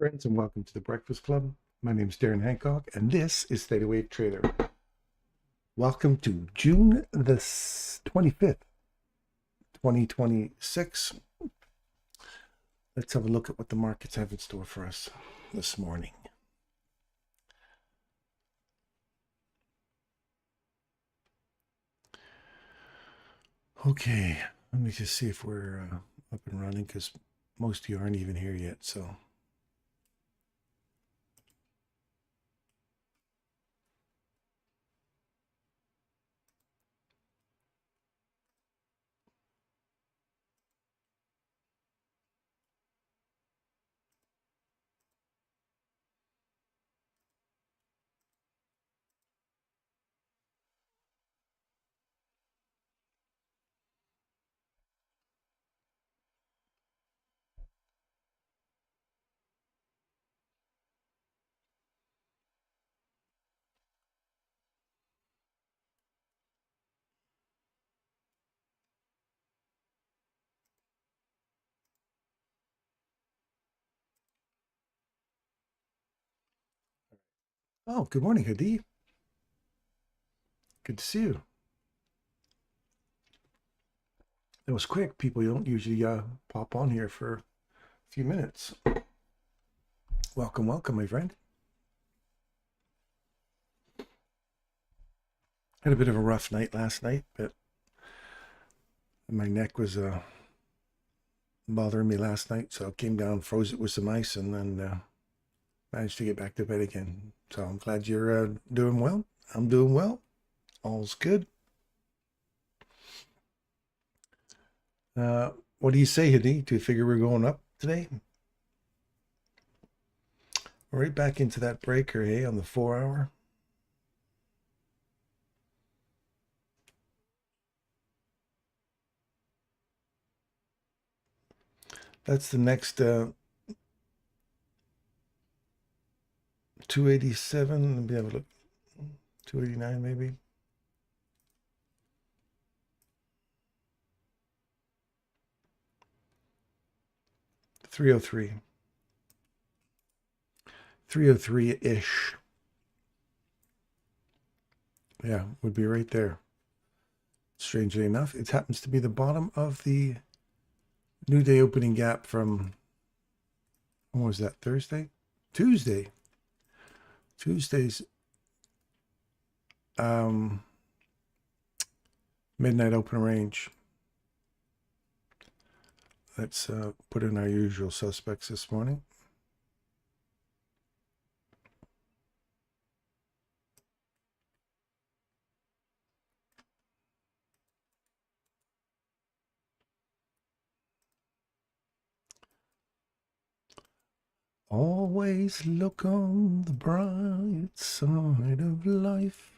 Friends, and welcome to the Breakfast Club. My name is Darren Hancock, and this is ThetaWaveTrader. Welcome to June the 25th, 2026. Let's have a look at what the markets have in store for us this morning. Okay, let me just see if we're up and running, because most of you aren't even here yet, so... Oh, good morning, Hadi. Good to see you. That was quick. People don't usually pop on here for a few minutes. Welcome, welcome, my friend. Had a bit of a rough night last night, but my neck was bothering me last night, so I came down, froze it with some ice, and then managed to get back to bed again. So I'm glad you're doing well. I'm doing well. All's good. What do you say, Hadi? Do you figure we're going up today? Right back into that breaker, hey, on the 4-hour. That's the next 287. Let me have a look. 289 maybe. $303. 303-ish. Yeah, would be right there. Strangely enough, it happens to be the bottom of the new day opening gap from, when was that, Thursday? Tuesday. Tuesday's midnight open range. Let's put in our usual suspects this morning. Always look on the bright side of life.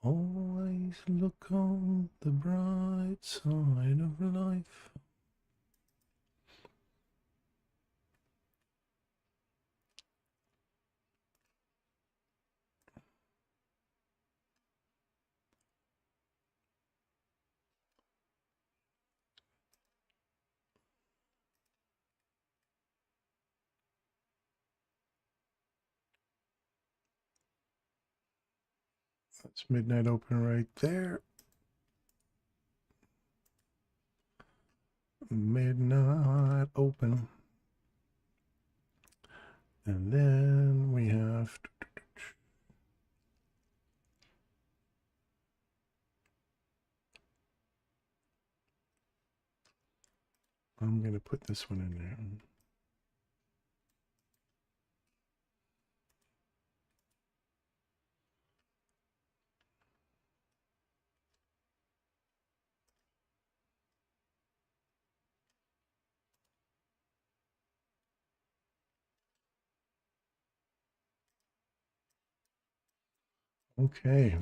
Always look on the bright side of life. That's midnight open right there. Midnight open. And then we have... I'm going to put this one in there. Okay.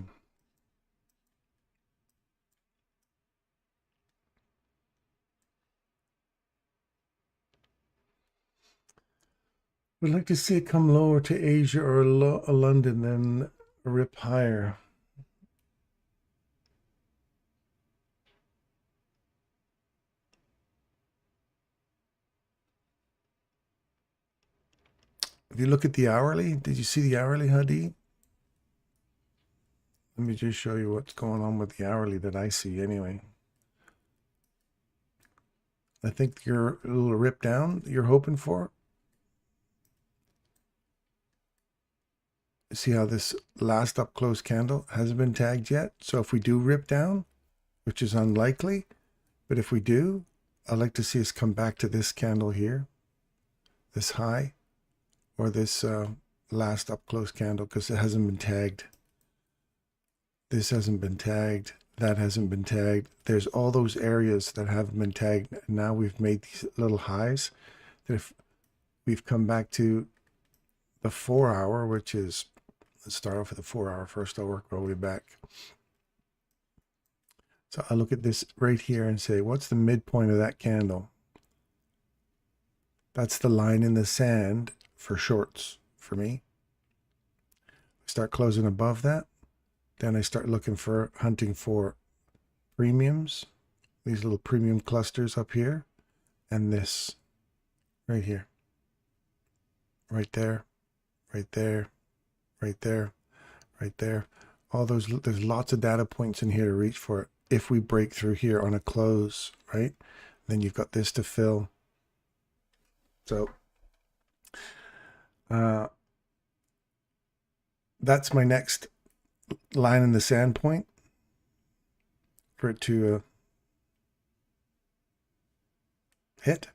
We'd like to see it come lower to Asia or London than a rip higher. If you look at the hourly, did you see the hourly, Hadi? Let me just show you what's going on with the hourly that I see anyway. I think your little rip down that you're hoping for. See how this last up close candle hasn't been tagged yet? So if we do rip down, which is unlikely, but if we do, I'd like to see us come back to this candle here, this high, or this last up close candle, because it hasn't been tagged. This hasn't been tagged. That hasn't been tagged. There's all those areas that haven't been tagged. And now we've made these little highs. That if we've come back to the 4 hour, which is, let's start off with the 4 hour first. I'll work my way back. So I look at this right here and say, what's the midpoint of that candle? That's the line in the sand for shorts for me. Start closing above that. Then I start looking for, hunting for premiums, these little premium clusters up here, and this right here, right there, right there, right there, right there. All those, there's lots of data points in here to reach for it. If we break through here on a close, right, then you've got this to fill. So that's my next line in the sand point for it to hit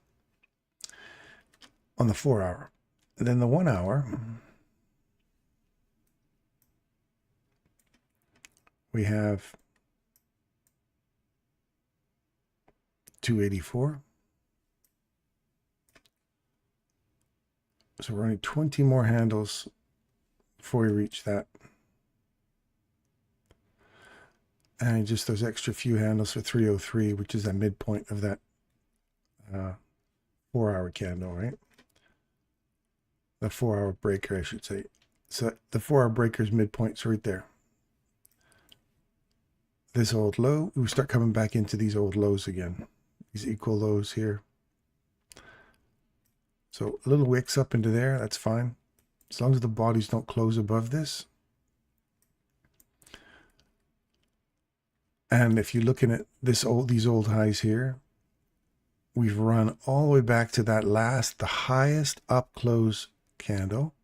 on the 4 hour. And then the 1 hour, we have 284. So we're only 20 more handles before we reach that. And just those extra few handles for 303, which is the midpoint of that 4 hour candle, right? The 4 hour breaker, I should say. So the 4 hour breaker's midpoint's right there. This old low, we start coming back into these old lows again. These equal lows here. So a little wicks up into there, that's fine. As long as the bodies don't close above this. And if you're looking at these old highs here, we've run all the way back to that the highest up close candle.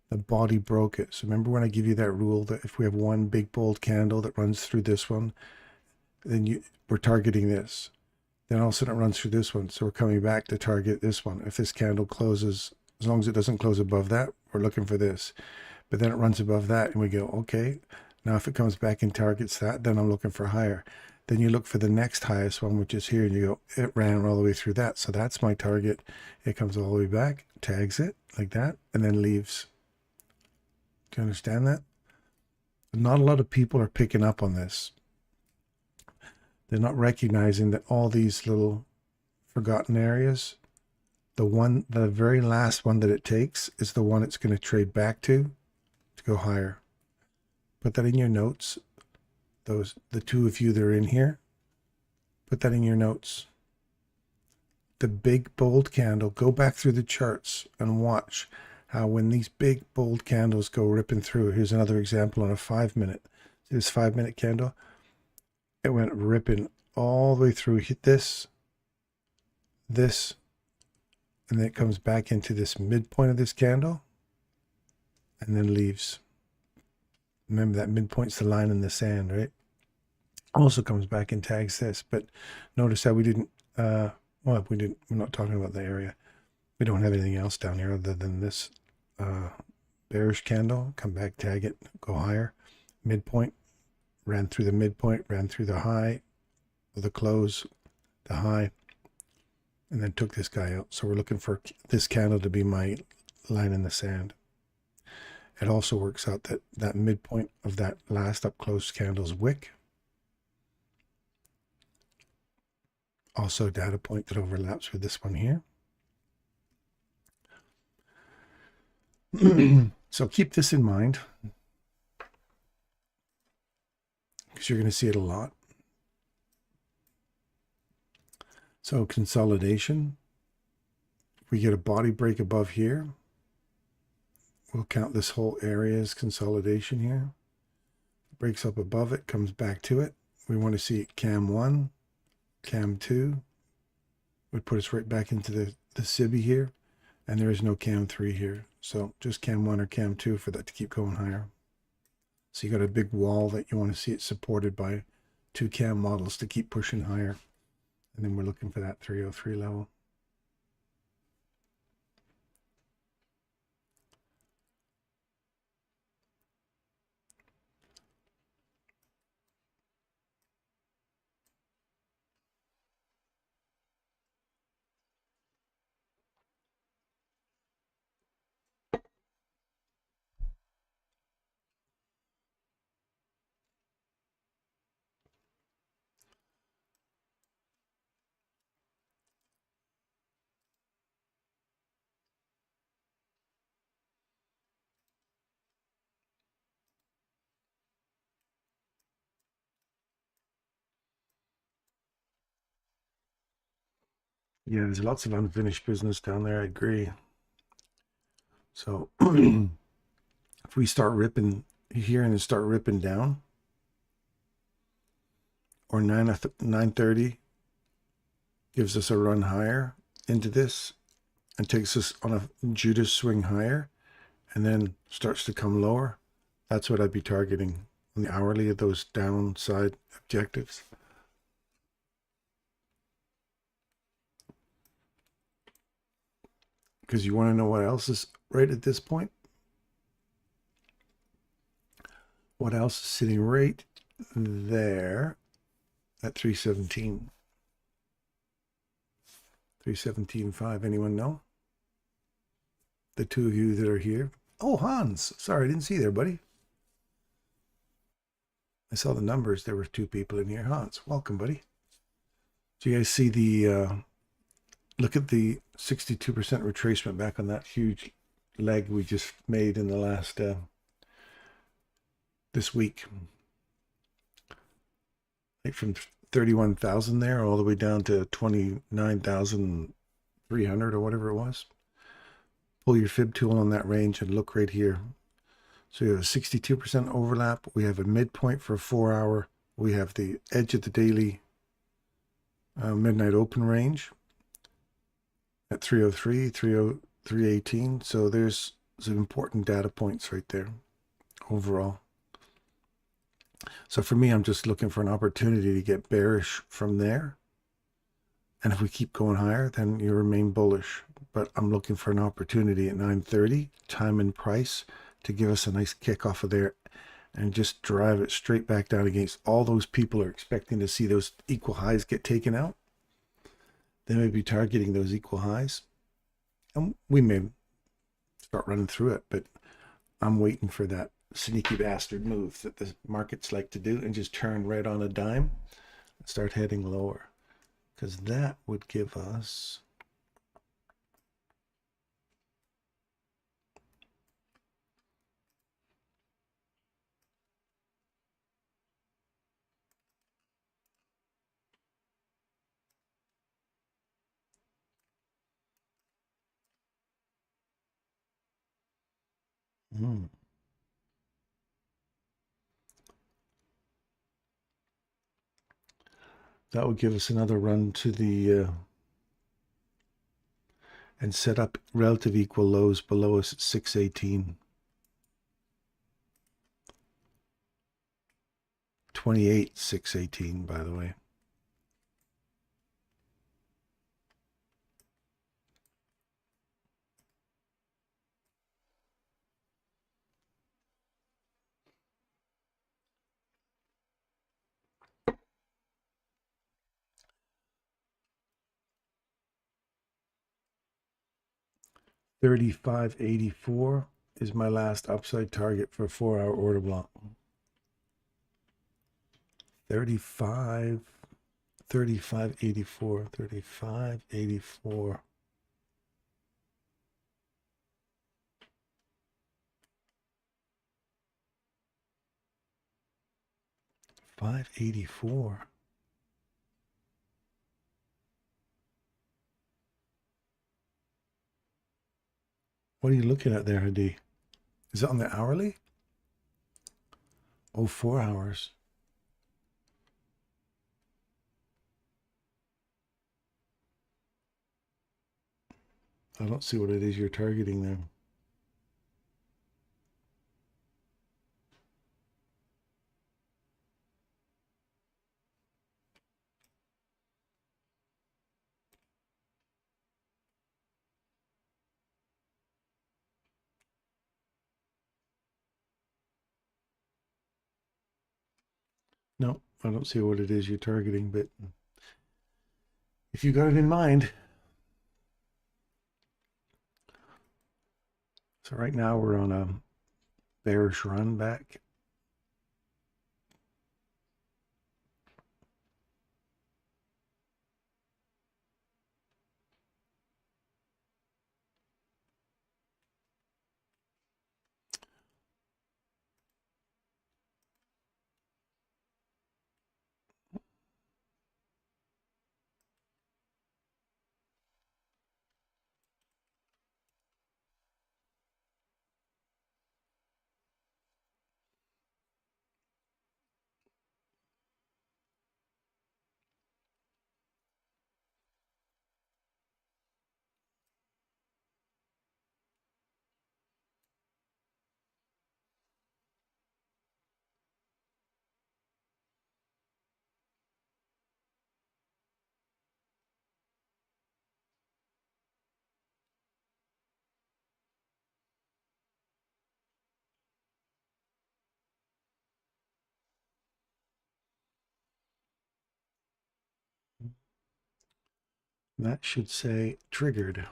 The body broke it. So remember when I give you that rule that if we have one big bold candle that runs through this one, then we're targeting this. Then all of a sudden it runs through this one. So we're coming back to target this one. If this candle closes, as long as it doesn't close above that, we're looking for this. But then it runs above that and we go, okay, now if it comes back and targets that, then I'm looking for higher. Then you look for the next highest one, which is here, and you go, it ran all the way through that. So that's my target. It comes all the way back, tags it like that, and then leaves. Do you understand that? Not a lot of people are picking up on this. They're not recognizing that all these little forgotten areas, the very last one that it takes is the one it's going to trade back to go higher. Put that in your notes. The two of you that are in here, put that in your notes. The big bold candle, go back through the charts and watch how when these big bold candles go ripping through. Here's another example on a 5 minute. See this 5 minute candle? It went ripping all the way through, hit this, and then it comes back into this midpoint of this candle and then leaves. Remember that midpoint's the line in the sand, right? Also comes back and tags this, but notice how we didn't, we're not talking about the area. We don't have anything else down here other than this bearish candle. Come back, tag it, go higher. Midpoint, ran through the midpoint, ran through the high, the close, the high, and then took this guy out. So we're looking for this candle to be my line in the sand. It also works out that that midpoint of that last up close candle's wick. Also data point that overlaps with this one here. So keep this in mind. because you're going to see it a lot. So consolidation, if we get a body break above here, we'll count this whole area as consolidation here. Breaks up above it, comes back to it. We want to see cam 1, cam 2. Would put us right back into the SIBI here. And there is no cam 3 here. So just cam 1 or cam 2 for that to keep going higher. So you got a big wall that you want to see it supported by 2 cam models to keep pushing higher. And then we're looking for that 303 level. Yeah, there's lots of unfinished business down there. I agree. So if we start ripping here and then start ripping down, or 930 gives us a run higher into this and takes us on a Judas swing higher and then starts to come lower, that's what I'd be targeting on the hourly of those downside objectives. Because you want to know what else is right at this point? What else is sitting right there at 317? 317.5. Anyone know? The two of you that are here. Oh, Hans. Sorry, I didn't see you there, buddy. I saw the numbers. There were 2 people in here. Hans, welcome, buddy. So you guys see the, look at the 62% retracement back on that huge leg we just made in the last, this week. Like from 31,000 there all the way down to 29,300 or whatever it was. Pull your fib tool on that range and look right here. So you have a 62% overlap. We have a midpoint for a 4 hour. We have the edge of the daily midnight open range at 303, 318. So there's some important data points right there overall. So for me, I'm just looking for an opportunity to get bearish from there. And if we keep going higher, then you remain bullish. But I'm looking for an opportunity at 930, time and price, to give us a nice kick off of there and just drive it straight back down against all those people are expecting to see those equal highs get taken out. They may be targeting those equal highs. And we may start running through it, but I'm waiting for that sneaky bastard move that the markets like to do and just turn right on a dime and start heading lower. Because that would give us that would give us another run to the and set up relative equal lows below us at 618. 28,618, by the way. $35.84 is my last upside target for a 4 hour order block. 35.84. 584. What are you looking at there, Hadi? Is it on the hourly? Oh, 4 hours. I don't see what it is you're targeting there. No, I don't see what it is you're targeting, but if you got it in mind. So right now we're on a bearish run back. That should say triggered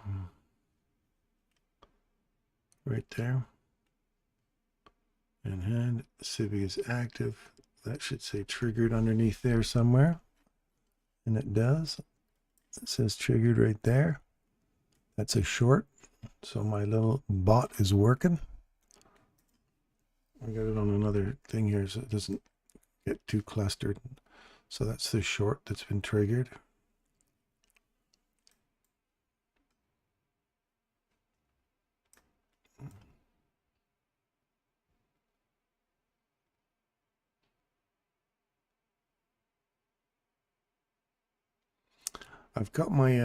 right there. And Civi is active. That should say triggered underneath there somewhere. And it does. It says triggered right there. That's a short. So my little bot is working. I got it on another thing here so it doesn't get too clustered. So that's the short that's been triggered. I've got my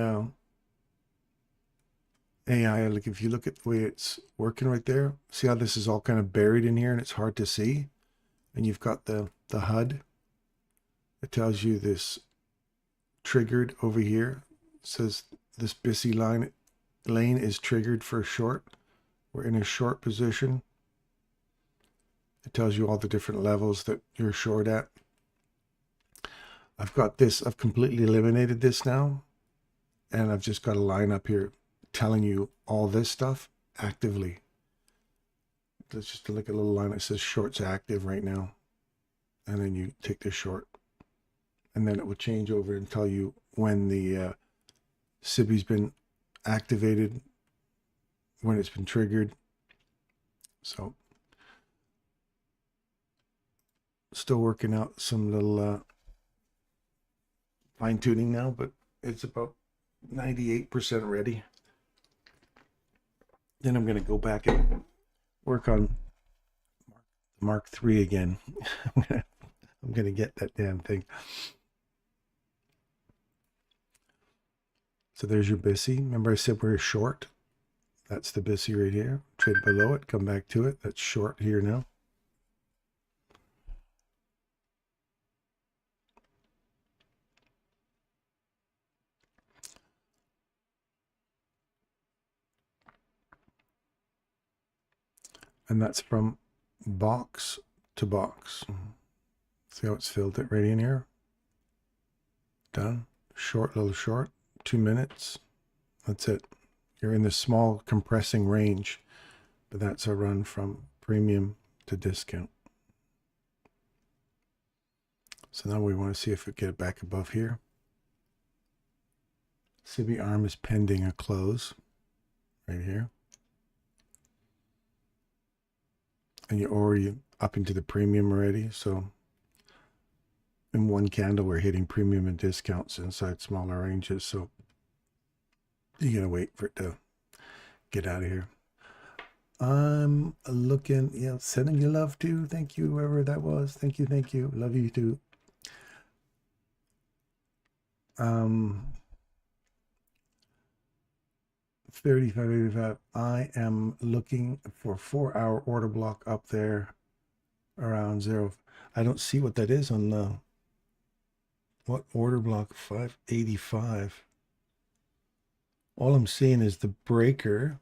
AI, like if you look at the way it's working right there, see how this is all kind of buried in here and it's hard to see? And you've got the HUD. It tells you this triggered over here. It says this busy lane is triggered for a short. We're in a short position. It tells you all the different levels that you're short at. I've got this, I've completely eliminated this now. And I've just got a line up here telling you all this stuff actively. Let's just look at a little line that says shorts active right now. And then you take the short. And then it will change over and tell you when the Cibi's been activated, when it's been triggered. So still working out some little fine tuning now, but it's about 98% ready. Then I'm going to go back and work on Mark III again. I'm going to get that damn thing. So there's your BISI. Remember I said we're short? That's the BISI right here. Trade below it, come back to it. That's short here now. And that's from box to box. See how it's filled it right in here? Done. Short, little short. 2 minutes. That's it. You're in the small compressing range, but that's a run from premium to discount. So now we want to see if we get it back above here. Cibi arm is pending a close right here. And you're already up into the premium already. So in one candle, we're hitting premium and discounts inside smaller ranges. So you gotta wait for it to get out of here. I'm looking, yeah, sending you love too. Thank you, whoever that was. Thank you, thank you. Love you too. 35.85. I am looking for 4-hour order block up there around 0. I don't see what that is on the what order block. 585. All I'm seeing is the breaker.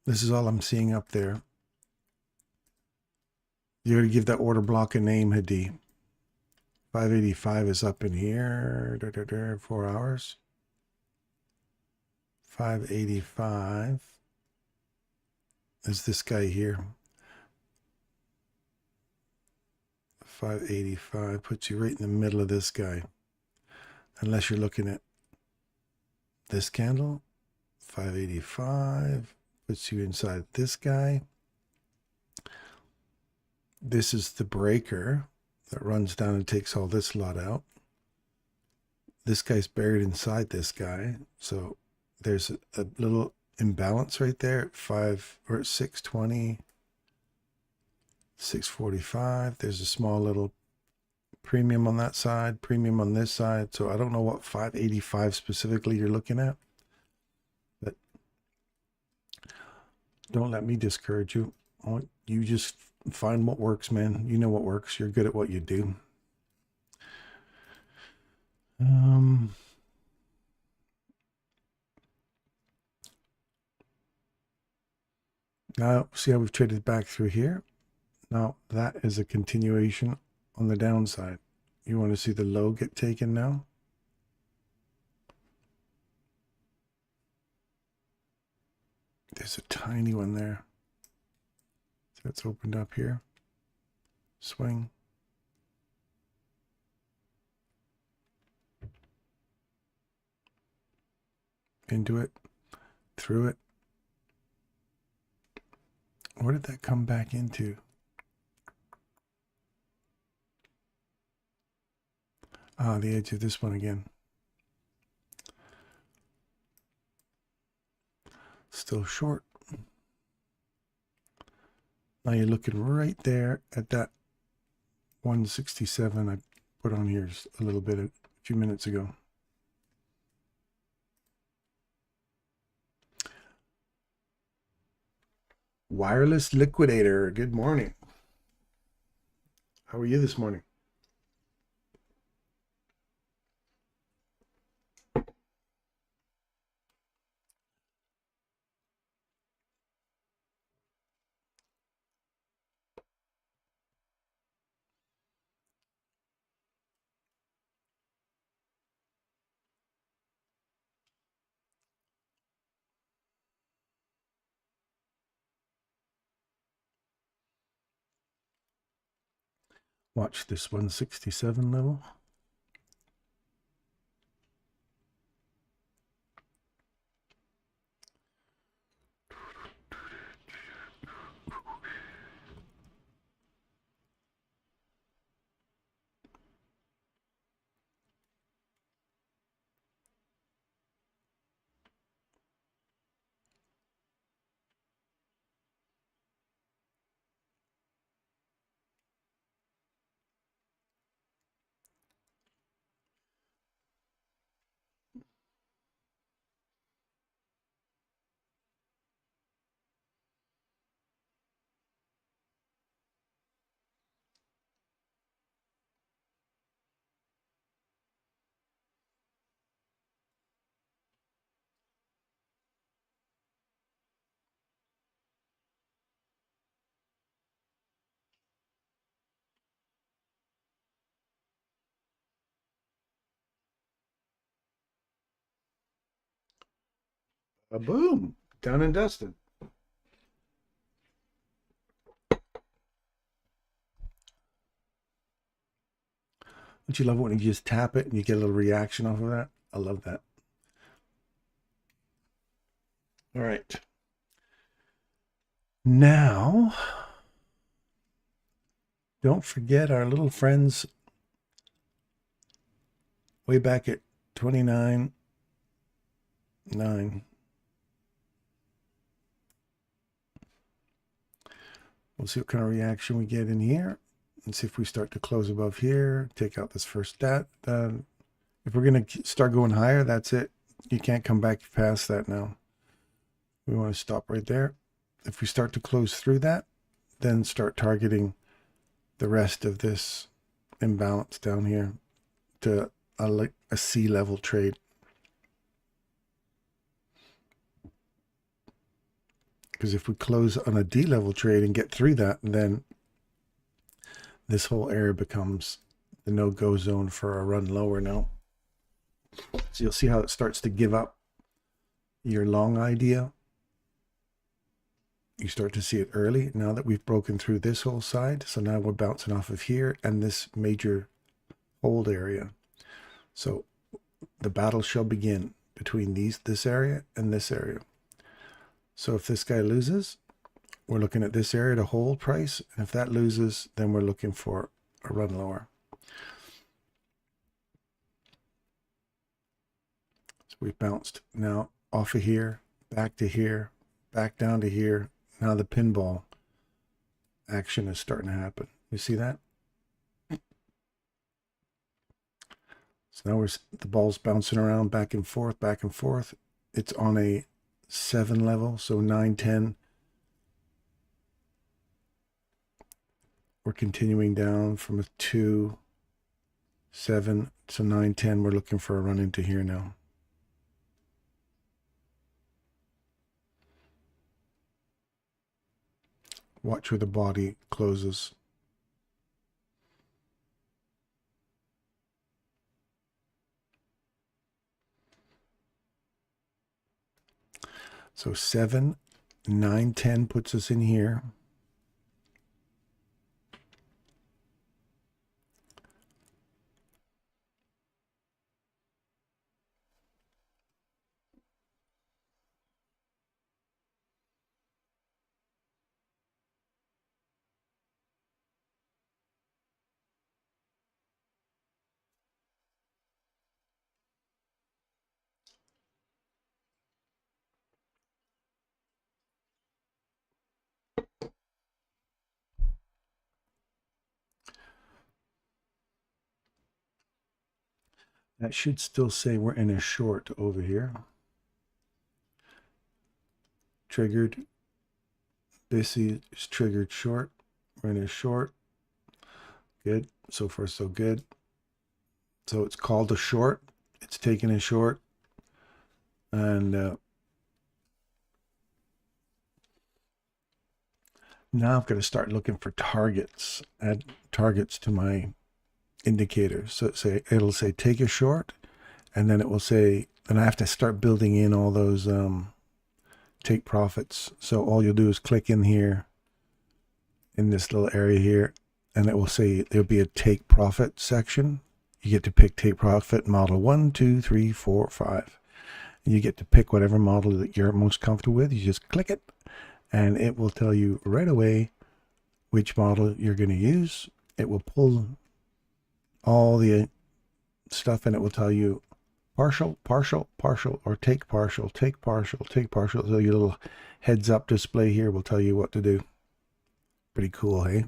This is all I'm seeing up there. You gotta give that order block a name, Hadi. 585 is up in here. 4 hours. 585 is this guy here. 585 puts you right in the middle of this guy. Unless you're looking at this candle. 585 puts you inside this guy. This is the breaker that runs down and takes all this lot out. This guy's buried inside this guy. So there's a little imbalance right there at 620, 645. There's a small little premium on that side, premium on this side. So I don't know what 585 specifically you're looking at, but don't let me discourage you. I want you just find what works, man. You know what works. You're good at what you do. Now, see how we've traded back through here? Now, that is a continuation on the downside. You want to see the low get taken now? There's a tiny one there. So it's opened up here. Swing. Into it. Through it. Where did that come back into? Ah, the edge of this one again. Still short. Now you're looking right there at that 167 I put on here a little bit, a few minutes ago. Wireless Liquidator, good morning. How are you this morning? Watch this 167 level. Boom, done and dusted. Don't you love it when you just tap it and you get a little reaction off of that? I love that. All right. Now, Don't forget our little friends way back at 29.9. We'll see what kind of reaction we get in here. And see if we start to close above here, take out this first stat. If we're going to start going higher, that's it. You can't come back past that now. We want to stop right there. If we start to close through that, then start targeting the rest of this imbalance down here to a C level trade. Because if we close on a D level trade and get through that, then this whole area becomes the no-go zone for a run lower now. So you'll see how it starts to give up your long idea. You start to see it early now that we've broken through this whole side. So now we're bouncing off of here and this major hold area. So the battle shall begin between this area and this area. So if this guy loses, we're looking at this area to hold price. And if that loses, then we're looking for a run lower. So we've bounced now off of here, back to here, back down to here. Now the pinball action is starting to happen. You see that? So now the ball's bouncing around back and forth, back and forth. It's on a 7 level, so 9, 10. We're continuing down from a 2, 7 to 9, 10. We're looking for a run into here now. Watch where the body closes. So 7, 9, 10 puts us in here. That should still say we're in a short over here. Triggered. This is triggered short. We're in a short. Good. So far, so good. So it's called a short. It's taken a short. And now I've got to start looking for targets. Add targets to my indicators. So it'll say take a short, and then it will say, then I have to start building in all those take profits. So all you'll do is click in here in this little area here, and it will say there'll be a take profit section. You get to pick take profit model 1, 2, 3, 4, 5. And you get to pick whatever model that you're most comfortable with. You just click it, and it will tell you right away which model you're going to use. It will pull all the stuff, and it will tell you partial, partial, partial, or take partial, take partial, take partial. So your little heads up display here will tell you what to do. Pretty cool, hey?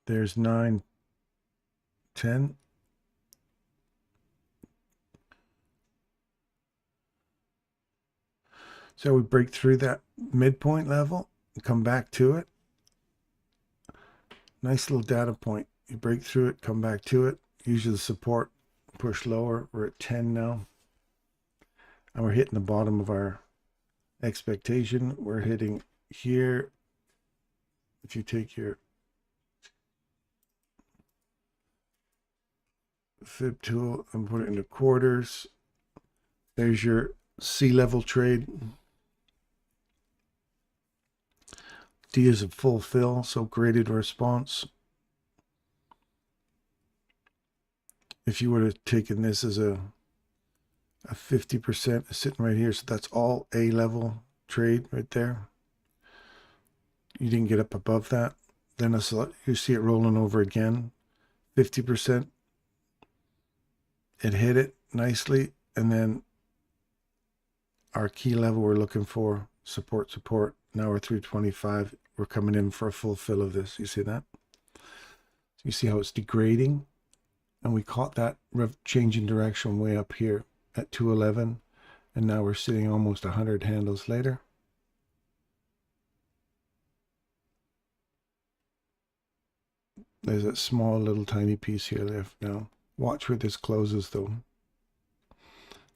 There's 9, 10. So we break through that midpoint level and come back to it. Nice little data point. You break through it, come back to it. Usually the support, push lower. We're at 10 now. And we're hitting the bottom of our expectation. We're hitting here. If you take your fib tool and put it into quarters, there's your C-level trade. D is a full fill, so graded response. If you would have taken this as a 50% sitting right here, so that's all A level trade right there. You didn't get up above that. Then you see it rolling over again, 50%. It hit it nicely, and then our key level we're looking for, support. Now we're through 25. We're coming in for a full fill of this. You see that? You see how it's degrading? And we caught that change in direction way up here at 211. And now we're sitting almost 100 handles later. There's a small little tiny piece here left now. Watch where this closes though.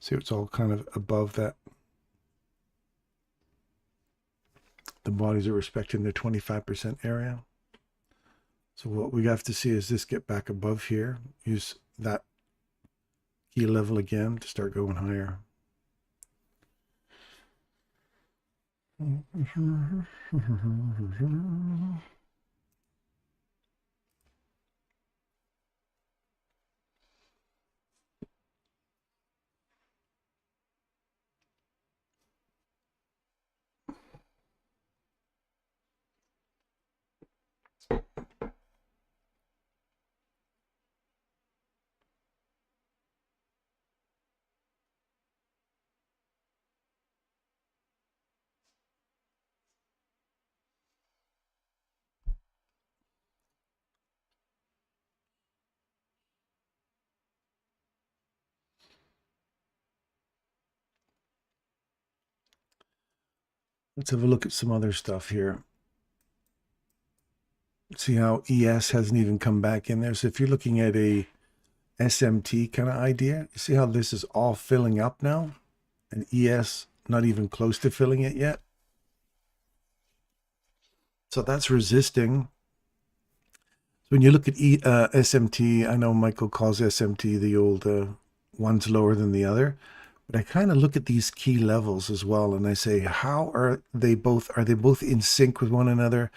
See, it's all kind of above that. The bodies are respecting their 25% area. So what we have to see is this get back above here. Use that key level again to start going higher. Let's have a look at some other stuff here. See how ES hasn't even come back in there. So if you're looking at a SMT kind of idea, you see how this is all filling up now, and ES not even close to filling it yet. So that's resisting. So when you look at SMT, I know Michael calls SMT the old one's lower than the other, but I kind of look at these key levels as well, and I say, how are they both in sync with one another?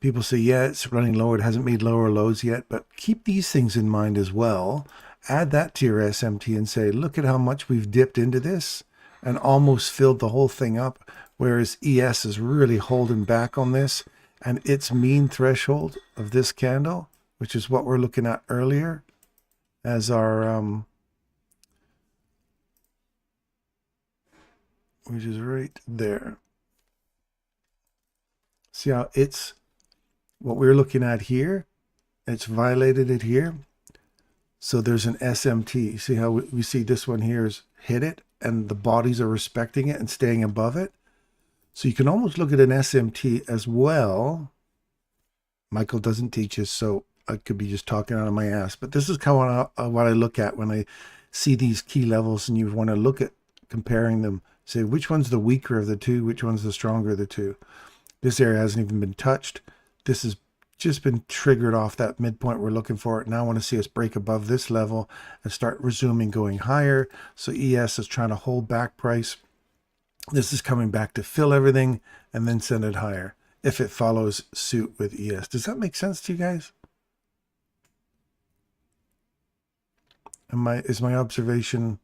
People say, yeah, it's running lower. It hasn't made lower lows yet, but keep these things in mind as well. Add that to your SMT and say, look at how much we've dipped into this and almost filled the whole thing up, whereas ES is really holding back on this, and its mean threshold of this candle, which is what we're looking at earlier as our, which is right there. See how it's, what we're looking at here, it's violated it here. So there's an SMT. See how we see this one here is hit it, and the bodies are respecting it and staying above it. So you can almost look at an SMT as well. Michael doesn't teach us, so I could be just talking out of my ass. But this is kind of what I look at when I see these key levels, and you want to look at comparing them. Say, which one's the weaker of the two? Which one's the stronger of the two? This area hasn't even been touched. This has just been triggered off that midpoint we're looking for. Now I want to see us break above this level and start resuming going higher. So ES is trying to hold back price. This is coming back to fill everything and then send it higher if it follows suit with ES. Does that make sense to you guys? Is my observation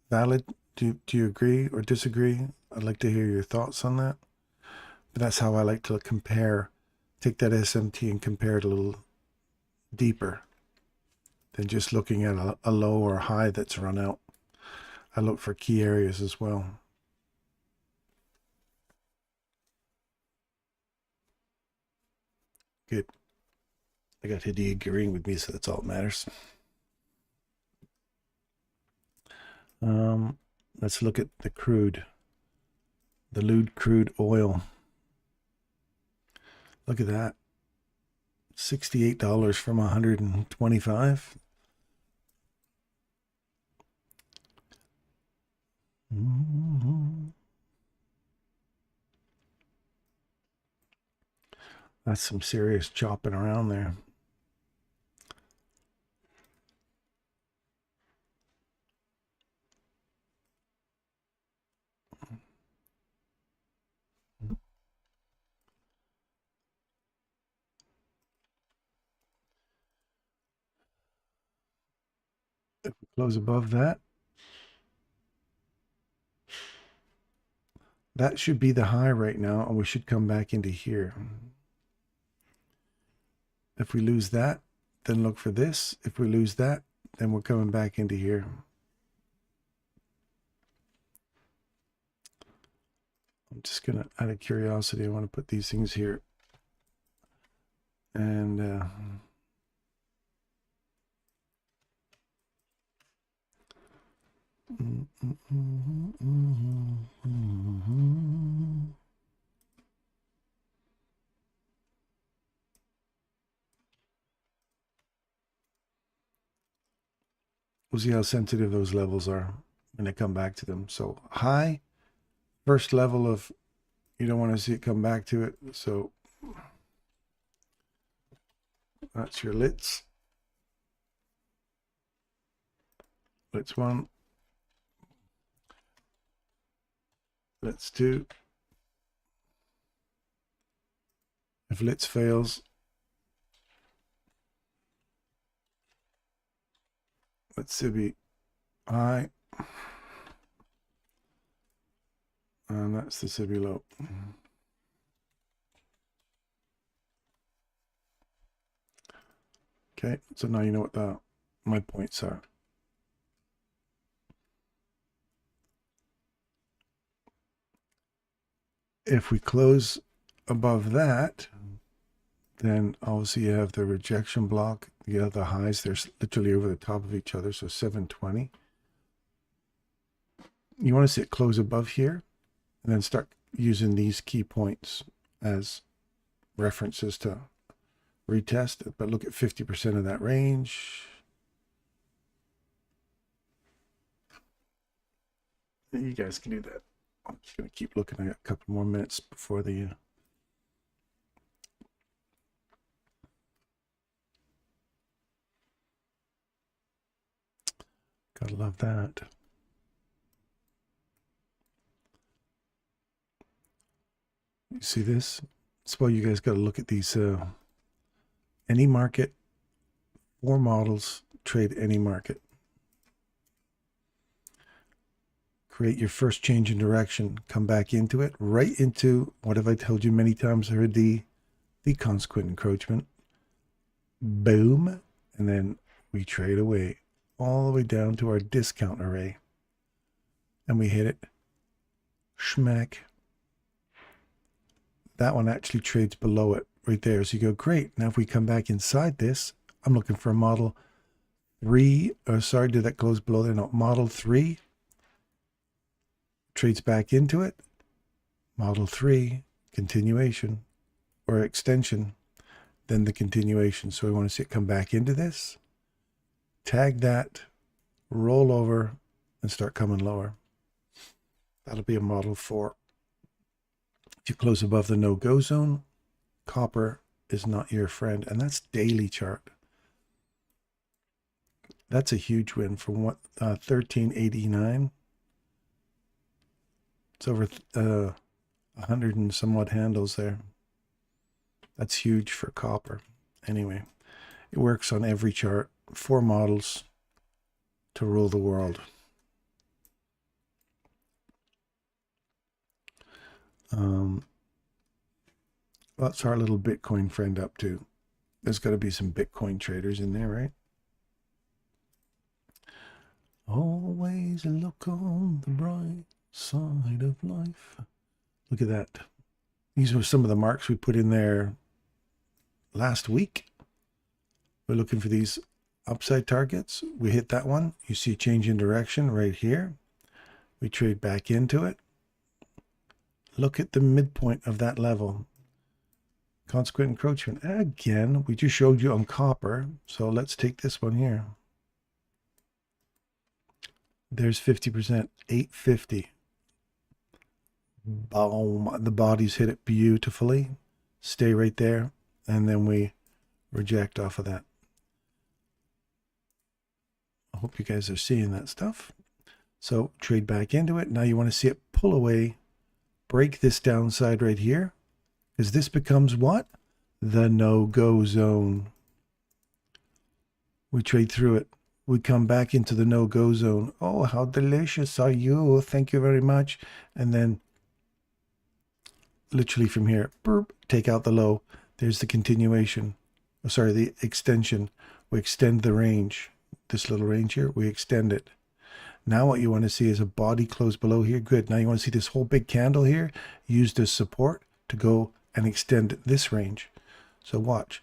valid? Do you agree or disagree? I'd like to hear your thoughts on that. But that's how I like to compare. Take that SMT and compare it a little deeper than just looking at a low or a high that's run out. I look for key areas as well. Good. I got Hiddy agreeing with me, so that's all that matters. Let's look at the crude, the lewd crude oil. Look at that. $68 from 125. That's some serious chopping around there. If we close above that, that should be the high right now, and we should come back into here. If we lose that, then look for this. If we lose that, then we're coming back into here. I'm just gonna, out of curiosity, I want to put these things here. And we'll see how sensitive those levels are when I come back to them. So high, first level of, you don't want to see it come back to it. So that's your lits. Lits 1. Lits 2. If lits fails, let's be high. And that's the Sibi low. Okay, so now you know what my points are. If we close above that, then obviously you have the rejection block. You have the highs. They're literally over the top of each other. So 720. You want to see it close above here and then start using these key points as references to retest it. But look at 50% of that range. You guys can do that. I'm just going to keep looking. I got a couple more minutes before the gotta love that. You see this? That's why you guys got to look at these. Any market, 4 models, trade any market. Create your first change in direction. Come back into it, right into what have I told you many times? I heard the consequent encroachment. Boom, and then we trade away all the way down to our discount array, and we hit it. Schmack. That one actually trades below it right there. So you go, great. Now if we come back inside this, I'm looking for a model 3. Oh, sorry, did that close below there? No, model 3 trades back into it. Model 3 continuation or extension, then the continuation. So we want to see it come back into this, tag that, roll over, and start coming lower. That'll be a model 4. If you close above the no-go zone, copper is not your friend. And that's daily chart. That's a huge win from what 1389. It's over 100 and somewhat handles there. That's huge for copper. Anyway, it works on every chart. 4 models to rule the world. What's our little Bitcoin friend up to? There's got to be some Bitcoin traders in there, right? Always look on the bright side of life. Look at that. These were some of the marks we put in there last week. We're looking for these upside targets. We hit that one. You see a change in direction right here. We trade back into it. Look at the midpoint of that level. Consequent encroachment. Again, we just showed you on copper. So let's take this one here. There's 50%, 850. Boom. The bodies hit it beautifully. Stay right there. And then we reject off of that. I hope you guys are seeing that stuff. So trade back into it. Now you want to see it pull away. Break this downside right here. Because this becomes what? The no-go zone. We trade through it. we come back into the no-go zone. Oh, how delicious are you? Thank you very much. And then literally from here, burp, take out the low. There's the continuation. Oh, sorry, the extension. We extend the range. This little range here, we extend it. Now what you want to see is a body close below here. Good. Now you want to see this whole big candle here used as support to go and extend this range. So watch.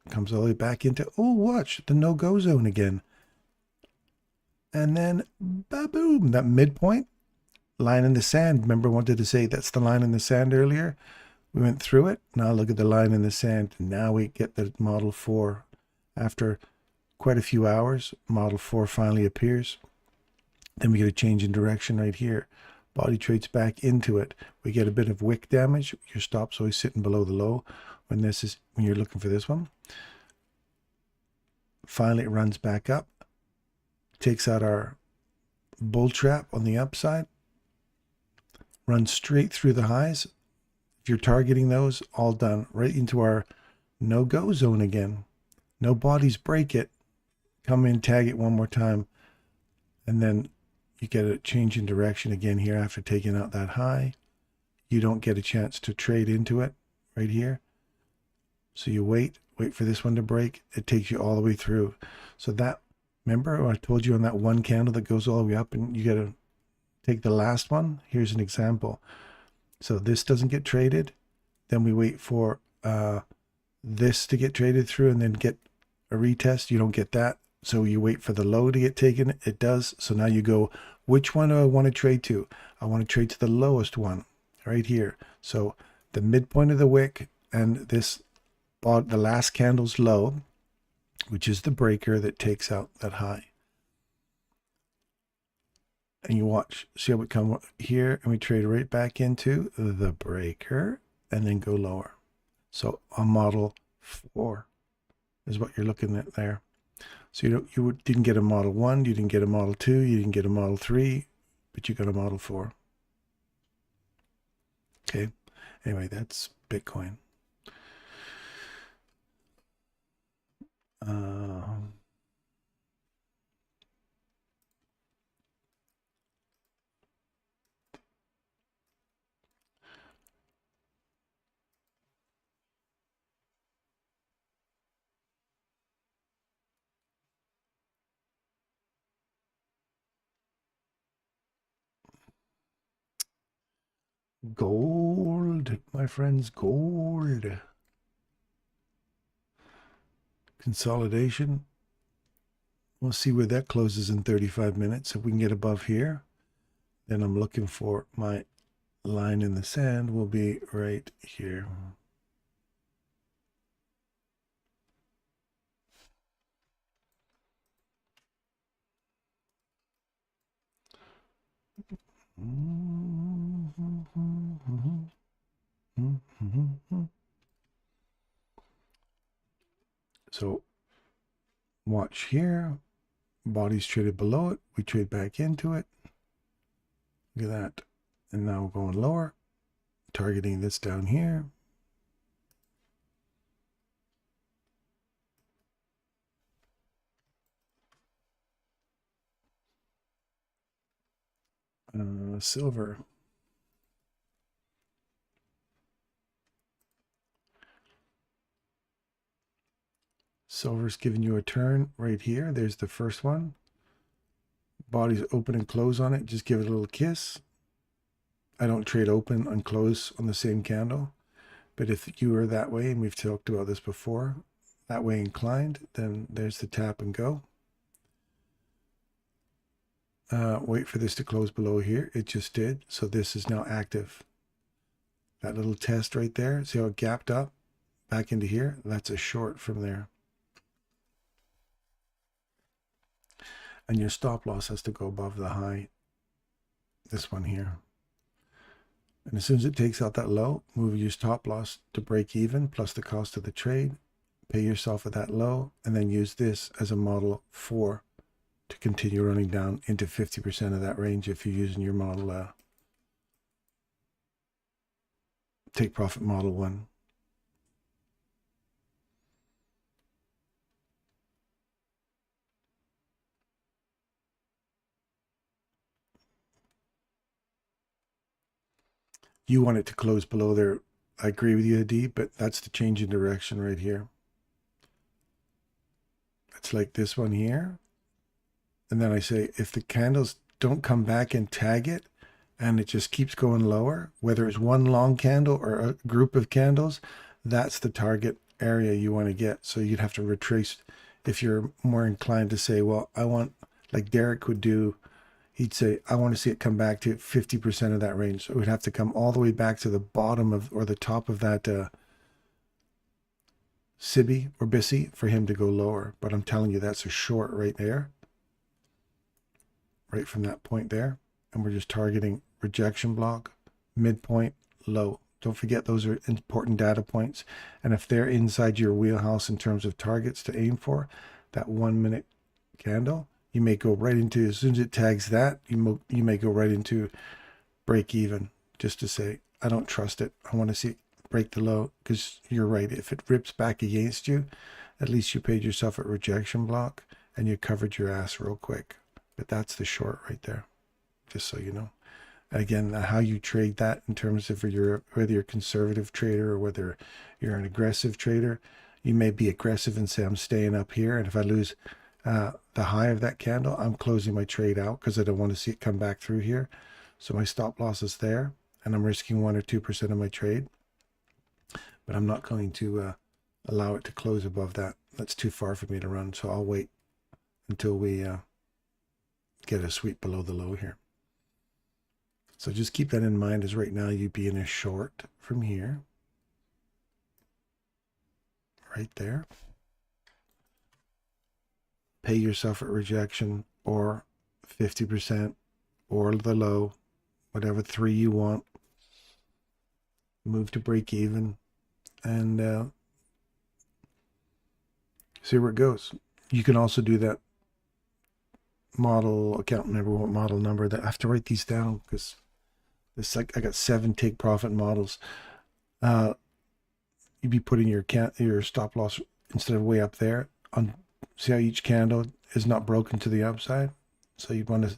Comes all the way back into, oh, watch, the no-go zone again. And then, ba-boom, that midpoint, line in the sand. Remember I wanted to say that's the line in the sand earlier? We went through it. Now look at the line in the sand. Now we get the Model 4. After quite a few hours, Model 4 finally appears. Then we get a change in direction right here. Body trades back into it. We get a bit of wick damage. Your stop's always sitting below the low when you're looking for this one. Finally, it runs back up, takes out our bull trap on the upside, runs straight through the highs. If you're targeting those, all done, right into our no-go zone again. No bodies break it. Come in, tag it one more time, and then you get a change in direction again here after taking out that high. You don't get a chance to trade into it right here. So you wait for this one to break. It takes you all the way through. So that, remember I told you on that one candle that goes all the way up and you got to take the last one? Here's an example. So this doesn't get traded. Then we wait for this to get traded through and then get a retest. You don't get that. So you wait for the low to get taken. It does. So now you go, which one do I want to trade to? I want to trade to the lowest one right here. So the midpoint of the wick and this, the last candle's low, which is the breaker that takes out that high. And you watch, see how we come here and we trade right back into the breaker and then go lower. So a Model 4 is what you're looking at there. So you didn't get a Model 1, you didn't get a Model 2, you didn't get a Model 3, but you got a Model 4. Okay. Anyway, that's Bitcoin. Gold, my friends, gold. Consolidation. We'll see where that closes in 35 minutes. If we can get above here, then I'm looking for my line in the sand will be right here. So watch here, body's traded below it, we trade back into it. Look at that. And now we're going lower, targeting this down here. Silver. Silver's giving you a turn right here. There's the first one. Body's open and close on it. Just give it a little kiss. I don't trade open and close on the same candle. But if you are that way, and we've talked about this before, that way inclined, then there's the tap and go. Wait for this to close below here. It just did. So this is now active. That little test right there. See how it gapped up back into here? That's a short from there. And your stop loss has to go above the high. This one here. And as soon as it takes out that low, move your stop loss to break even plus the cost of the trade. Pay yourself at that low and then use this as a Model 4 to continue running down into 50% of that range if you're using your model take profit Model 1. You want it to close below there. I agree with you, D, but that's the change in direction right here. It's like this one here. And then I say, if the candles don't come back and tag it, and it just keeps going lower, whether it's one long candle or a group of candles, that's the target area you want to get. So you'd have to retrace. If you're more inclined to say, well, I want, like Derek would do, he'd say, I want to see it come back to 50% of that range. So it would have to come all the way back to the bottom of, or the top of that Sibby or Bissy for him to go lower. But I'm telling you, that's a short right there, right from that point there. And we're just targeting rejection block, midpoint, low. Don't forget, those are important data points. And if they're inside your wheelhouse in terms of targets to aim for, that 1 minute candle, you may go right into, as soon as it tags that, you may go right into break even, just to say, I don't trust it. I want to see it break the low, because you're right. If it rips back against you, at least you paid yourself a rejection block and you covered your ass real quick. But that's the short right there, just so you know. Again, how you trade that in terms of whether you're a conservative trader or whether you're an aggressive trader, you may be aggressive and say, I'm staying up here. And if I lose the high of that candle, I'm closing my trade out because I don't want to see it come back through here. So my stop loss is there and I'm risking 1 or 2% of my trade. But I'm not going to allow it to close above that. That's too far for me to run. So I'll wait until we get a sweep below the low here. So just keep that in mind, as right now you'd be in a short from here, right there. Pay yourself at rejection or 50% or the low, whatever 3 you want. Move to break even and see where it goes. You can also do that model, I can't remember what model number, that I have to write these down because it's like I got 7 take profit models. You'd be putting your stop loss instead of way up there on. See how each candle is not broken to the upside, so you'd want to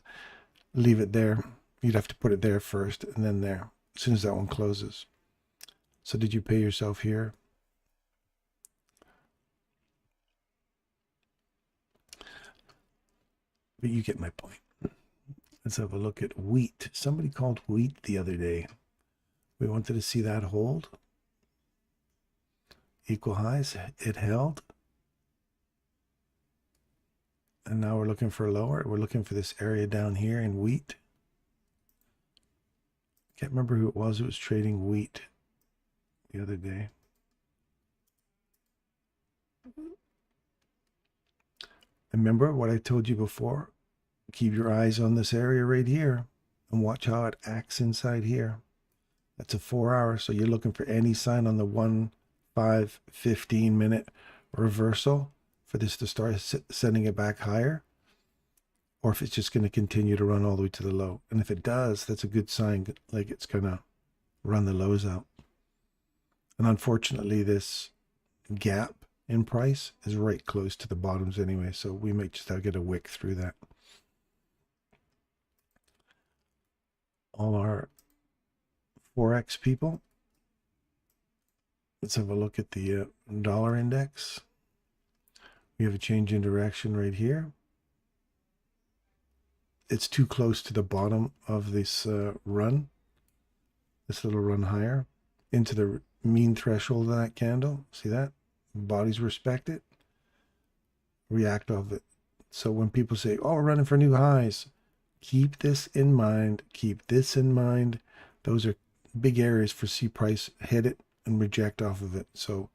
leave it there. You'd have to put it there first and then there as soon as that one closes. So did you pay yourself here? But you get my point. Let's have a look at wheat. Somebody called wheat the other day. We wanted to see that hold. Equal highs. It held. And now we're looking for lower. We're looking for this area down here in wheat. Can't remember who it was trading wheat the other day. Remember what I told you before? Keep your eyes on this area right here and watch how it acts inside here. That's a 4 hour. So you're looking for any sign on the 1, 5, 15 minute reversal for this to start sending it back higher, or if it's just going to continue to run all the way to the low. And if it does, that's a good sign, like it's going to run the lows out. And unfortunately, this gap in price is right close to the bottoms anyway, so we might just have to get a wick through that. All our Forex people, let's have a look at the dollar index. We have a change in direction right here. It's too close to the bottom of this run, this little run higher, into the mean threshold of that candle. See that? Bodies respect it, react off it. So when people say, oh, we're running for new highs, keep this in mind. Keep this in mind. Those are big areas for C price. Hit it and reject off of it. So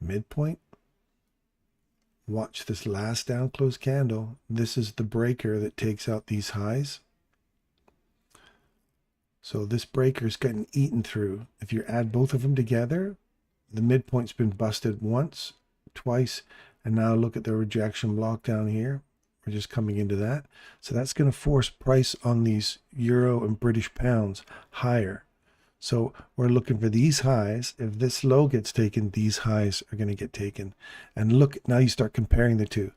midpoint. Watch this last down close candle. This is the breaker that takes out these highs. So this breaker is getting eaten through. If you add both of them together, the midpoint's been busted once, twice, and now look at the rejection block down here. We're just coming into that. So that's going to force price on these euro and British pounds higher. So we're looking for these highs. If this low gets taken, these highs are going to get taken. And look, now you start comparing the two.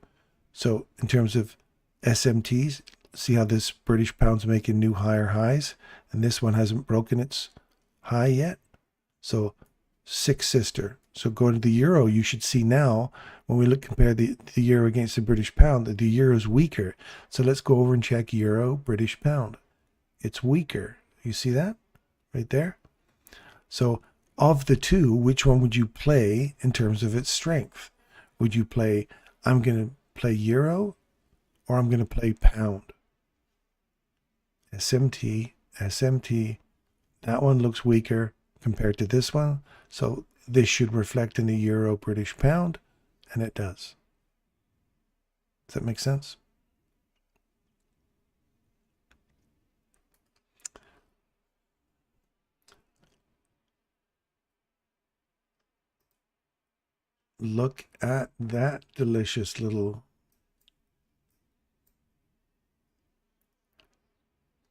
So in terms of SMTs, see how this British pound's making new higher highs, and this one hasn't broken its high yet. So 6 sister. So go to the euro. You should see now when we compare the euro against the British pound that the euro is weaker. So let's go over and check euro, British pound. It's weaker. You see that right there? So of the two, which one would you play in terms of its strength? Would you play, I'm going to play euro, or I'm going to play pound? SMT, SMT, that one looks weaker compared to this one. So this should reflect in the euro British pound, and it does. Does that make sense? Look at that delicious little,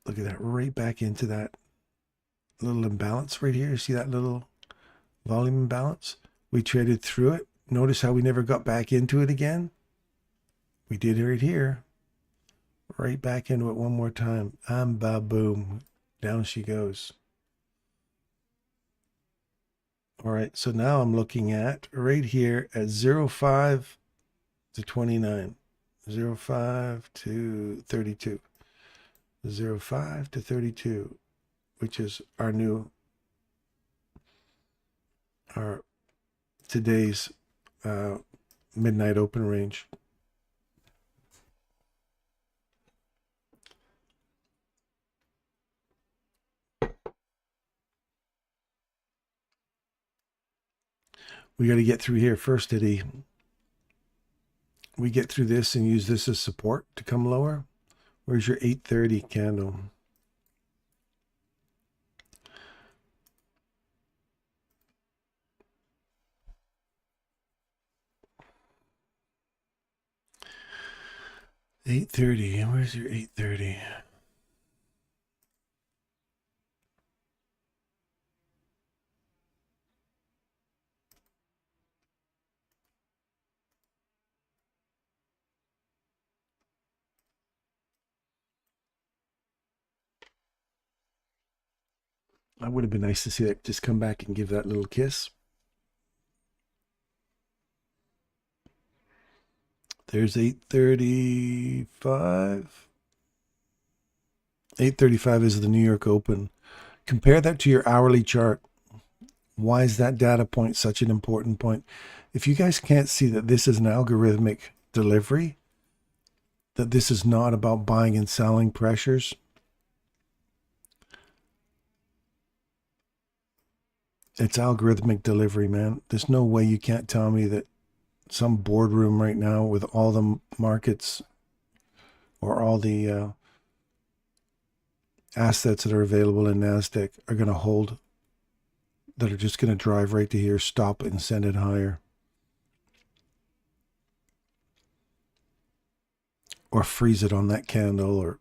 look at that, right back into that little imbalance right here. See that little volume imbalance? We traded through it. Notice how we never got back into it again? We did right here. Right back into it one more time. Boom. Down she goes. All right, so now I'm looking at right here at 0.5 to 29, 0.5 to 32, 0.5 to 32, which is our today's midnight open range. We got to get through here first, Eddie. We get through this and use this as support to come lower. Where's your 830 candle? $830. Where's your 830? That would have been nice to see that just come back and give that little kiss. There's 835. 835 is the New York Open. Compare that to your hourly chart. Why is that data point such an important point? If you guys can't see that this is an algorithmic delivery, that this is not about buying and selling pressures, it's algorithmic delivery, man. There's no way you can't tell me that some boardroom right now with all the markets or all the assets that are available in NASDAQ are going to hold, that are just going to drive right to here, stop it and send it higher. Or freeze it on that candle, or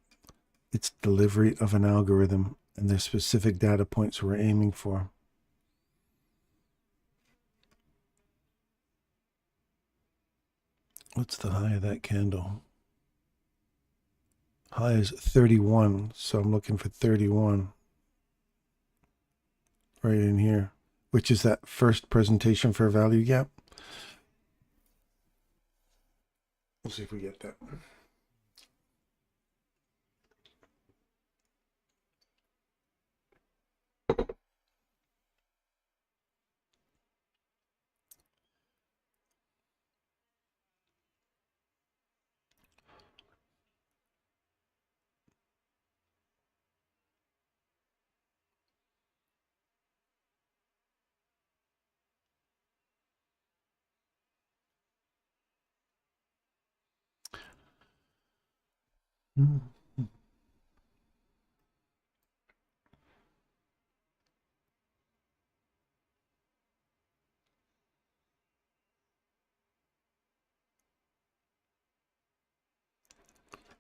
it's delivery of an algorithm, and there's specific data points we're aiming for. What's the high of that candle? High is 31, so I'm looking for 31 right in here, which is that first presentation for a value gap. We'll see if we get that.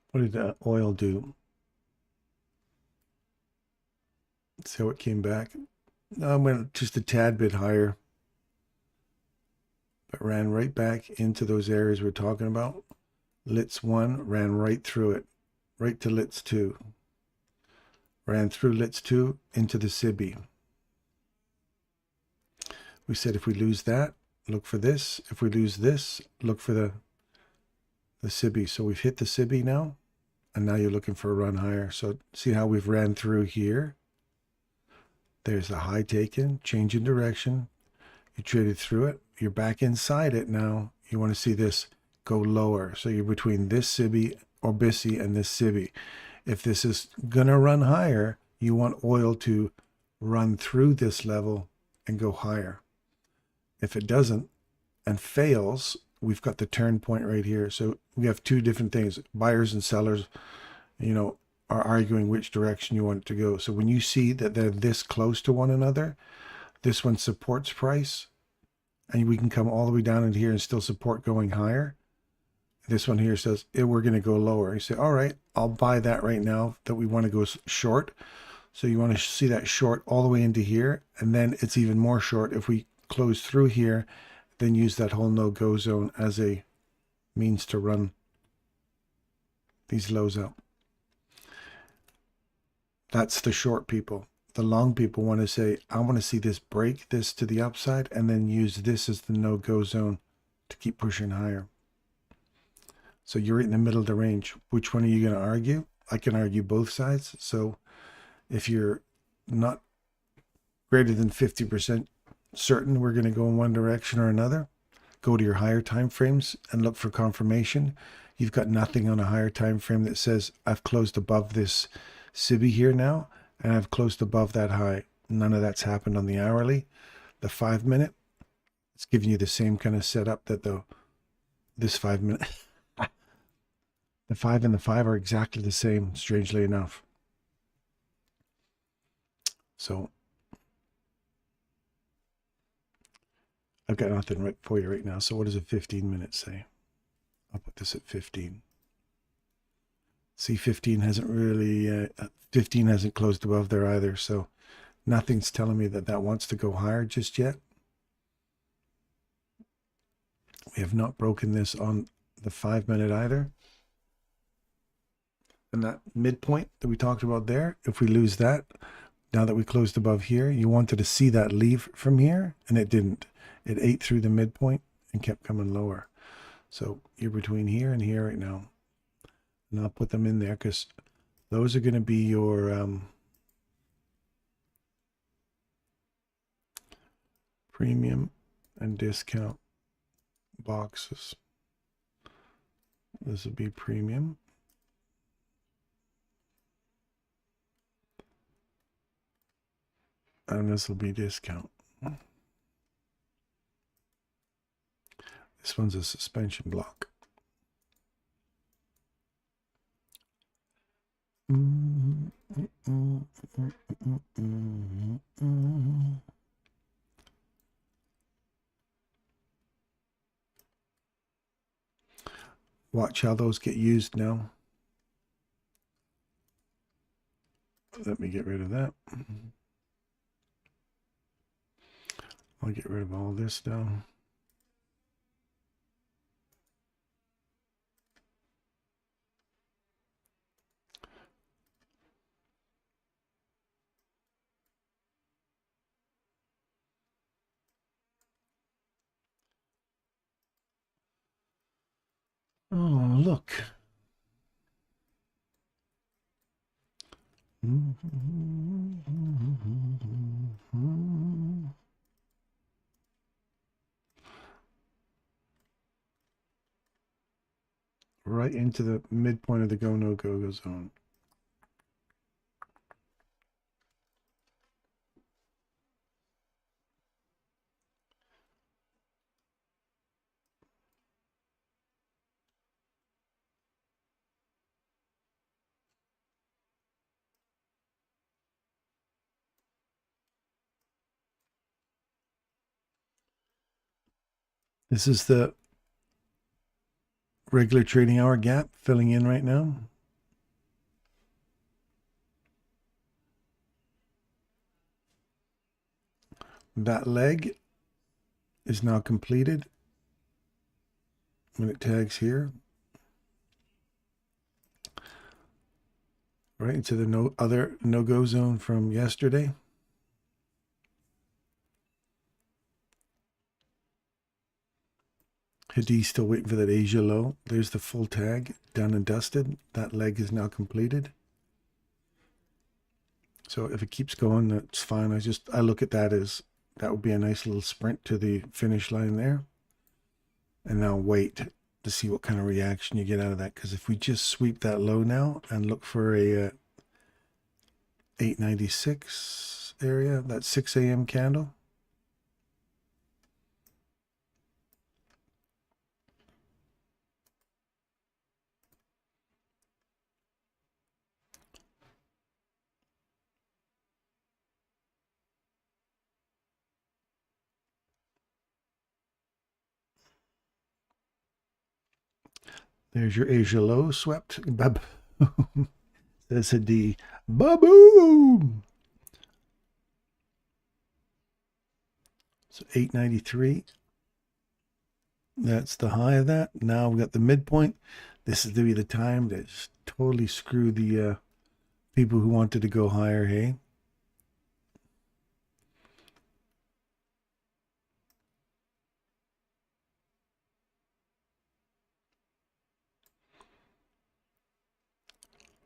What did that oil do? See how it came back? I went just a tad bit higher, but ran right back into those areas we're talking about. Litz 1 ran right through it, right to Litz 2. Ran through Litz 2 into the SIBI. We said if we lose that, look for this. If we lose this, look for the SIBI. So we've hit the SIBI now, and now you're looking for a run higher. So see how we've ran through here. There's a high taken, change in direction. You traded through it. You're back inside it now. You want to see this go lower. So you're between this SIBI or BISI and this SIBI. If this is going to run higher, you want oil to run through this level and go higher. If it doesn't and fails, we've got the turn point right here. So we have two different things. Buyers and sellers, you know, are arguing which direction you want it to go. So when you see that they're this close to one another, this one supports price, and we can come all the way down into here and still support going higher. This one here says, we're going to go lower. You say, all right, I'll buy that right now that we want to go short. So you want to see that short all the way into here. And then it's even more short if we close through here, then use that whole no-go zone as a means to run these lows out. That's the short people. The long people want to say, I want to see this break this to the upside and then use this as the no-go zone to keep pushing higher. So you're right in the middle of the range. Which one are you going to argue? I can argue both sides. So if you're not greater than 50% certain we're going to go in one direction or another, go to your higher time frames and look for confirmation. You've got nothing on a higher time frame that says I've closed above this SIBI here now, and I've closed above that high. None of that's happened on the hourly. The 5 minute, it's giving you the same kind of setup that this 5 minute, the 5 and the 5 are exactly the same, strangely enough. So I've got nothing right for you right now. So what does a 15 minute say? I'll put this at 15. See, 15 hasn't really, 15 hasn't closed above there either. So nothing's telling me that that wants to go higher just yet. We have not broken this on the 5 minute either. And that midpoint that we talked about there, if we lose that, now that we closed above here, you wanted to see that leave from here, and it didn't. It ate through the midpoint and kept coming lower. So you're between here and here right now. And I'll put them in there because those are going to be your premium and discount boxes. This will be premium. And this will be discount. This one's a suspension block. Watch how those get used now. Let me get rid of that. I'll get rid of all this now. Oh, look. Right into the midpoint of the go no go zone. This is the regular trading hour gap filling in right now. That leg is now completed when it tags here. Right into the no-go zone from yesterday. HIDSIGHT still waiting for that Asia low. There's the full tag, done and dusted. That leg is now completed. So if it keeps going, that's fine. I look at that as that would be a nice little sprint to the finish line there. And now wait to see what kind of reaction you get out of that. Because if we just sweep that low now and look for a 896 area, that 6 a.m. candle. There's your Asia low swept. That's a D. Ba-boom! So 893. That's the high of that. Now we got the midpoint. This is to be the time to just totally screw the people who wanted to go higher, hey?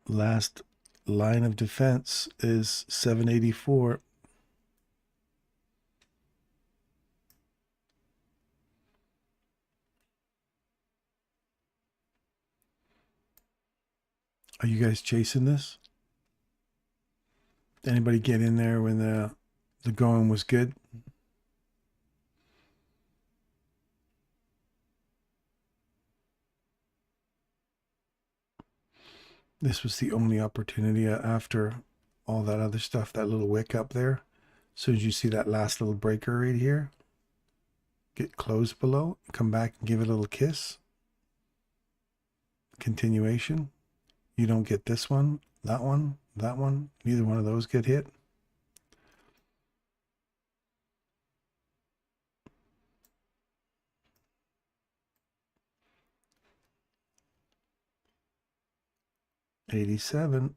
Last line of defense is 784. Are you guys chasing this? Anybody get in there when the going was good? This was the only opportunity after all that other stuff, that little wick up there. As soon as you see that last little breaker right here, get closed below, come back and give it a little kiss. Continuation. You don't get this one, that one, that one. Neither one of those get hit. $87.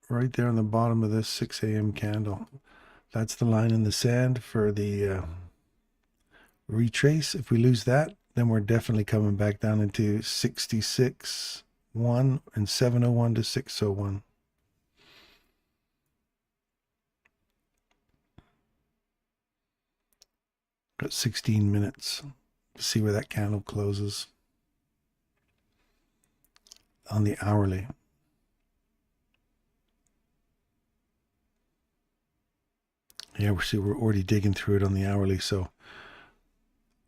Right there on the bottom of this 6 a.m. candle. That's the line in the sand for the retrace. If we lose that, then we're definitely coming back down into 66.1 and 701 to 601. Got 16 minutes to see where that candle closes on the hourly. Yeah, we're already digging through it on the hourly, so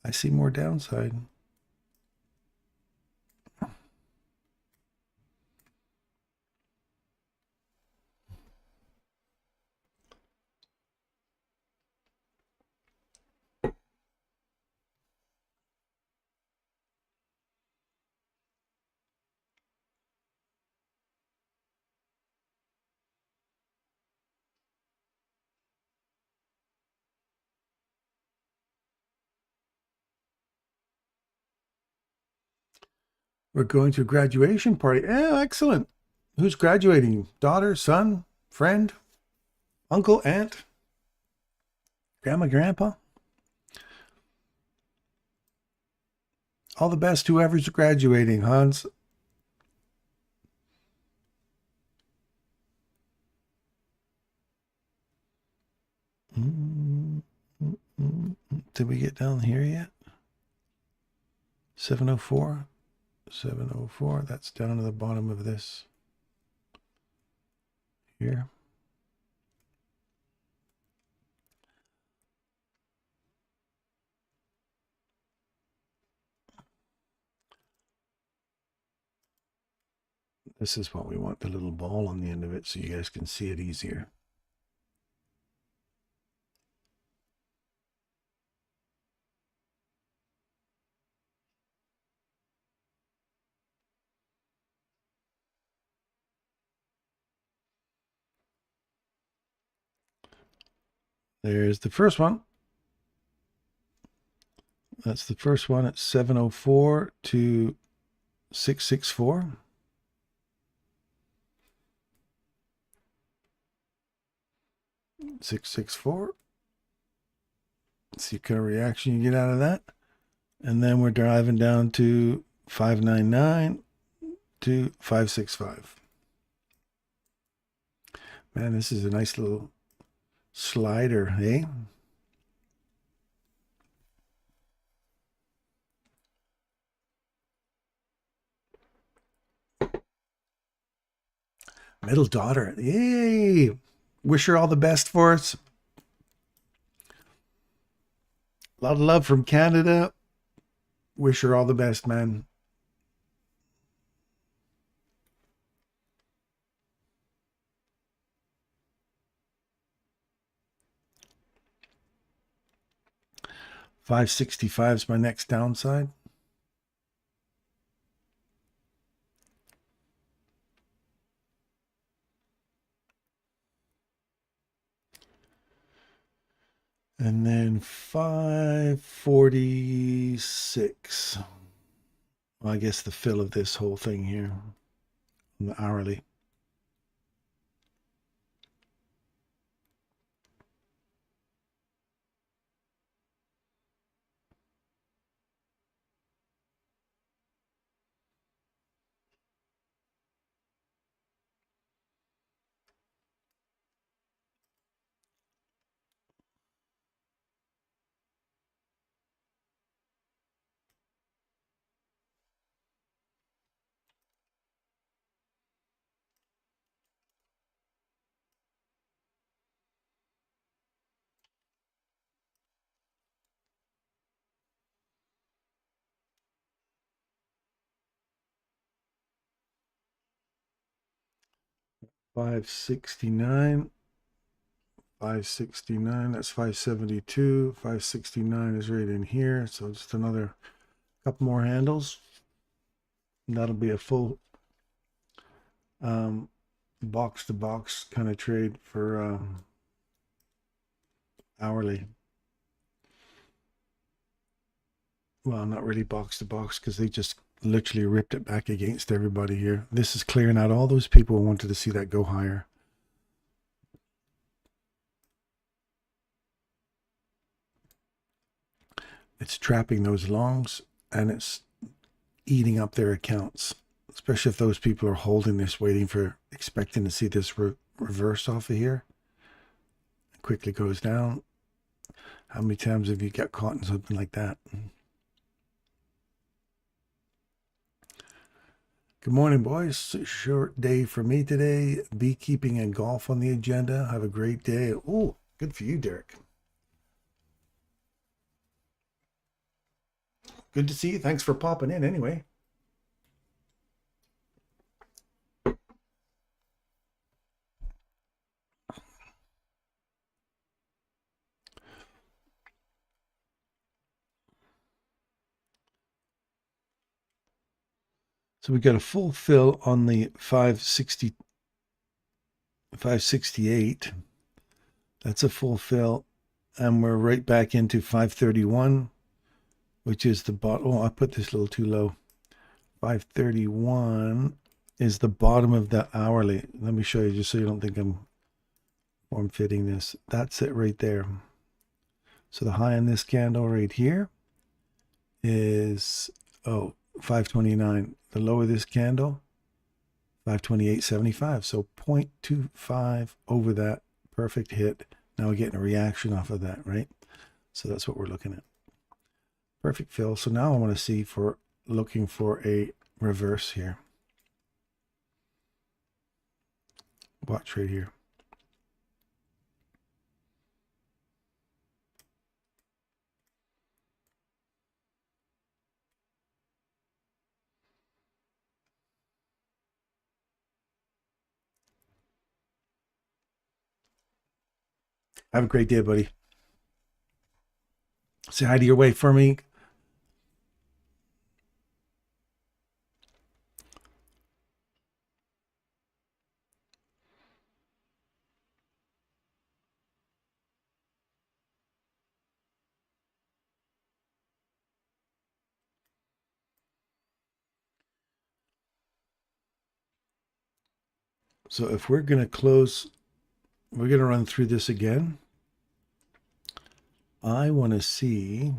I see more downside. We're going to a graduation party. Yeah, excellent. Who's graduating? Daughter, son, friend, uncle, aunt, grandma, grandpa? All the best, whoever's graduating, Hans. Did we get down here yet? 704. 704. That's down to the bottom of this here. This is what we want, the little ball on the end of it, so you guys can see it easier. There's the first one. That's the first one at 704 to 664. See what kind of reaction you get out of that. And then we're driving down to 599 to 565. Man, this is a nice little slider, eh? Middle daughter, yay! Wish her all the best for us. A lot of love from Canada. Wish her all the best, man. $565 is my next downside. And then 546. Well, I guess the fill of this whole thing here on the hourly. $569. 569, that's 572. 569 is right in here. So just another couple more handles. And that'll be a full box to box kind of trade for hourly. Well, not really box to box because they just literally ripped it back against everybody here. This is clearing out all those people who wanted to see that go higher. It's trapping those longs and it's eating up their accounts, especially if those people are holding this, waiting for, expecting to see this reverse off of here. It quickly goes down. How many times have you got caught in something like that? Good morning, boys. Short day for me today. Beekeeping and golf on the agenda. Have a great day. Oh, good for you, Derek. Good to see you. Thanks for popping in anyway. So we got a full fill on the 568. That's a full fill. And we're right back into 531, which is the bottom. Oh, I put this a little too low. 531 is the bottom of the hourly. Let me show you just so you don't think I'm form fitting this. That's it right there. So the high on this candle right here is 529. The low of this candle, 528.75. So 0.25 over that. Perfect hit. Now we're getting a reaction off of that, right? So that's what we're looking at. Perfect fill. So now I want to see for looking for a reverse here. Watch right here. Have a great day, buddy. Say hi to your wife for me. So if we're going to close, we're going to run through this again. I want to see,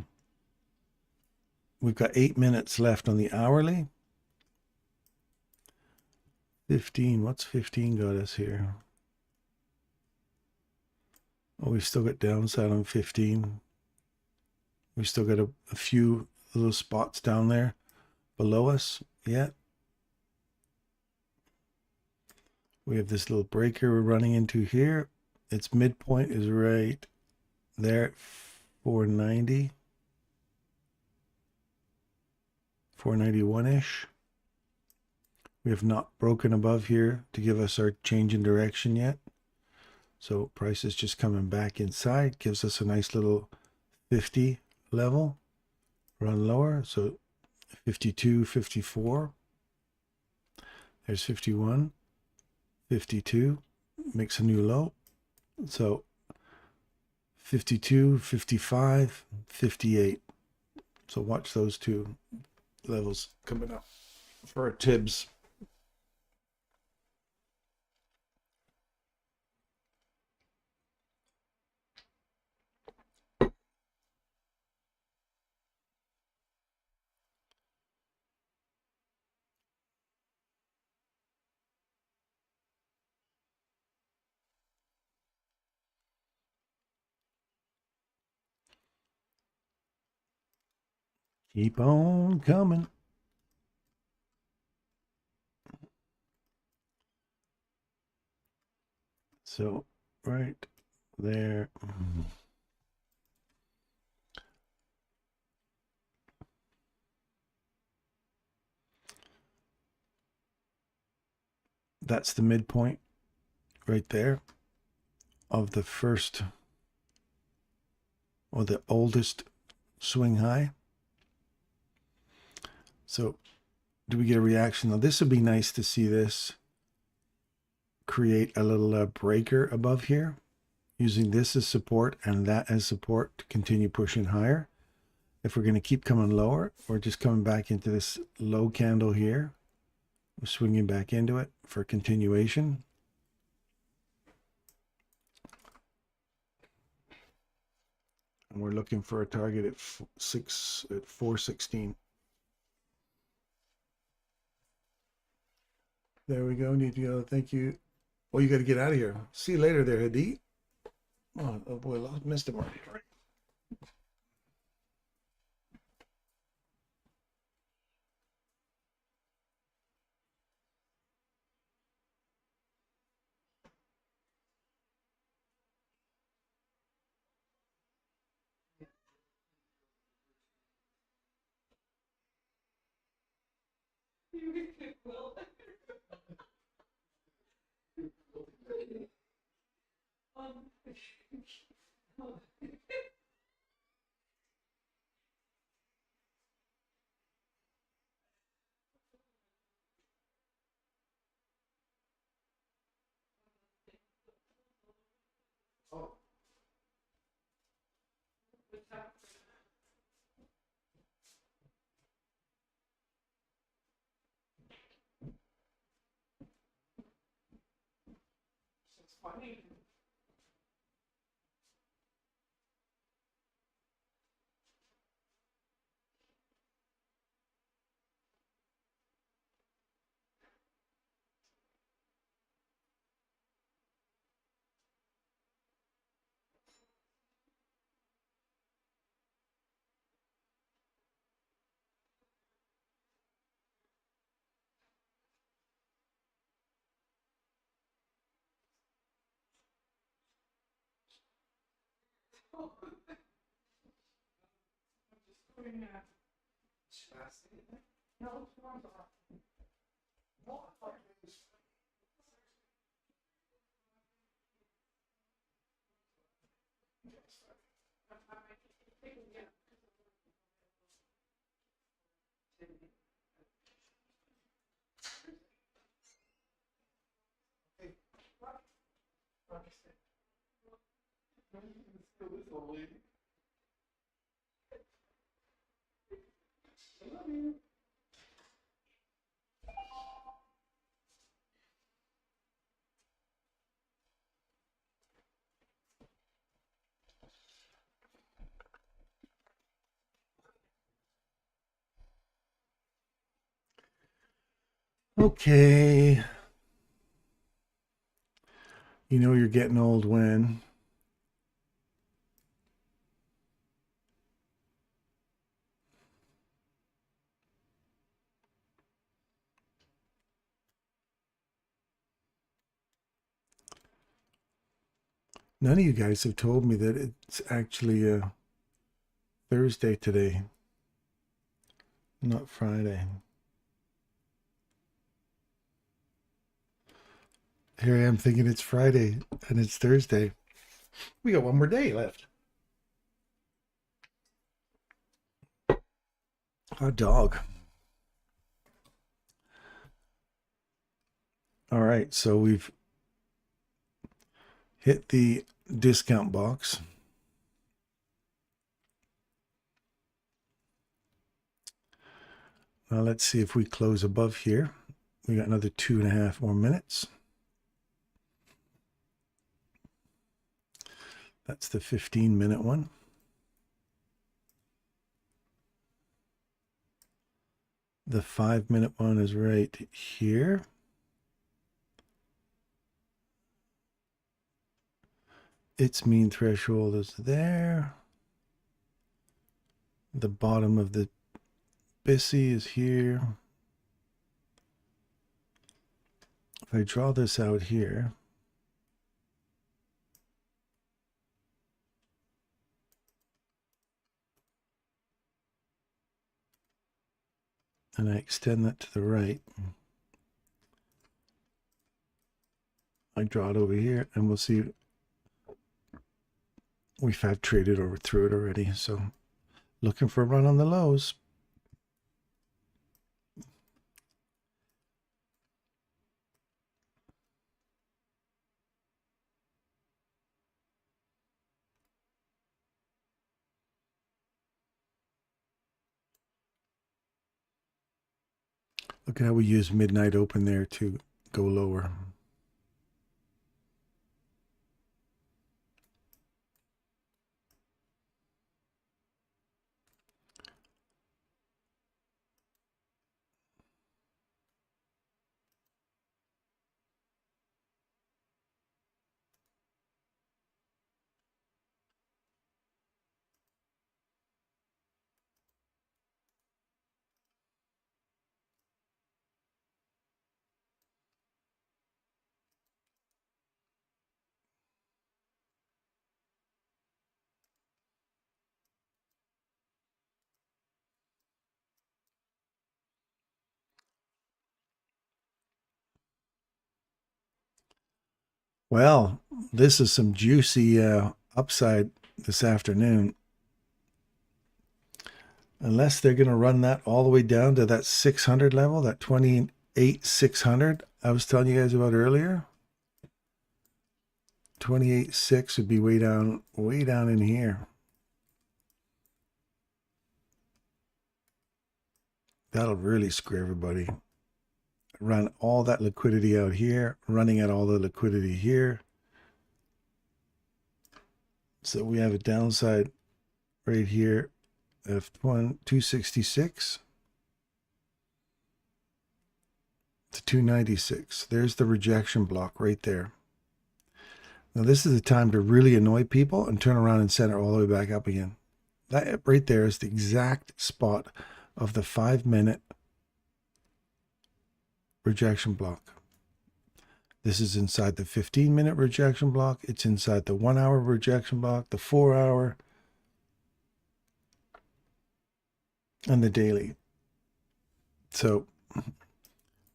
we've got 8 minutes left on the hourly. 15, what's 15 got us here? Oh, we still got downside on 15. We still got a few little spots down there below us yet. We have this little breaker we're running into here. Its midpoint is right there at 490. 491-ish. We have not broken above here to give us our change in direction yet. So price is just coming back inside, gives us a nice little 50 level. Run lower, so 52, 54. There's 51, 52, makes a new low. So 52, 55, 58. So watch those two levels coming up for our TIBs. Keep on coming. So right there. That's the midpoint right there of the first or the oldest swing high. So do we get a reaction? Now this would be nice to see this create a little breaker above here, using this as support and that as support to continue pushing higher. If we're going to keep coming lower, we're just coming back into this low candle here. We're swinging back into it for continuation. And we're looking for a target at 416. There we go. Need to go. Thank you. Well, you got to get out of here. See you later there, Hadi. Oh boy, missed him already. Right. Okay. You know you're getting old when none of you guys have told me that it's actually Thursday today, not Friday. Here I am thinking it's Friday and it's Thursday. We got one more day left. Hot dog. All right, so we've hit the discount box. Now let's see if we close above here. We got another 2.5 more minutes. That's the 15-minute one. The 5-minute one is right here. Its mean threshold is there. The bottom of the BISI is here. If I draw this out here, and I extend that to the right, I draw it over here, and we'll see we've had traded over through it already. So looking for a run on the lows. Look at how we use midnight open there to go lower. Well, this is some juicy upside this afternoon. Unless they're going to run that all the way down to that 600 level, that 28,600 I was telling you guys about earlier. 28.6 would be way down in here. That'll really screw everybody. Run all that liquidity out here, running at all the liquidity here. So we have a downside right here of 266 to 296. There's the rejection block right there. Now this is the time to really annoy people and turn around and send it all the way back up again. That right there is the exact spot of the 5-minute rejection block. This is inside the 15-minute rejection block. It's inside the 1-hour rejection block, the 4-hour, and the daily. So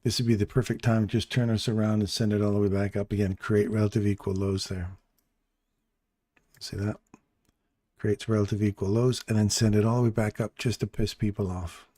this would be the perfect time to just turn us around and send it all the way back up again. Create relative equal lows there. See that? Creates relative equal lows and then send it all the way back up just to piss people off.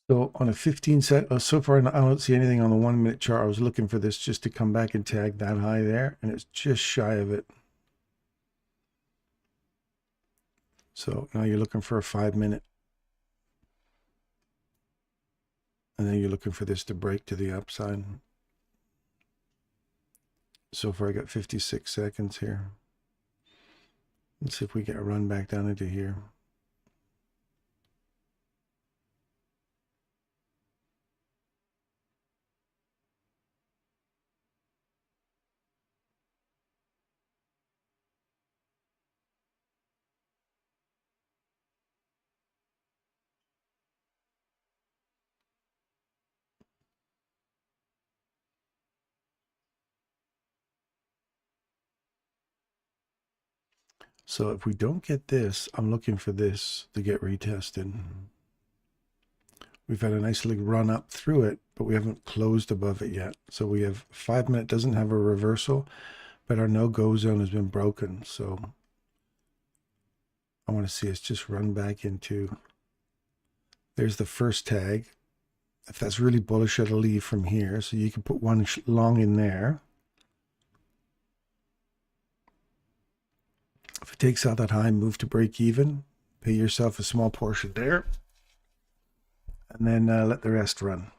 So on a 15 set, so far I don't see anything on the 1 minute chart. I was looking for this just to come back and tag that high there, and it's just shy of it. So now you're looking for a 5 minute. And then you're looking for this to break to the upside. So far I got 56 seconds here. Let's see if we get a run back down into here. So if we don't get this, I'm looking for this to get retested. We've had a nice little run up through it, but we haven't closed above it yet. So we have 5 minute doesn't have a reversal, but our no-go zone has been broken. So I want to see us just run back into, there's the first tag. If that's really bullish, it'll leave from here. So you can put one long in there. If it takes out that high, move to break even. Pay yourself a small portion there. And then let the rest run.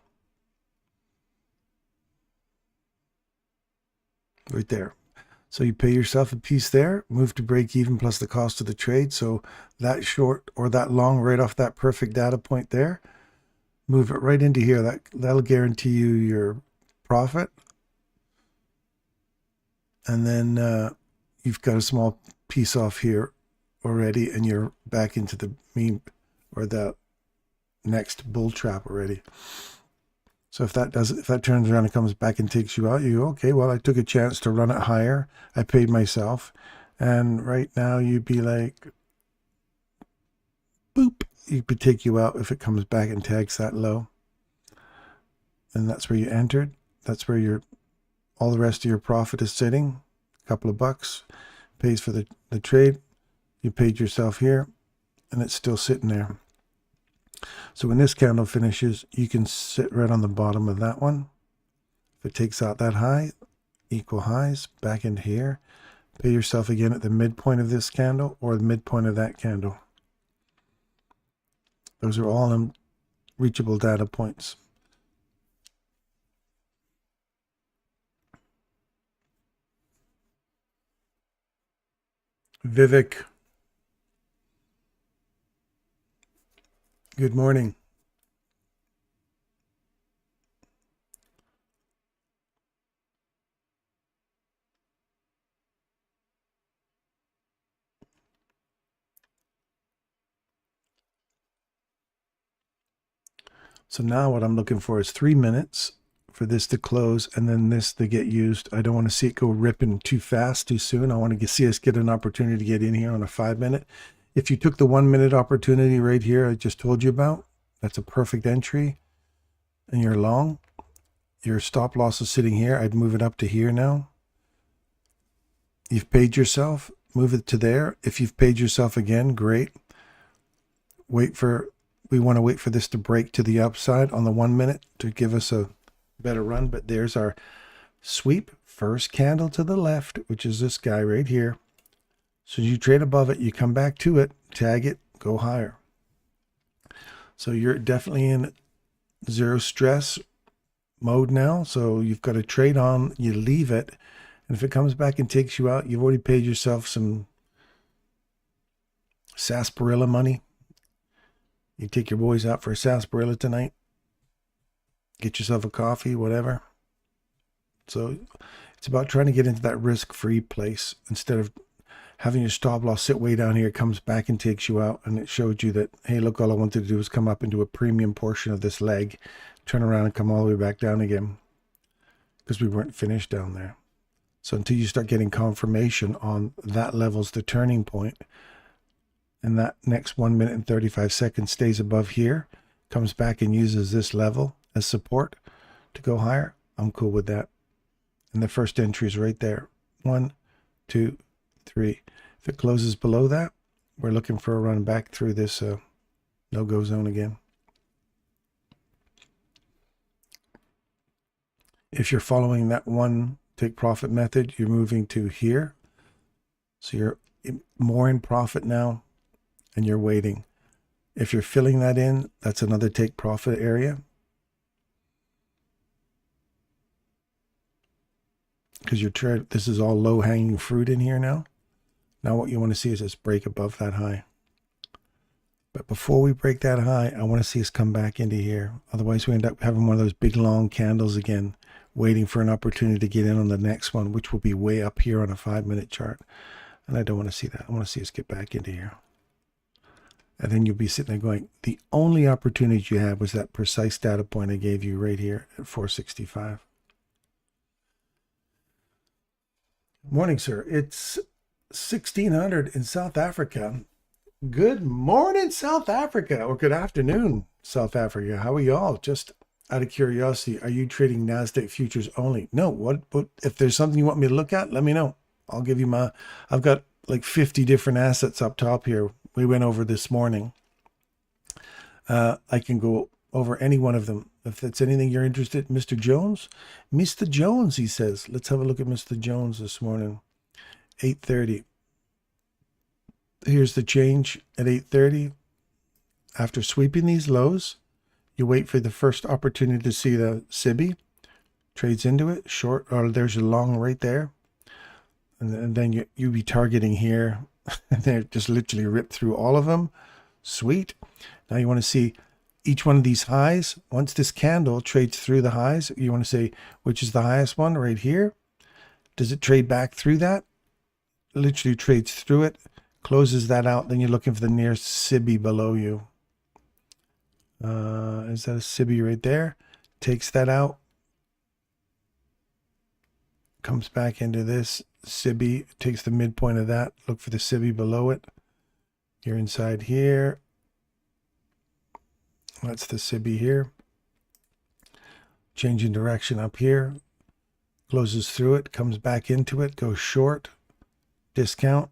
Right there. So you pay yourself a piece there, move to break even plus the cost of the trade. So that short or that long right off that perfect data point there, move it right into here. That'll guarantee you your profit. And then you've got a small piece off here already, and you're back into the mean or the next bull trap already. So if that turns around and comes back and takes you out, you go, okay, well, I took a chance to run it higher. I paid myself. And right now you'd be like, boop, it could take you out if it comes back and tags that low. And that's where you entered. That's where all the rest of your profit is sitting. A couple of bucks pays for the trade. You paid yourself here, and it's still sitting there. So when this candle finishes, you can sit right on the bottom of that one. If it takes out that high, equal highs, back into here. Pay yourself again at the midpoint of this candle or the midpoint of that candle. Those are all reachable data points. Vivek, good morning. So now what I'm looking for is 3 minutes for this to close and then this to get used. I don't want to see it go ripping too fast, too soon. I want to see us get an opportunity to get in here on a 5 minute. If you took the 1 minute opportunity right here I just told you about, that's a perfect entry. And you're long. Your stop loss is sitting here. I'd move it up to here now. You've paid yourself. Move it to there. If you've paid yourself again, great. We want to wait for this to break to the upside on the 1 minute to give us a better run. But there's our sweep. First candle to the left, which is this guy right here. So you trade above it, you come back to it, tag it, go higher. So you're definitely in zero stress mode now. So you've got a trade on, you leave it, and if it comes back and takes you out, you've already paid yourself some sarsaparilla money. You take your boys out for a sarsaparilla tonight, get yourself a coffee, whatever. So it's about trying to get into that risk-free place instead of having your stop loss sit way down here. It comes back and takes you out, and it showed you that, hey, look, all I wanted to do was come up into a premium portion of this leg, turn around and come all the way back down again, because we weren't finished down there. So until you start getting confirmation on that level's the turning point, and that next 1 minute and 35 seconds stays above here, comes back and uses this level as support to go higher, I'm cool with that. And the first entry is right there. 1, 2, 3. If it closes below that, we're looking for a run back through this no-go zone again. If you're following that one take profit method, you're moving to here. So you're more in profit now, and you're waiting. If you're filling that in, that's another take profit area. Because this is all low-hanging fruit in here now. Now what you want to see is us break above that high. But before we break that high, I want to see us come back into here. Otherwise, we end up having one of those big long candles again, waiting for an opportunity to get in on the next one, which will be way up here on a 5-minute chart. And I don't want to see that. I want to see us get back into here. And then you'll be sitting there going, the only opportunity you had was that precise data point I gave you right here at 465. Morning, sir. It's 1600 in South Africa. Good morning, South Africa, or good afternoon, South Africa. How are y'all? Just out of curiosity, are you trading NASDAQ futures only? No. What if there's something you want me to look at, let me know. I'll give you I've got like 50 different assets up top here. We went over this morning. I can go over any one of them. If it's anything you're interested in, Mr. Jones. Mr. Jones, he says. Let's have a look at Mr. Jones this morning. 8:30. Here's the change at 8:30. After sweeping these lows, you wait for the first opportunity to see the SIBI. Trades into it. Short, or there's your long right there. And then you be targeting here. And they're just literally ripped through all of them. Sweet. Now you want to see each one of these highs. Once this candle trades through the highs, you want to say, which is the highest one right here? Does it trade back through that? Literally trades through it, closes that out. Then you're looking for the nearest SIBI below you. Is that a SIBI right there? Takes that out. Comes back into this SIBI, takes the midpoint of that. Look for the SIBI below it. You're inside here. That's the SIBI here. Changing direction up here. Closes through it, comes back into it, goes short. Discount.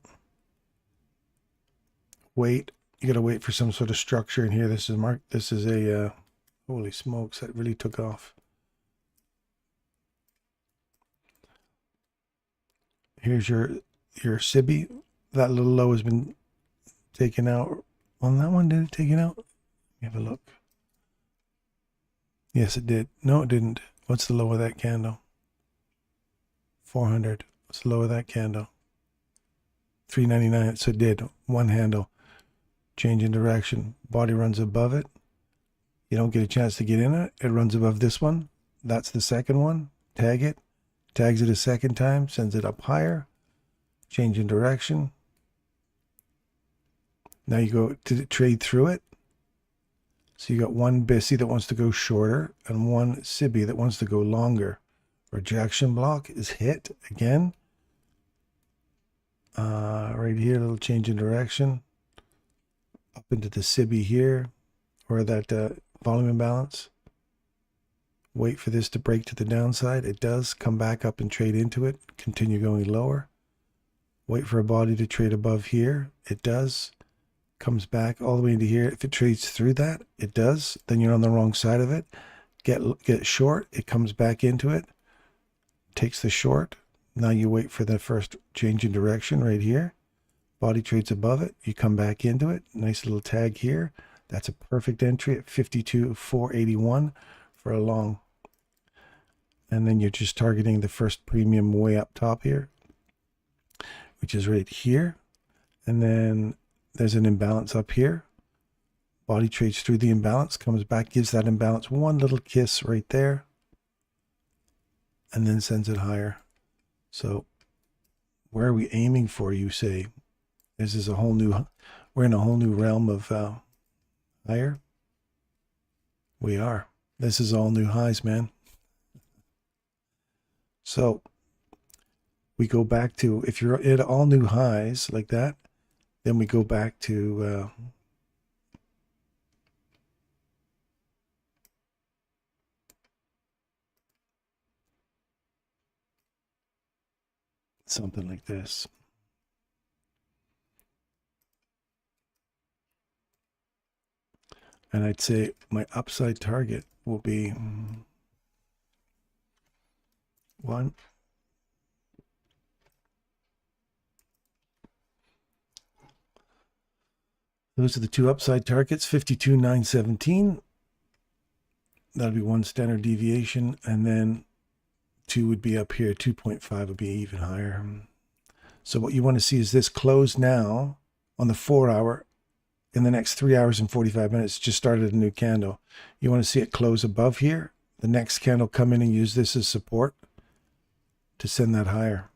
Wait. You got to wait for some sort of structure in here. This is marked. This is a holy smokes, that really took off. Here's your SIBI. That little low has been taken out. On that one, did it take it out? Let me have a look. Yes, it did. No, it didn't. What's the low of that candle? 400. What's the low of that candle? 399. So it did. One handle. Change in direction. Body runs above it. You don't get a chance to get in it. It runs above this one. That's the second one. Tag it. Tags it a second time. Sends it up higher. Change in direction. Now you go to trade through it. So you got one BISI that wants to go shorter and one SIBI that wants to go longer. Rejection block is hit again. Right here, a little change in direction. Up into the SIBI here, or that volume imbalance. Wait for this to break to the downside. It does. Come back up and trade into it. Continue going lower. Wait for a body to trade above here. It does. Comes back all the way into here. If it trades through that, it does. Then you're on the wrong side of it. Get short. It comes back into it. Takes the short. Now you wait for the first change in direction right here. Body trades above it. You come back into it. Nice little tag here. That's a perfect entry at 52,481 for a long. And then you're just targeting the first premium way up top here, which is right here. And then there's an imbalance up here. Body trades through the imbalance, comes back, gives that imbalance one little kiss right there, and then sends it higher. So where are we aiming for, you say? This is a whole new, we're in a whole new realm of higher. We are. This is all new highs, man. So we go back to, if you're at all new highs like that, then we go back to something like this. And I'd say my upside target will be 1. Those are the two upside targets, 52,917. That'll be one standard deviation. And then 2 would be up here. 2.5 would be even higher. So what you want to see is this close now on the 4 hour. In the next 3 hours and 45 minutes, just started a new candle. You want to see it close above here. The next candle come in and use this as support to send that higher.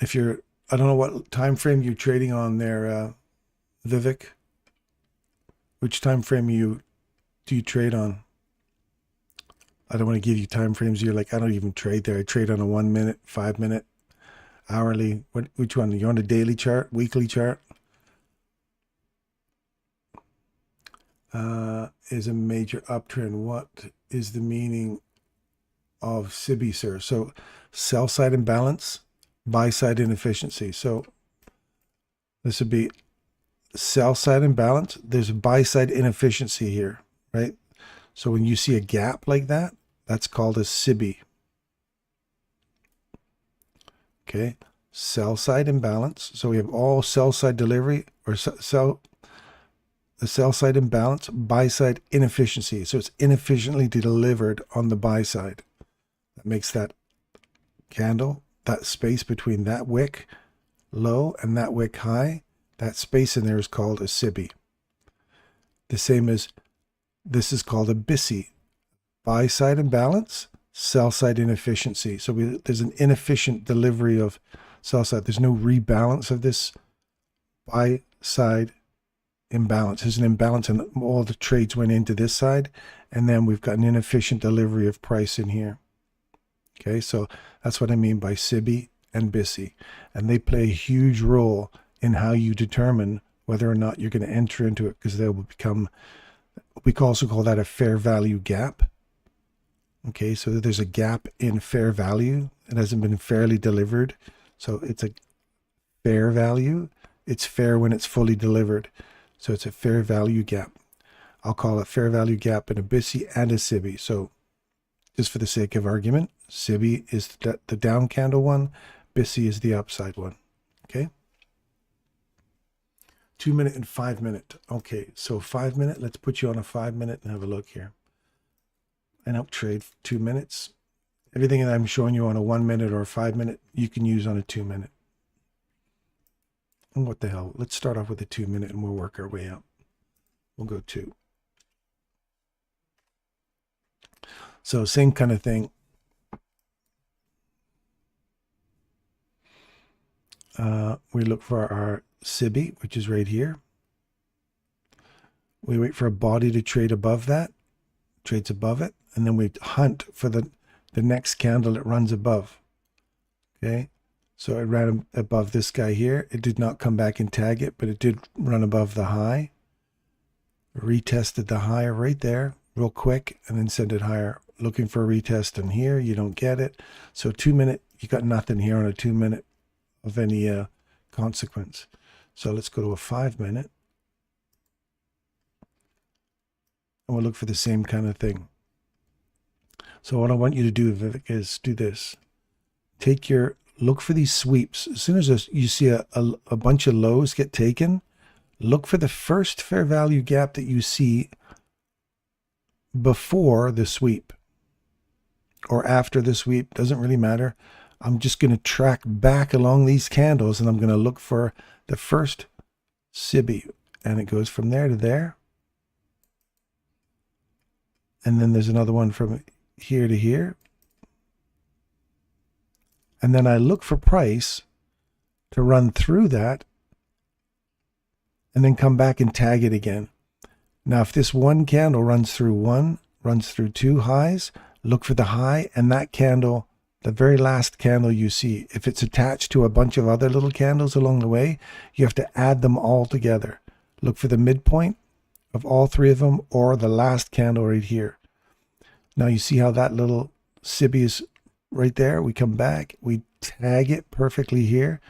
If you're, I don't know what time frame you're trading on there, Vivek. Which time frame do you trade on? I don't want to give you time frames. You're like, I don't even trade there. I trade on a 1 minute, 5 minute, hourly. Which one? You're on a daily chart, weekly chart? Is a major uptrend. What is the meaning of SIBI, sir? So sell side imbalance, buy side inefficiency. So this would be sell side imbalance. There's a buy side inefficiency here, right? So when you see a gap like that, that's called a SIBI. Okay, sell side imbalance. So we have all sell side delivery or the sell side imbalance, buy side inefficiency. So it's inefficiently delivered on the buy side. That makes that candle, that space between that wick low and that wick high, that space in there is called a SIBI. The same as this is called a BISI, buy side imbalance, sell side inefficiency. So there's an inefficient delivery of sell side. There's no rebalance of this buy side imbalance. There's an imbalance and all the trades went into this side, and then we've got an inefficient delivery of price in here. Okay, so that's what I mean by SIBI and BISI, and they play a huge role in how you determine whether or not you're going to enter into it, because they will become, we can also call that a fair value gap. Okay, so there's a gap in fair value. It hasn't been fairly delivered, so it's a fair value. It's fair when it's fully delivered, so it's a fair value gap. I'll call it fair value gap in a BISI and a SIBI. So just for the sake of argument, SIBI is the down candle one, BISI is the upside one. Okay, 2 minute and 5 minute. Okay, so 5 minute, let's put you on a 5 minute and have a look here. And I'll trade 2 minutes. Everything that I'm showing you on a 1 minute or a 5 minute, you can use on a 2 minute. And what the hell? Let's start off with a 2 minute and we'll work our way up. We'll go 2. So same kind of thing. We look for our SIBI, which is right here. We wait for a body to trade above that, trades above it, and then we hunt for the next candle that runs above. Okay, so it ran above this guy here. It did not come back and tag it, but it did run above the high. Retested the high right there real quick and then sent it higher. Looking for a retest in here, you don't get it. So 2 minute, you got nothing here on a 2 minute of any consequence. So let's go to a 5 minute. And we'll look for the same kind of thing. So what I want you to do, Vivek, is do this. Take your look for these sweeps. As soon as you see a bunch of lows get taken, look for the first fair value gap that you see before the sweep or after the sweep. Doesn't really matter. I'm just going to track back along these candles, and I'm going to look for the first SIBI, and it goes from there to there. And then there's another one from here to here. And then I look for price to run through that and then come back and tag it again. Now, if this one candle runs through two highs, look for the high and that candle, the very last candle you see. If it's attached to a bunch of other little candles along the way, you have to add them all together. Look for the midpoint of all three of them or the last candle right here. Now you see how that little SIBI is right there. We come back, we tag it perfectly here,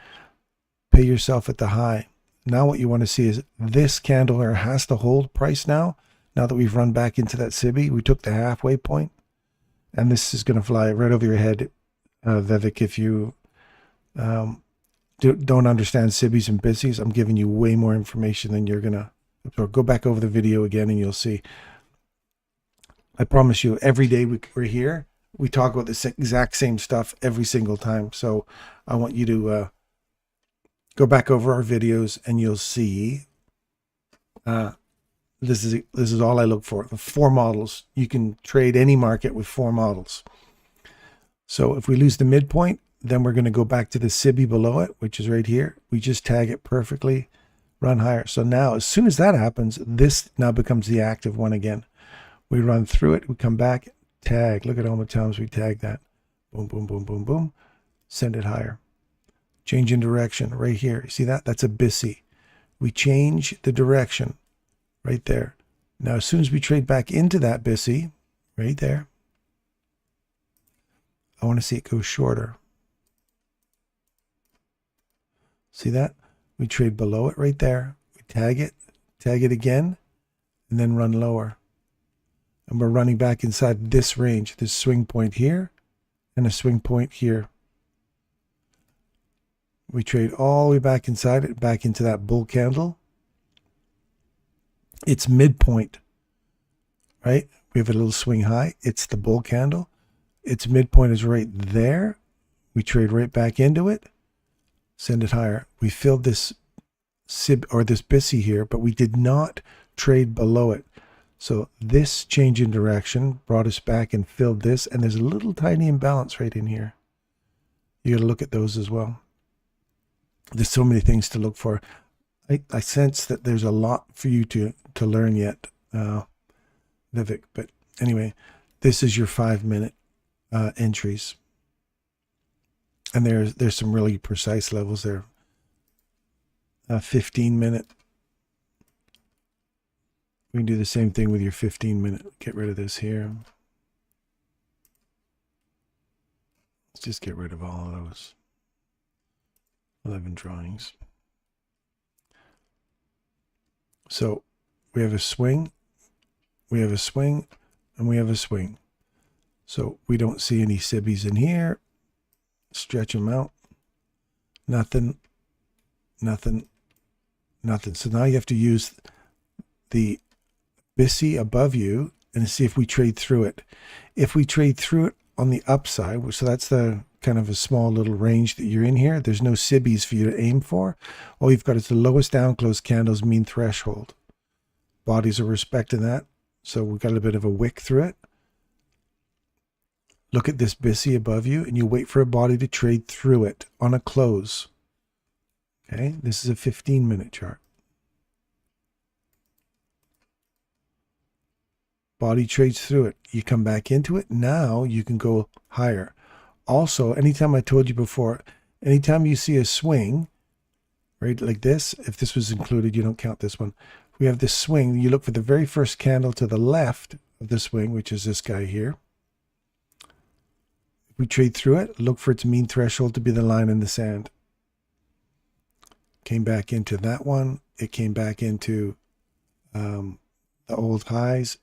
pay yourself at the high. Now what you want to see is this candle here has to hold price now that we've run back into that SIBI. We took the halfway point, and this is going to fly right over your head, Vivek, if you don't understand SIBIs and BISIs. I'm giving you way more information than you're going to. So go back over the video again and you'll see. I promise you, every day we're here, we talk about this exact same stuff every single time. So I want you to go back over our videos and you'll see this is all I look for. 4 models. You can trade any market with 4 models. So if we lose the midpoint, then we're going to go back to the SIBI below it, which is right here. We just tag it perfectly, run higher. So now as soon as that happens, this now becomes the active one again. We run through it, we come back, tag. Look at how many times we tag that. Boom, boom, boom, boom, boom. Send it higher. Change in direction right here. You see that? That's a BISI. We change the direction right there. Now, as soon as we trade back into that BISI, right there, I want to see it go shorter. See that? We trade below it right there. We tag it again, and then run lower. And we're running back inside this range, this swing point here, and a swing point here. We trade all the way back inside it, back into that bull candle. It's midpoint, right? We have a little swing high. It's the bull candle. Its midpoint is right there. We trade right back into it, send it higher. We filled this SIB or this BISI here, but we did not trade below it. So this change in direction brought us back and filled this, and there's a little tiny imbalance right in here. You got to look at those as well. There's so many things to look for. I sense that there's a lot for you to learn yet, Vivek. But anyway, this is your 5-minute entries, and there's some really precise levels there. 15-minute. We can do the same thing with your 15-minute. Get rid of this here. Let's just get rid of all of those 11 drawings. So we have a swing, we have a swing, and we have a swing. So we don't see any SIBIs in here. Stretch them out. Nothing, nothing, nothing. So now you have to use the BISI above you and see if we trade through it. If we trade through it on the upside, so that's the kind of a small little range that you're in here. There's no SIBIs for you to aim for. All you've got is the lowest down close candle's mean threshold. Bodies are respecting that. So we've got a bit of a wick through it. Look at this BISI above you and you wait for a body to trade through it on a close. Okay, this is a 15-minute chart. Body trades through it. You come back into it. Now you can go higher. Also, anytime I told you before, anytime you see a swing, right, like this, if this was included, you don't count this one. We have this swing. You look for the very first candle to the left of the swing, which is this guy here. If we trade through it, look for its mean threshold to be the line in the sand. Came back into that one. It came back into the old highs.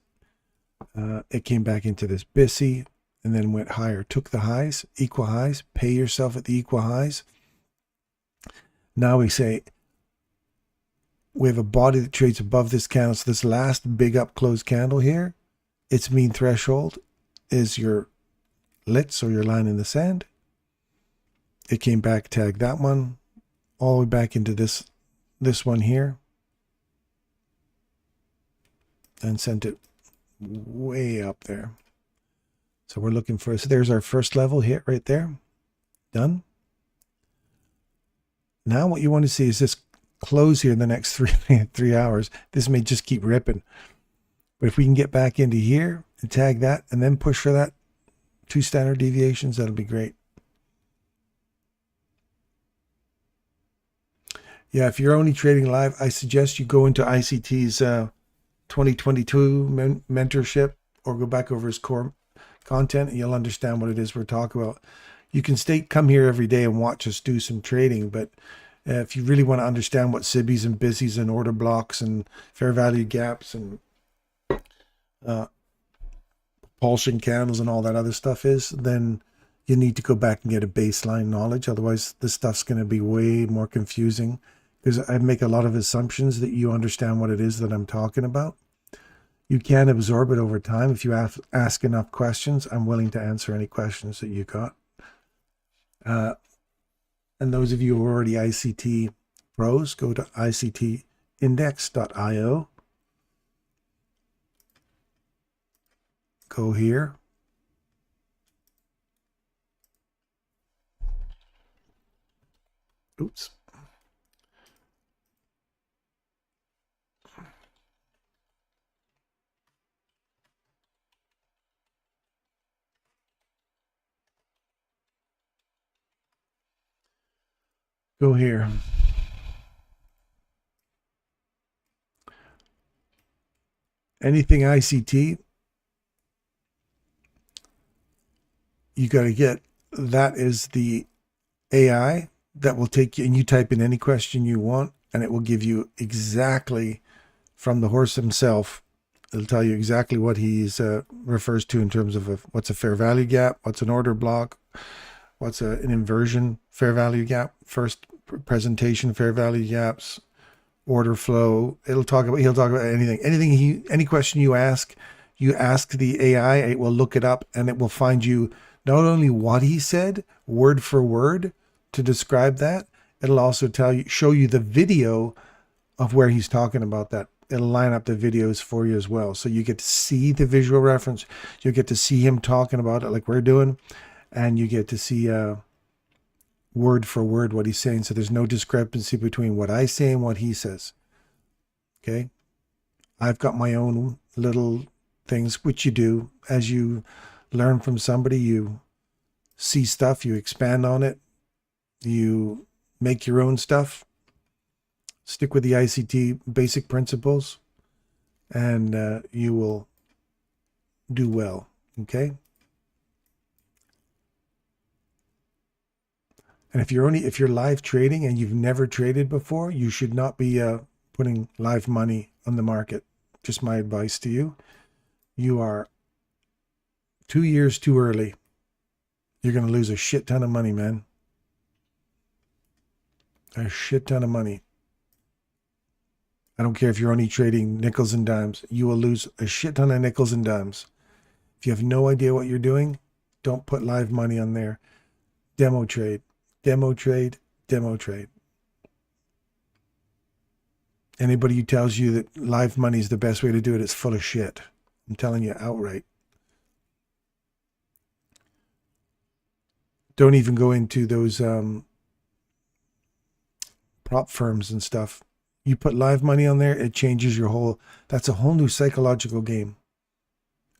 It came back into this BISI. and then went higher. Took the highs, equal highs, pay yourself at the equal highs. Now we say we have a body that trades above this candle. So this last big up close candle here, its mean threshold is your lits or your line in the sand. It came back, tagged that one all the way back into this one here, and sent it way up there. So we're looking for, so there's our first level hit right there. Done. Now what you want to see is this close here in the next three hours. This may just keep ripping. But if we can get back into here and tag that and then push for that 2 standard deviations, that'll be great. Yeah, if you're only trading live, I suggest you go into ICT's 2022 mentorship or go back over his core content and you'll understand what it is we're talking about. You can come here every day and watch us do some trading, but if you really want to understand what SIBIs and BISIs and order blocks and fair value gaps and propulsion candles and all that other stuff is, then you need to go back and get a baseline knowledge. Otherwise, this stuff's going to be way more confusing because I make a lot of assumptions that you understand what it is that I'm talking about. You can absorb it over time. If you ask enough questions, I'm willing to answer any questions that you got. And those of you who are already ICT pros, go to ictindex.io. Go here. Oops. Go here. Anything ICT, you got to get, that is the AI that will take you, and you type in any question you want, and it will give you exactly from the horse himself. It'll tell you exactly what he's refers to in terms of what's a fair value gap, what's an order block, what's an inversion fair value gap, first presentation fair value gaps, order flow. He'll talk about anything. Any question you ask the AI, it will look it up and it will find you not only what he said word for word to describe that, it'll also show you the video of where he's talking about that. It'll line up the videos for you as well. So you get to see the visual reference. You'll get to see him talking about it like we're doing. And you get to see word for word what he's saying. So there's no discrepancy between what I say and what he says. Okay? I've got my own little things, which you do. As you learn from somebody, you see stuff, you expand on it, you make your own stuff. Stick with the ICT basic principles and you will do well. Okay. And if you're live trading and you've never traded before, you should not be putting live money on the market. Just my advice to you. You are 2 years too early. You're going to lose a shit ton of money, man. A shit ton of money. I don't care if you're only trading nickels and dimes. You will lose a shit ton of nickels and dimes. If you have no idea what you're doing, don't put live money on there. Demo trade, demo trade, demo trade. Anybody who tells you that live money is the best way to do it is full of shit. I'm telling you outright. Don't even go into those prop firms and stuff. You put live money on there, it changes your whole, that's a whole new psychological game.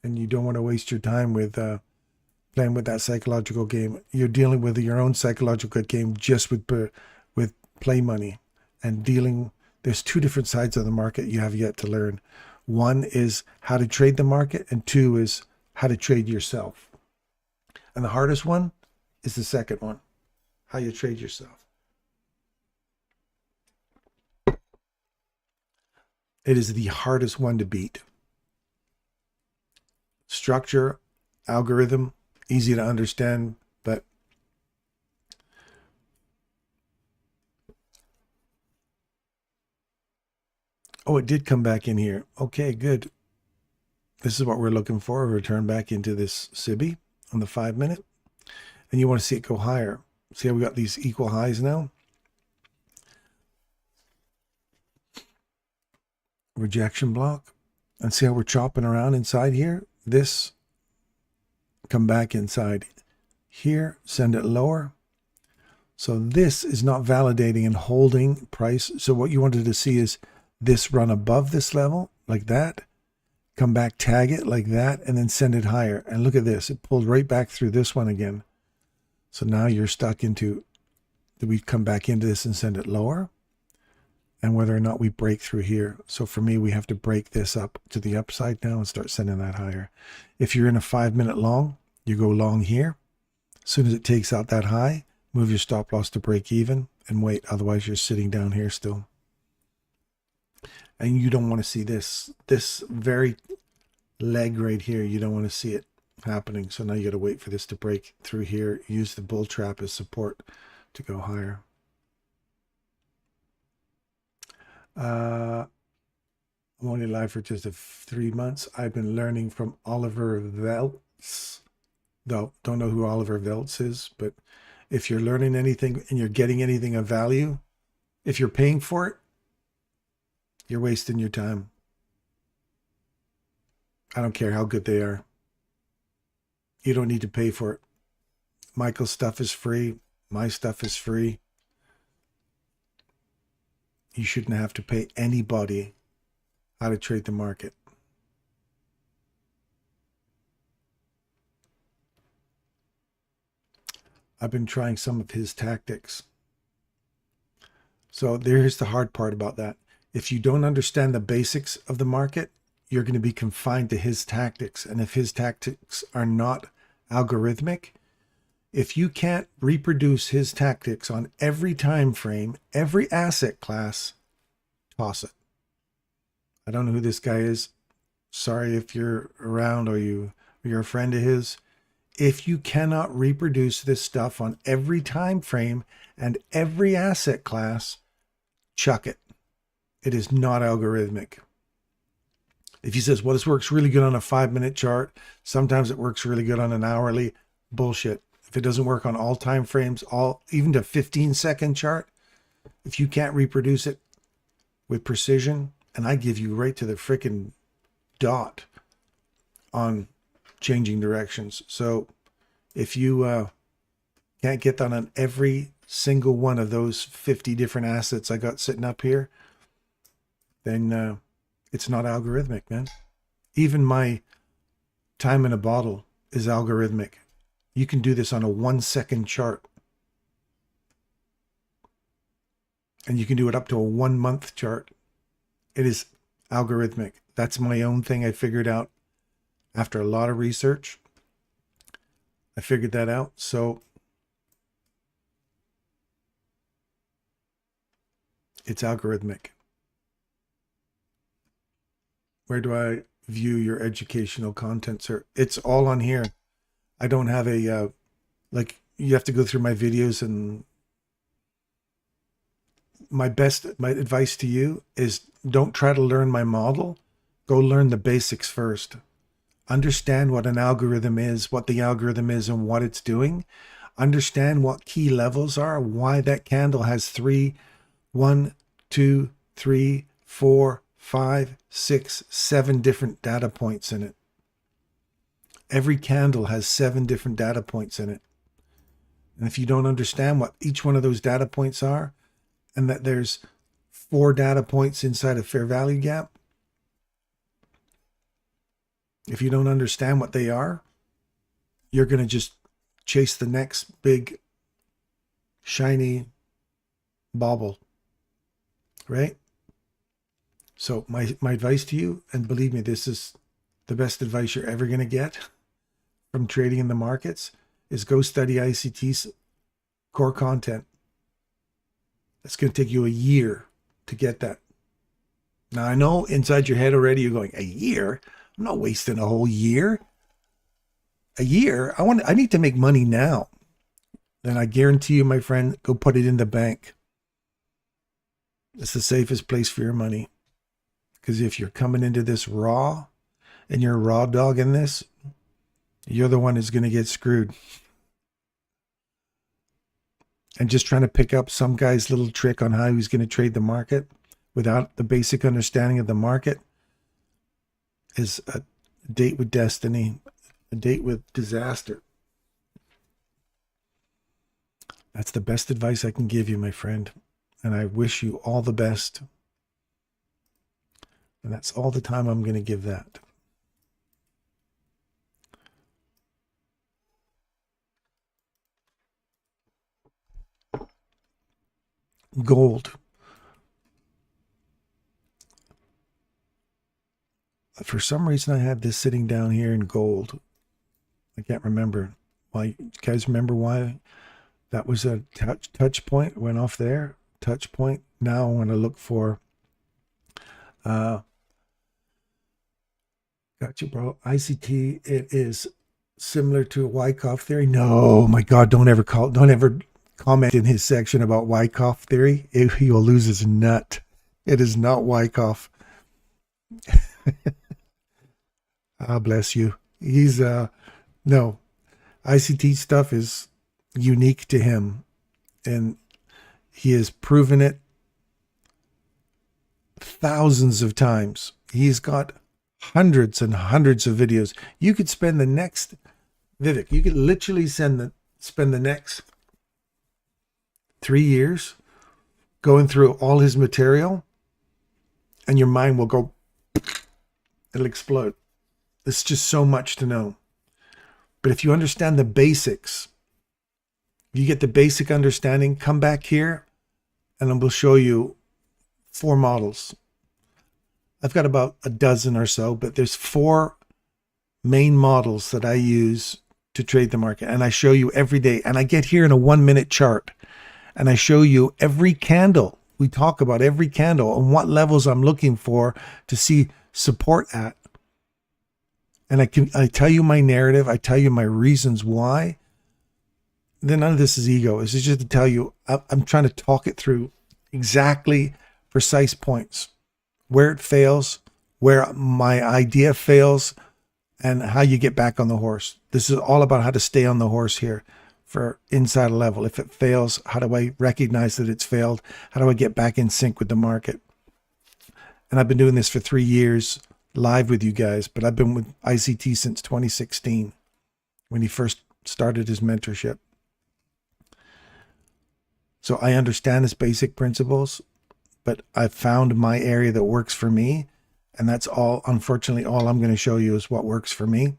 And you don't want to waste your time with playing with that psychological game. You're dealing with your own psychological game just with play money and dealing. There's two different sides of the market you have yet to learn. One is how to trade the market, and two is how to trade yourself. And the hardest one is the second one, how you trade yourself. It is the hardest one to beat. Structure, algorithm, easy to understand, but oh, it did come back in here. Okay, good. This is what we're looking for, a return back into this SIBI on the 5 minute. And you want to see it go higher. See how we got these equal highs now? Rejection block. And see how we're chopping around inside here? This, come back inside here, send it lower. So this is not validating and holding price. So what you wanted to see is this run above this level, like that. Come back, tag it like that, and then send it higher. And look at this. It pulled right back through this one again. So now you're stuck into, do we come back into this and send it lower? And whether or not we break through here. So for me, we have to break this up to the upside now and start sending that higher. If you're in a 5 minute long, you go long here. As soon as it takes out that high, move your stop loss to break even and wait. Otherwise, you're sitting down here still. And you don't want to see this very leg right here. You don't want to see it happening. So now you got to wait for this to break through here. Use the bull trap as support to go higher. I'm only live for just 3 months. I've been learning from Oliver Veltz. Though, don't know who Oliver Veltz is, but if you're learning anything and you're getting anything of value, if you're paying for it, you're wasting your time. I don't care how good they are. You don't need to pay for it. Michael's stuff is free. My stuff is free. You shouldn't have to pay anybody how to trade the market. I've been trying some of his tactics. So there's the hard part about that. If you don't understand the basics of the market, you're going to be confined to his tactics. And if his tactics are not algorithmic, if you can't reproduce his tactics on every time frame, every asset class, toss it. I don't know who this guy is. Sorry if you're around or you're a friend of his. If you cannot reproduce this stuff on every time frame and every asset class, chuck it. It is not algorithmic. If he says, well, this works really good on a 5 minute chart, sometimes it works really good on an hourly, bullshit. If it doesn't work on all time frames, even to 15-second chart, if you can't reproduce it with precision, and I give you right to the freaking dot on changing directions. So if you can't get that on every single one of those 50 different assets I got sitting up here, then it's not algorithmic, man. Even my time in a bottle is algorithmic. You can do this on a 1 second chart. And you can do it up to a 1 month chart. It is algorithmic. That's my own thing I figured out after a lot of research. I figured that out. So it's algorithmic. Where do I view your educational content, sir? It's all on here. I don't have a, like, you have to go through my videos, and my advice to you is don't try to learn my model. Go learn the basics first. Understand what an algorithm is, what the algorithm is and what it's doing. Understand what key levels are, why that candle has 1, 2, 3, 4, 5, 6, 7 different data points in it. Every candle has 7 different data points in it. And if you don't understand what each one of those data points are, and that there's 4 data points inside a fair value gap, if you don't understand what they are, you're going to just chase the next big, shiny bauble, right? So my advice to you, and believe me, this is the best advice you're ever going to get from trading in the markets, is go study ICT's core content. It's going to take you a year to get that. Now, I know inside your head already you're going, a year? I'm not wasting a whole year. a year. I need to make money now. Then I guarantee you, my friend, go put it in the bank. It's the safest place for your money. Because if you're coming into this raw and you're a raw dog in this, you're the one who's going to get screwed. And just trying to pick up some guy's little trick on how he's going to trade the market without the basic understanding of the market is a date with destiny, a date with disaster. That's the best advice I can give you, my friend. And I wish you all the best. And that's all the time I'm going to give that. Gold. For some reason, I had this sitting down here in gold. I can't remember why. You guys remember why that was a touch point? Went off there. Touch point. Now I want to look for. Got you, bro. ICT. It is similar to a Wyckoff theory. No, my God! Don't ever comment in his section about Wyckoff theory. He will lose his nut. It is not Wyckoff. Ah, bless you. He's no, ICT stuff is unique to him, and he has proven it thousands of times. He's got hundreds and hundreds of videos. You could spend the next, Vivek, you could literally spend the next 3 years going through all his material, and your mind will go, it'll explode. There's just so much to know. But if you understand the basics, you get the basic understanding, come back here and I will show you 4 models. I've got about a dozen or so, but there's 4 main models that I use to trade the market. And I show you every day. And I get here in a 1-minute chart and I show you every candle. We talk about every candle and what levels I'm looking for to see support at. And I tell you my narrative, I tell you my reasons why. Then none of this is ego. It's just to tell you, I'm trying to talk it through exactly precise points, where it fails, where my idea fails, and how you get back on the horse. This is all about how to stay on the horse here for inside a level. If it fails, how do I recognize that it's failed? How do I get back in sync with the market? And I've been doing this for 3 years live with you guys, but I've been with ICT since 2016 when he first started his mentorship. So I understand his basic principles, but I've found my area that works for me. And that's all, unfortunately, all I'm going to show you is what works for me.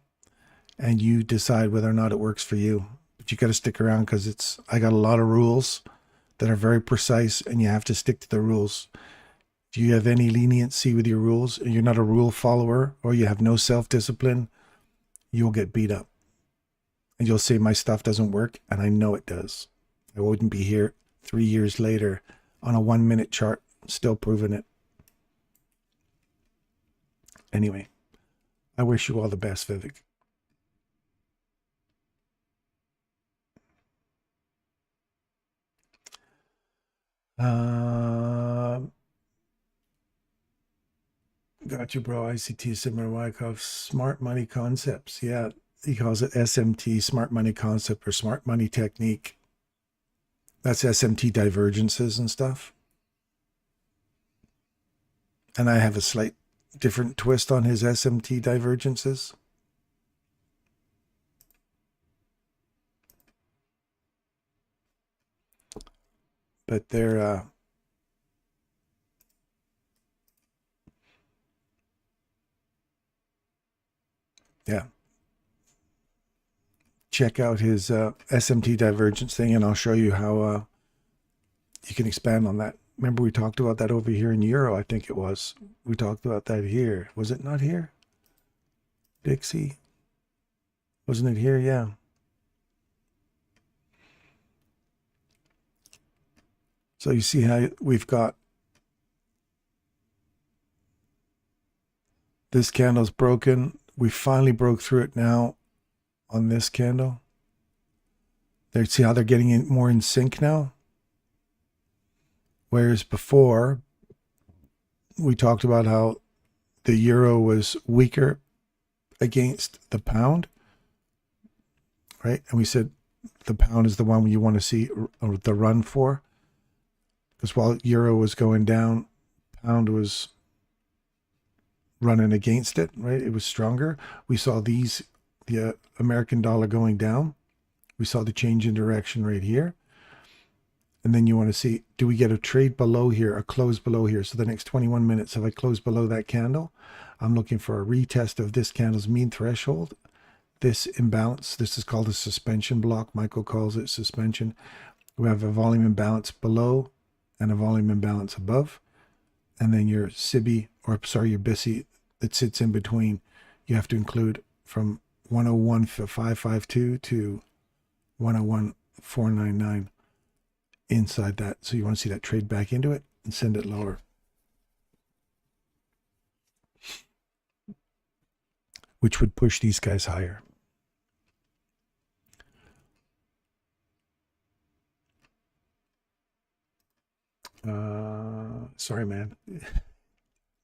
And you decide whether or not it works for you. But you got to stick around because I got a lot of rules that are very precise and you have to stick to the rules. If you have any leniency with your rules and you're not a rule follower or you have no self-discipline, you'll get beat up. And you'll say my stuff doesn't work, and I know it does. I wouldn't be here 3 years later on a 1-minute chart still proving it. Anyway, I wish you all the best, Vivek. Got you, bro. ICT, similar Wyckoff. Smart money concepts. Yeah, he calls it SMT, smart money concept, or smart money technique. That's SMT divergences and stuff. And I have a slight different twist on his SMT divergences. But they're yeah. Check out his SMT divergence thing, and I'll show you how you can expand on that. Remember we talked about that over here in Euro, I think it was. We talked about that here. Was it not here? Dixie? Wasn't it here? Yeah. So you see how we've got this candle's broken. We finally broke through it now on this candle. There, see how they're getting in more in sync now? Whereas before, we talked about how the euro was weaker against the pound, right? And we said the pound is the one you want to see the run for. Because while euro was going down, pound was running against it, right? It was stronger. We saw the American dollar going down. We saw the change in direction right here. And then you want to see, do we get a trade below here, a close below here? So the next 21 minutes, if I close below that candle, I'm looking for a retest of this candle's mean threshold. This imbalance, this is called a suspension block. Michael calls it suspension. We have a volume imbalance below and a volume imbalance above. And then your SIBI, or sorry, your BISI that sits in between, you have to include from 101,552 to 101,499 inside that. So you want to see that trade back into it and send it lower. Which would push these guys higher. Sorry, man.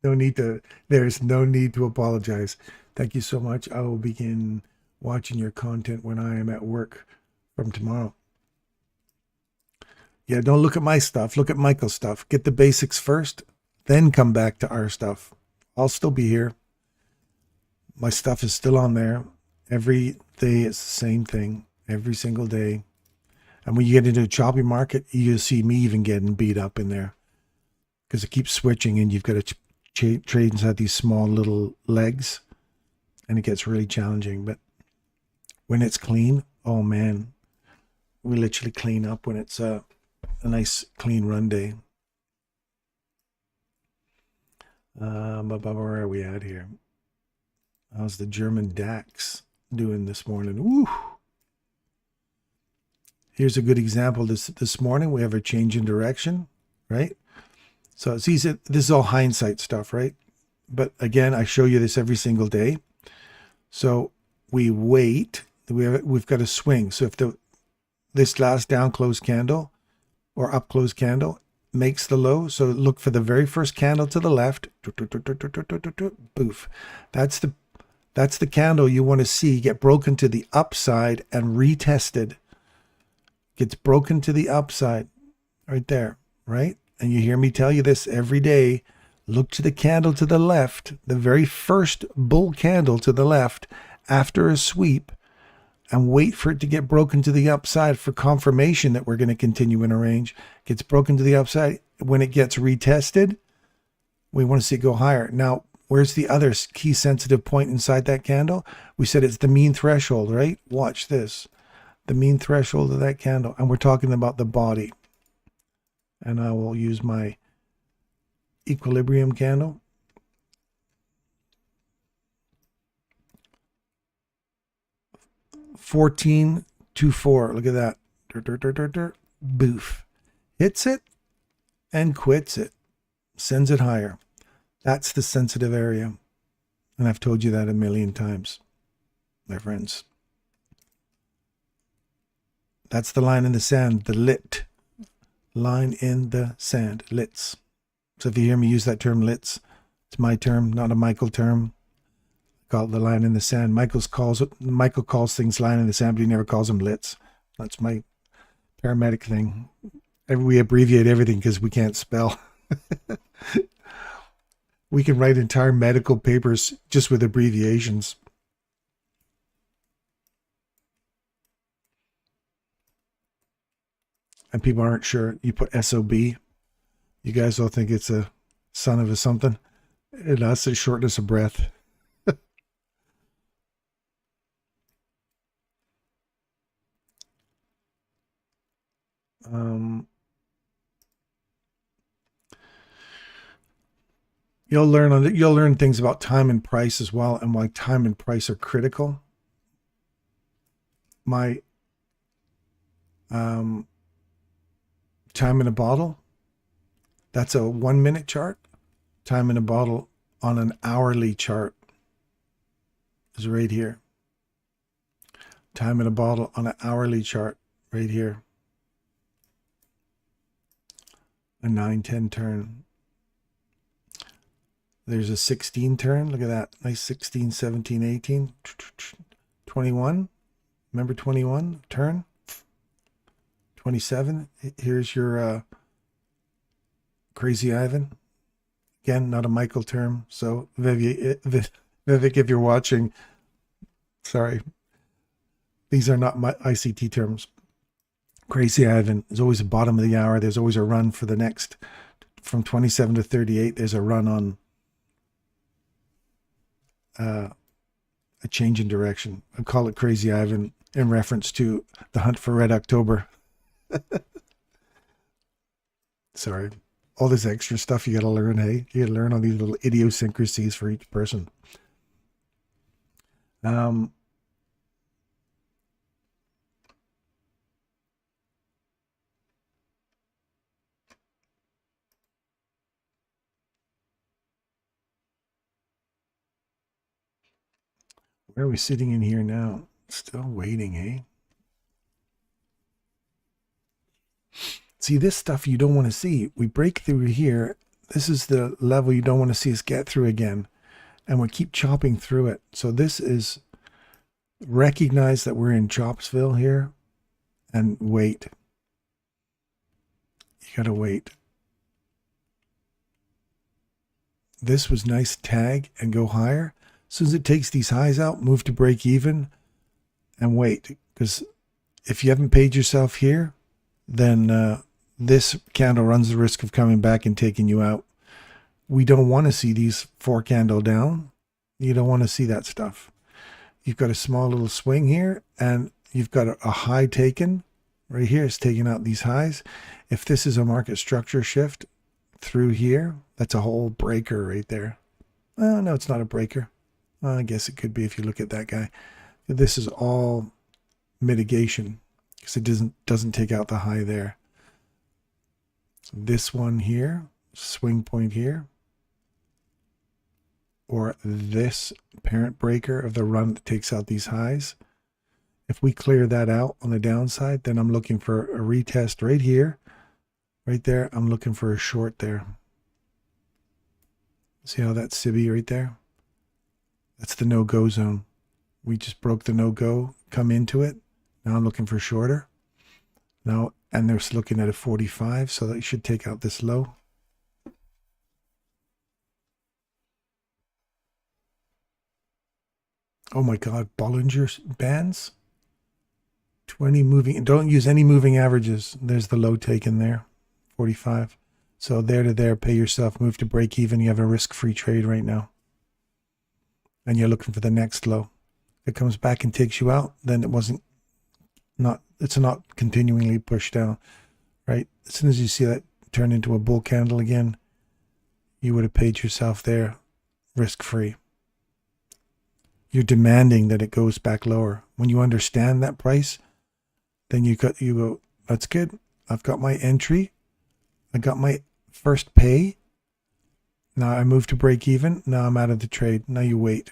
There's no need to apologize. Thank you so much. I will begin watching your content when I am at work from tomorrow. Yeah, don't look at my stuff. Look at Michael's stuff. Get the basics first, then come back to our stuff. I'll still be here. My stuff is still on there. Every day it's the same thing. Every single day. And when you get into a choppy market, you see me even getting beat up in there. Because it keeps switching and you've got to trade inside these small little legs. And it gets really challenging. But when it's clean, oh man. We literally clean up when it's a nice clean run day. Where are we at here? How's the German DAX doing this morning? Woo! Here's a good example. This morning we have a change in direction, right? So it's easy. This is all hindsight stuff, right? But again, I show you this every single day. So we wait. We've got a swing. So if this last down close candle or up close candle makes the low, so look for the very first candle to the left. Boof. That's the candle you want to see get broken to the upside and retested. Gets broken to the upside right there, right? And you hear me tell you this every day. Look to the candle to the left, the very first bull candle to the left after a sweep, and wait for it to get broken to the upside for confirmation that we're going to continue in a range. Gets broken to the upside. When it gets retested, we want to see it go higher. Now, where's the other key sensitive point inside that candle? We said it's the mean threshold, right? Watch this. The mean threshold of that candle. And we're talking about the body. And I will use my equilibrium candle. $14.24. Look at that. Boof. Hits it and quits it. Sends it higher. That's the sensitive area. And I've told you that a million times, my friends. That's the line in the sand, the lit. Line in the sand, lits. So if you hear me use that term lits, it's my term, not a Michael term. Call it the line in the sand. Michael calls things line in the sand, but he never calls them lits. That's my paramedic thing. We abbreviate everything because we can't spell. We can write entire medical papers just with abbreviations. And people aren't sure. You put SOB. You guys all think it's a son of a something. That's a shortness of breath. You'll learn things about time and price as well, and why time and price are critical. My time in a bottle, that's a 1 minute chart. Time in a bottle on an hourly chart is right here. Time in a bottle on an hourly chart right here. A 9-10 turn. There's a 16 turn. Look at that. Nice 16, 17, 18, 21. Remember 21 turn? 27. Here's your Crazy Ivan. Again, not a Michael term. So Vivek, if you're watching, sorry. These are not my ICT terms. Crazy Ivan is always the bottom of the hour. There's always a run for the next, from 27 to 38. There's a run on a change in direction. I call it Crazy Ivan in reference to the hunt for Red October. Sorry. All this extra stuff you got to learn, hey? You got to learn all these little idiosyncrasies for each person. Where are we sitting in here now? Still waiting, hey? See, this stuff you don't want to see. We break through here. This is the level you don't want to see us get through again. And we keep chopping through it. So this is, recognize that we're in Chopsville here and wait. You got to wait. This was nice, tag and go higher. As soon as it takes these highs out, move to break even and wait. Because if you haven't paid yourself here, then this candle runs the risk of coming back and taking you out. We don't want to see these 4 candle down. You don't want to see that stuff. You've got a small little swing here, and you've got a high taken. Right here, it's taking out these highs. If this is a market structure shift through here, that's a whole breaker right there. Oh, no, it's not a breaker. I guess it could be if you look at that guy. This is all mitigation because it doesn't take out the high there. So this one here, swing point here, or this parent breaker of the run that takes out these highs. If we clear that out on the downside, then I'm looking for a retest right here, right there. I'm looking for a short there. See how that's Sibi right there? That's the no-go zone. We just broke the no-go, come into it. Now I'm looking for shorter. Now, and they're looking at a 45, so that should take out this low. Oh my God, Bollinger Bands. 20 moving, don't use any moving averages. There's the low taken there, 45. So there to there, pay yourself, move to break even. You have a risk-free trade right now. And you're looking for the next low. If it comes back and takes you out, then it's not continually pushed down, right? As soon as you see that turn into a bull candle again, you would have paid yourself there risk-free. You're demanding that it goes back lower. When you understand that price, then you go, that's good. I've got my entry. I got my first pay. Now I move to break even. Now I'm out of the trade. Now you wait.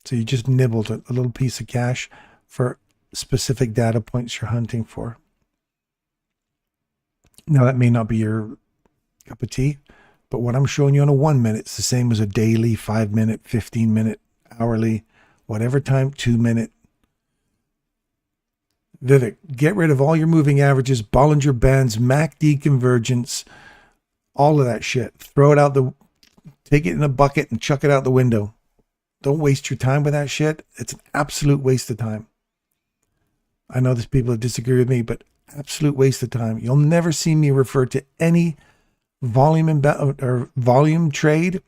So you just nibbled a little piece of cash for specific data points you're hunting for. Now that may not be your cup of tea, but what I'm showing you on a 1 minute, it's the same as a daily, 5 minute, 15 minute, hourly, whatever time, 2 minute. Vivek, get rid of all your moving averages, Bollinger Bands, MACD convergence, all of that shit. Throw it out take it in a bucket and chuck it out the window. Don't waste your time with that shit. It's an absolute waste of time. I know there's people that disagree with me, but absolute waste of time. You'll never see me refer to any volume or volume trade.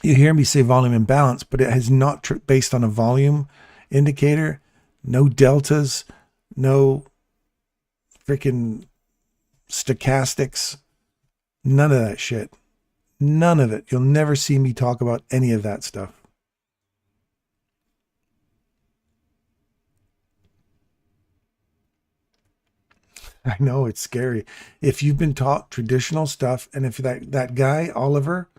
You hear me say volume imbalance, but it is not based on a volume indicator. No deltas, no freaking stochastics, none of that shit. None of it. You'll never see me talk about any of that stuff. I know it's scary. If you've been taught traditional stuff, and if that guy, Oliver,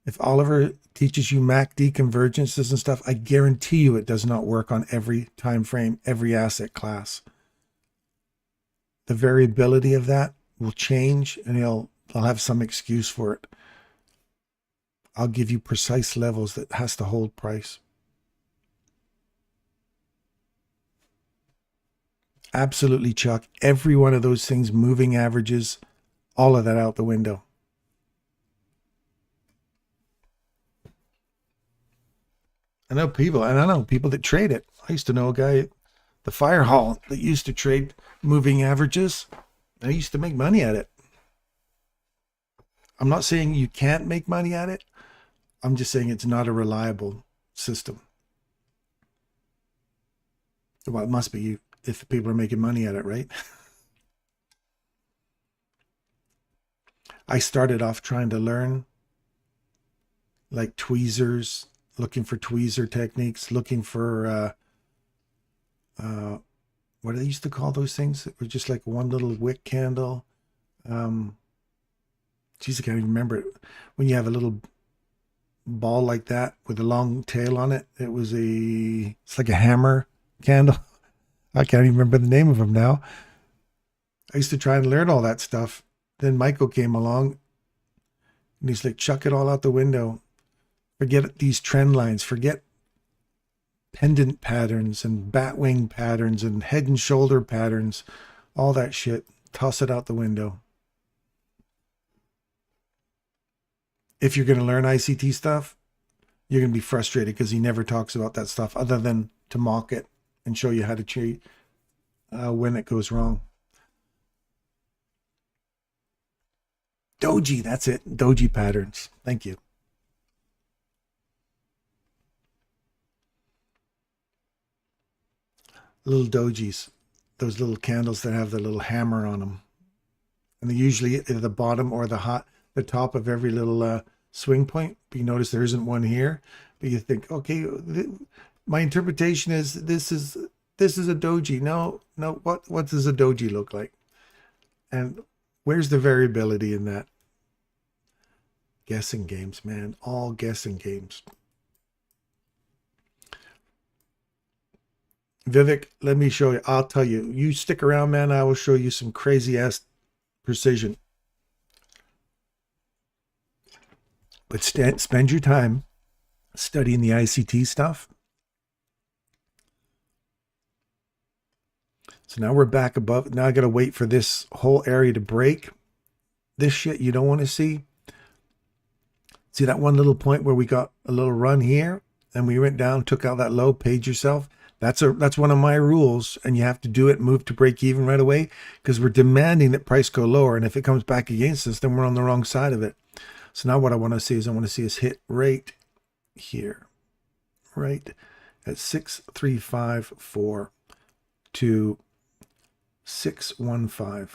If Oliver teaches you MACD convergences and stuff, I guarantee you it does not work on every time frame, every asset class. The variability of that will change, and I'll have some excuse for it. I'll give you precise levels that has to hold price. Absolutely chuck every one of those things, moving averages, all of that out the window. I know people that trade it. I used to know a guy, the fire hall, that used to trade moving averages. I used to make money at it. I'm not saying you can't make money at it. I'm just saying it's not a reliable system. Well, it must be if people are making money at it, right? I started off trying to learn like tweezers, looking for tweezer techniques, looking for what do they used to call those things? It was just like one little wick candle. Geez, I can't even remember it. When you have a little ball like that with a long tail on it, it's like a hammer candle. I can't even remember the name of them now. I used to try and learn all that stuff. Then Michael came along and he's like, chuck it all out the window. Forget these trend lines. Forget pendant patterns and bat wing patterns and head and shoulder patterns. All that shit. Toss it out the window. If you're going to learn ICT stuff, you're going to be frustrated because he never talks about that stuff other than to mock it and show you how to treat when it goes wrong. Doji, that's it. Doji patterns. Thank you. Little dojis, those little candles that have the little hammer on them. And they're usually at the bottom or the top of every little swing point. But you notice there isn't one here. But you think, okay, my interpretation is this is a doji. No, what does a doji look like? And where's the variability in that? Guessing games, man. All guessing games. Vivek, let me show you. I'll tell you. You stick around, man. I will show you some crazy ass precision. But spend your time studying the ICT stuff. So now we're back above. Now I got to wait for this whole area to break. This shit you don't want to see. See that one little point where we got a little run here and we went down, took out that low, paid yourself. That's one of my rules, and you have to do it, move to break even right away, because we're demanding that price go lower. And if it comes back against us, then we're on the wrong side of it. So now what I want to see is us hit right here, right at 6354 to 615.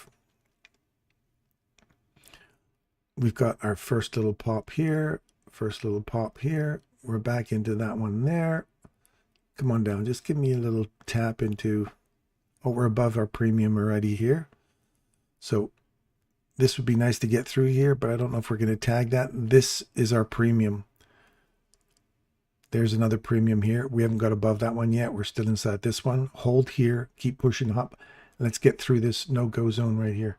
We've got our first little pop here, We're back into that one there. Come on down. Just give me a little tap into, we're above our premium already here. So this would be nice to get through here, but I don't know if we're going to tag that. This is our premium. There's another premium here. We haven't got above that one yet. We're still inside this one. Hold here. Keep pushing up. Let's get through this no-go zone right here.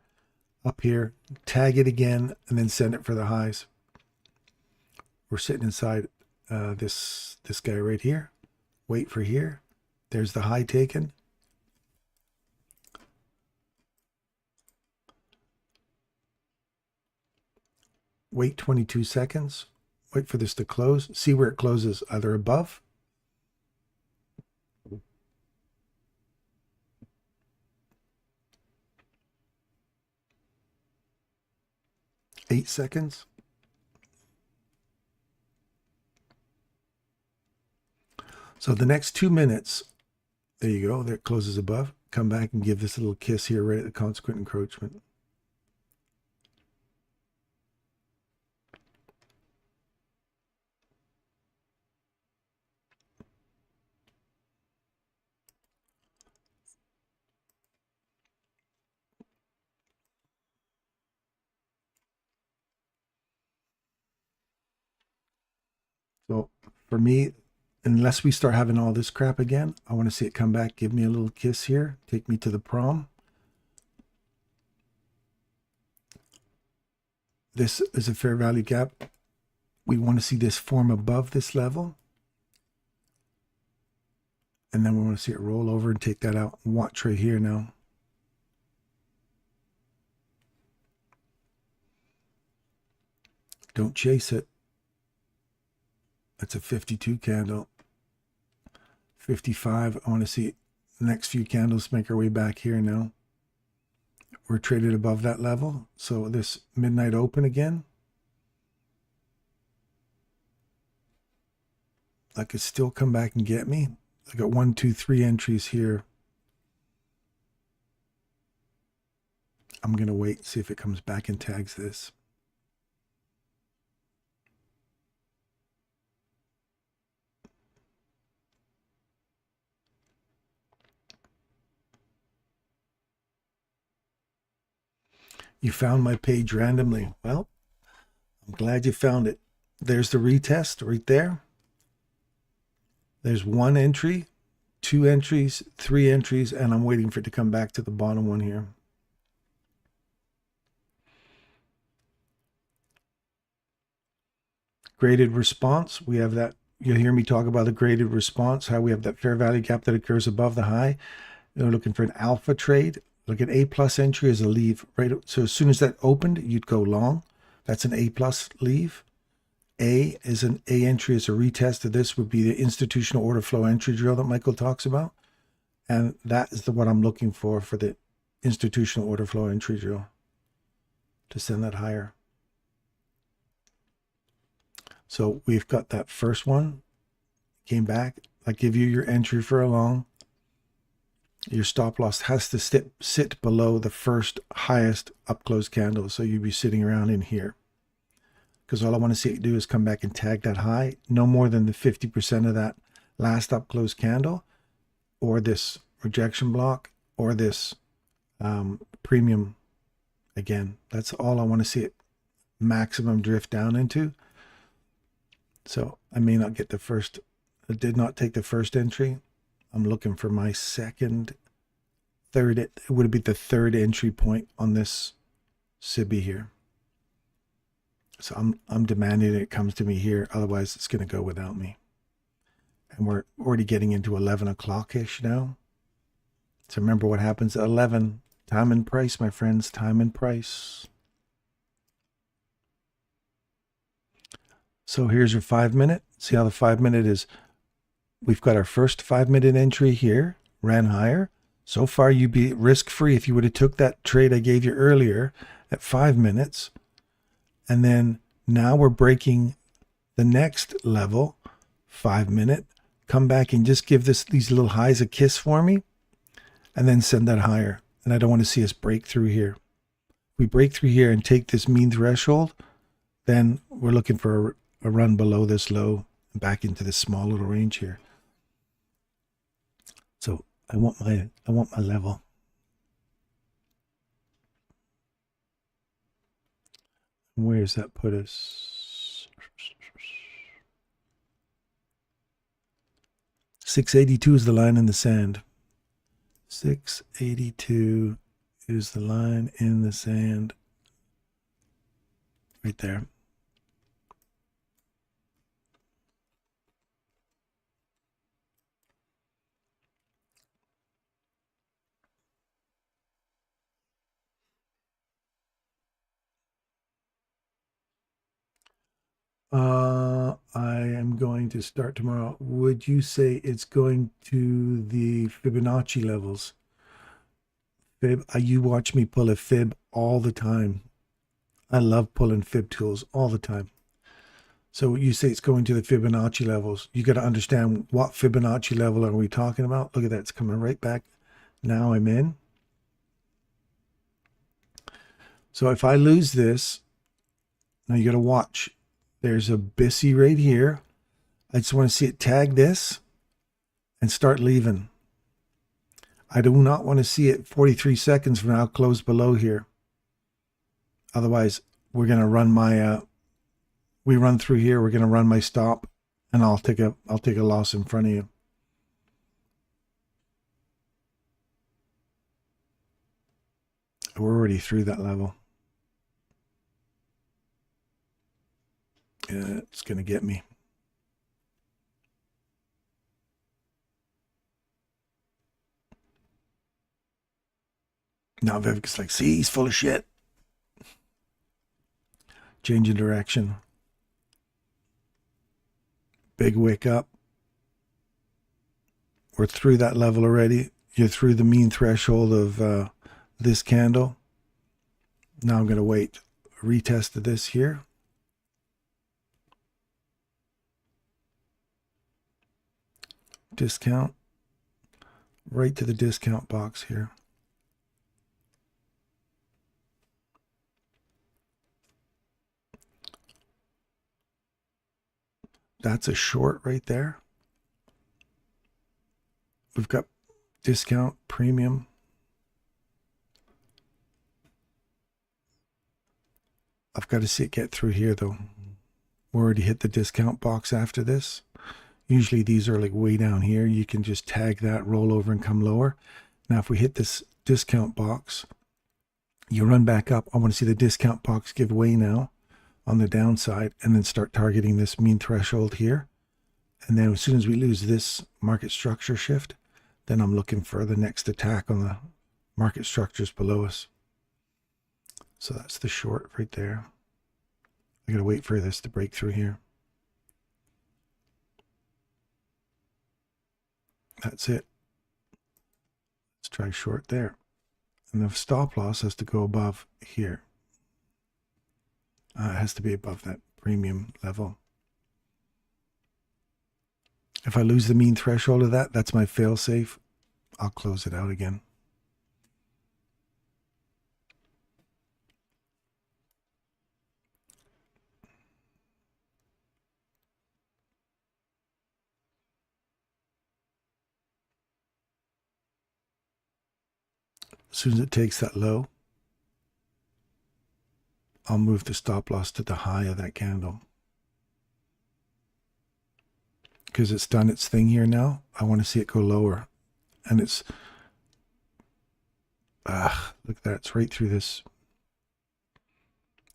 Up here. Tag it again, and then send it for the highs. We're sitting inside this guy right here. Wait for here. There's the high taken. Wait 22 seconds. Wait for this to close. See where it closes, either above. Eight seconds. So the next 2 minutes, there you go. There it closes above. Come back and give this a little kiss here right at the consequent encroachment. So for me, unless we start having all this crap again, I want to see it come back, give me a little kiss here, take me to the prom. This is a fair value gap. We want to see this form above this level. And then we want to see it roll over and take that out. Watch right here now. Don't chase it. That's a 52 candle. 55. I want to see the next few candles make our way back here now. We're traded above that level. So this midnight open again. I could still come back and get me. I got 1, 2, 3 entries here. I'm going to wait and see if it comes back and tags this. You found my page randomly. Well, I'm glad you found it. There's the retest right there. There's 1 entry, 2 entries, 3 entries, and I'm waiting for it to come back to the bottom one here. Graded response, we have that. You'll hear me talk about the graded response, how we have that fair value gap that occurs above the high. You're looking for an alpha trade. Look at A plus entry as a leave, right? So as soon as that opened, you'd go long. That's an A plus leave. A is an A entry as a retest of this would be the institutional order flow entry drill that Michael talks about. And that is what I'm looking for the institutional order flow entry drill to send that higher. So we've got that first one, came back. I give you your entry for a long. Your stop loss has to sit below the first highest up close candle. So you'd be sitting around in here. Because all I want to see it do is come back and tag that high. No more than the 50% of that last up close candle, or this rejection block, or this premium again. That's all I want to see it maximum drift down into. So I may not get the first. I did not take the first entry. I'm looking for my second, third. It would be the third entry point on this SIBI here. So I'm demanding it comes to me here. Otherwise, it's going to go without me. And we're already getting into 11 o'clock-ish now. So remember what happens at 11. Time and price, my friends. Time and price. So here's your 5-minute. See how the 5-minute is. We've got our first 5-minute entry here. Ran higher. So far, you'd be risk-free if you would have took that trade I gave you earlier at 5 minutes. And then now we're breaking the next level, 5-minute. Come back and just give these little highs a kiss for me, and then send that higher. And I don't want to see us break through here. If we break through here and take this mean threshold, then we're looking for a run below this low and back into this small little range here. So I want my level. Where does that put us? 682 is the line in the sand. 682 is the line in the sand. Right there. I am going to start tomorrow. Would you say it's going to the Fibonacci levels? Fib, you watch me pull a fib all the time. I love pulling fib tools all the time. So you say it's going to the Fibonacci levels. You got to understand what Fibonacci level are we talking about. Look at that. It's coming right back. Now I'm in. So if I lose this, now you got to watch. There's a BISI right here. I just want to see it tag this and start leaving. I do not want to see it 43 seconds from now close below here. Otherwise, we're going to run my, we run through here. We're going to run my stop and I'll take a loss in front of you. We're already through that level. Yeah, it's going to get me. Now Vivek's like, see, he's full of shit. Change of direction. Big wick up. We're through that level already. You're through the mean threshold of this candle. Now I'm going to wait. Retest of this here. Discount. Right to the discount box here. That's a short right there. We've got discount, premium. I've got to see it get through here though. We already hit the discount box after this. Usually these are like way down here. You can just tag that, roll over and come lower. Now if we hit this discount box, you run back up. I want to see the discount box give way now on the downside and then start targeting this mean threshold here. And then as soon as we lose this market structure shift, then I'm looking for the next attack on the market structures below us. So that's the short right there. I gotta wait for this to break through here. That's it. Let's try short there. And the stop loss has to go above here. It has to be above that premium level. If I lose the mean threshold of that, that's my fail safe. I'll close it out again. As soon as it takes that low, I'll move the stop loss to the high of that candle. Because it's done its thing here now, I want to see it go lower. And it's, look at that, it's right through this.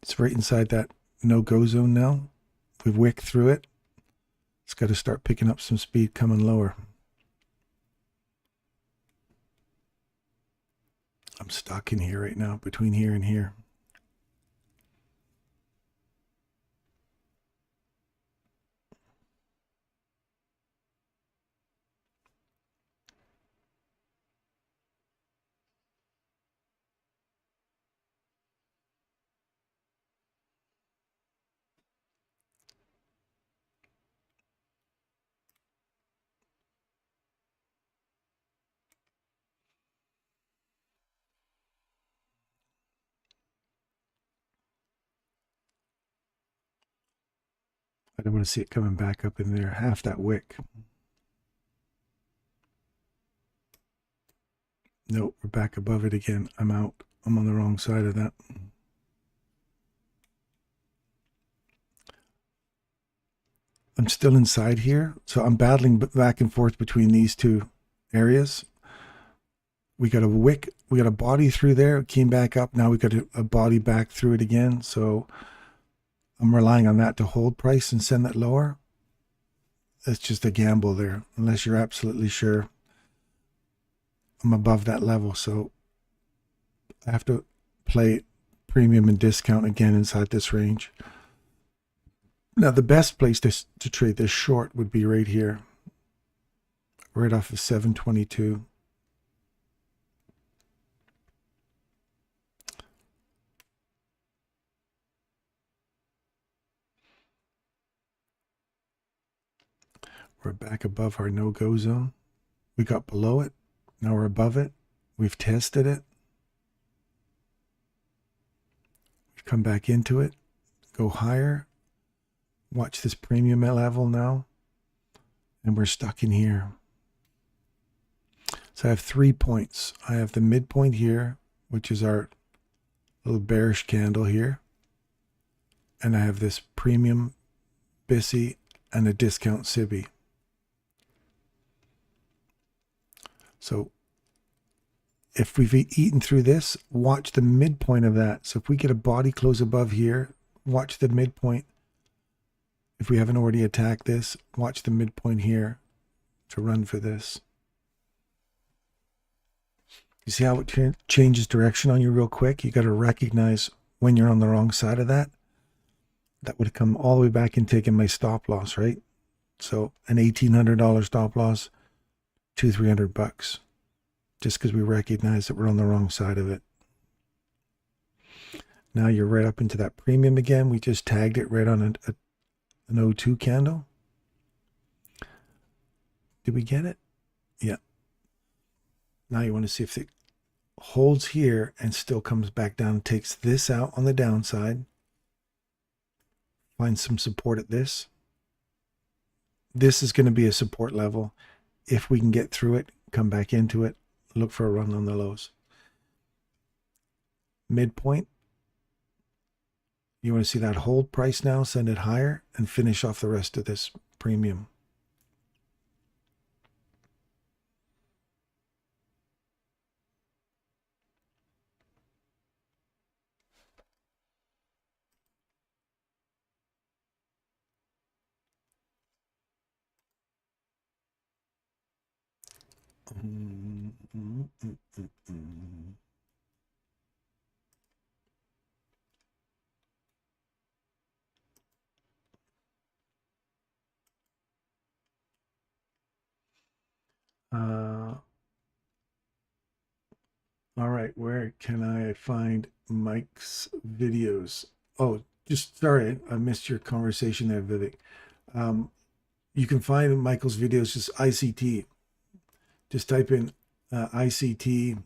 It's right inside that no-go zone now. We've wicked through it. It's got to start picking up some speed coming lower. I'm stuck in here right now, between here and here. I don't want to see it coming back up in there, half that wick. Nope, we're back above it again. I'm out. I'm on the wrong side of that. I'm still inside here, so I'm battling back and forth between these two areas. We got a wick, we got a body through there, it came back up. Now we got a body back through it again. So I'm relying on that to hold price and send that lower. It's just a gamble there, unless you're absolutely sure I'm above that level. So I have to play premium and discount again inside this range. Now the best place to trade this short would be right here, right off of 722. We're back above our no-go zone. We got below it. Now we're above it. We've tested it. We've come back into it. Go higher. Watch this premium level now. And we're stuck in here. So I have 3 points. I have the midpoint here, which is our little bearish candle here. And I have this premium BISI and a discount SIBI. So if we've eaten through this, watch the midpoint of that. So if we get a body close above here, watch the midpoint. If we haven't already attacked this, watch the midpoint here to run for this. You see how it changes direction on you real quick? You got to recognize when you're on the wrong side of that. That would have come all the way back and taken my stop loss, right? So an $1,800 stop loss, $200-300, just because we recognize that we're on the wrong side of it. Now you're right up into that premium again. We just tagged it right on an O2 candle. Did we get it? Yeah. Now you want to see if it holds here and still comes back down, takes this out on the downside. Find some support at this. This is going to be a support level. If we can get through it, come back into it, look for a run on the lows. Midpoint. You want to see that hold price now, send it higher, and finish off the rest of this premium. All right, where can I find Mike's videos? Oh, just sorry, I missed your conversation there, Vivek. You can find Michael's videos, just ICT. Just type in ICT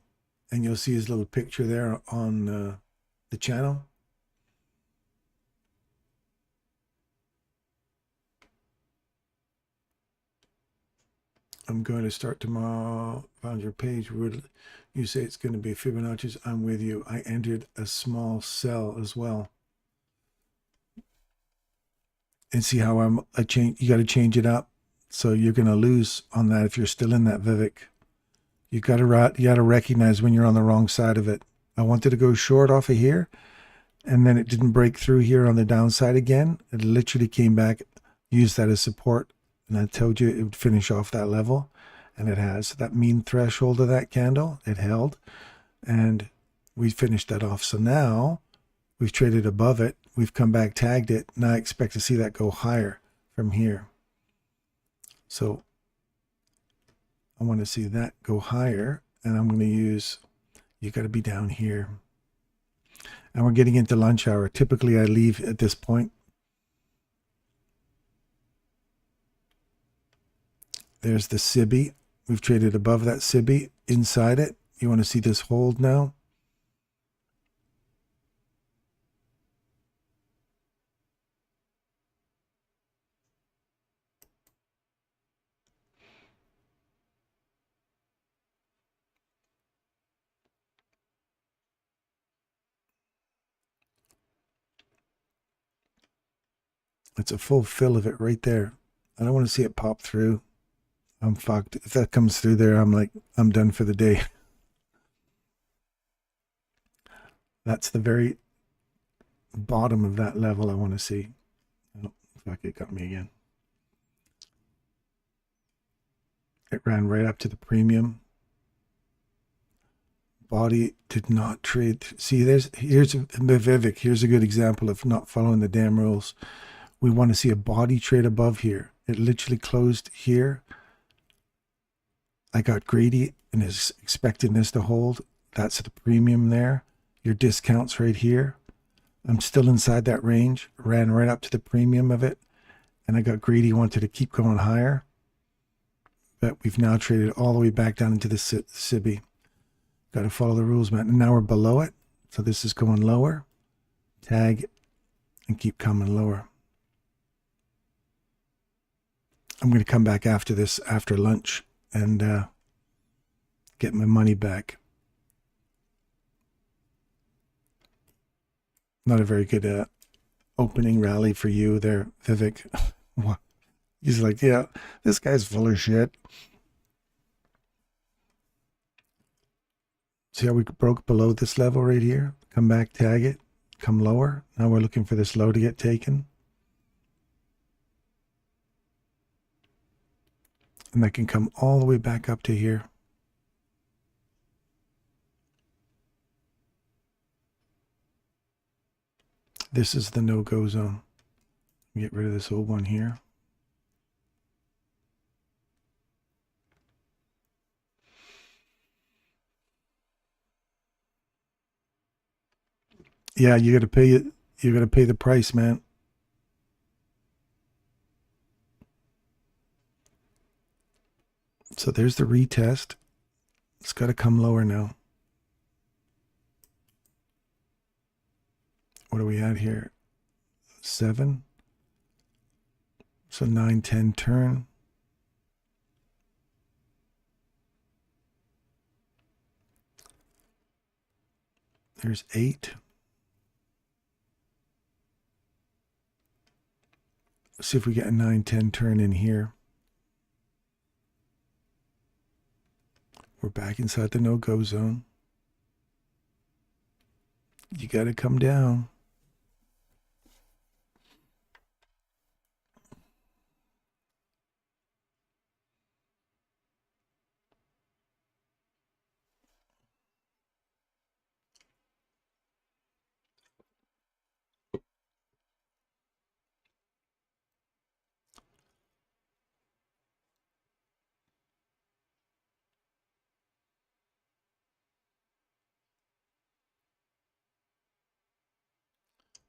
and you'll see his little picture there on the channel. I'm going to start tomorrow. Found your page. You say it's going to be Fibonacci's. I'm with you. I entered a small sell as well. And see how I change. You got to change it up. So you're going to lose on that if you're still in that, Vivek. You got to recognize when you're on the wrong side of it. I wanted to go short off of here, and then it didn't break through here on the downside again. It literally came back, used that as support, and I told you it would finish off that level, and it has. That mean threshold of that candle, it held, and we finished that off. So now we've traded above it. We've come back, tagged it. Now I expect to see that go higher from here. So I want to see that go higher, and I'm going to use, you got to be down here. And we're getting into lunch hour. Typically I leave at this point. There's the SIBI. We've traded above that SIBI, inside it. You want to see this hold now? It's a full fill of it right there. I don't want to see it pop through. I'm fucked. If that comes through there, I'm like, I'm done for the day. That's the very bottom of that level I want to see. Oh, fuck, it got me again. It ran right up to the premium. Body did not trade. See, here's Vivek. Here's a good example of not following the damn rules. We want to see a body trade above here. It literally closed here. I got greedy and is expecting this to hold. That's the premium there. Your discounts right here. I'm still inside that range. Ran right up to the premium of it. And I got greedy, wanted to keep going higher. But we've now traded all the way back down into the SIBI. Got to follow the rules, man. And now we're below it. So this is going lower. Tag and keep coming lower. I'm going to come back after this, after lunch, and get my money back. Not a very good opening rally for you there, Vivek. He's like, yeah, this guy's full of shit. See how we broke below this level right here? Come back, tag it, come lower. Now we're looking for this low to get taken. And that can come all the way back up to here. This is the no-go zone. Get rid of this old one here. Yeah, you got to pay it. You got to pay the price, man. So there's the retest. It's got to come lower now. What are we at here? 7. So 9, 10 turn. There's 8. Let's see if we get a 9, 10 turn in here. We're back inside the no-go zone. You got to come down.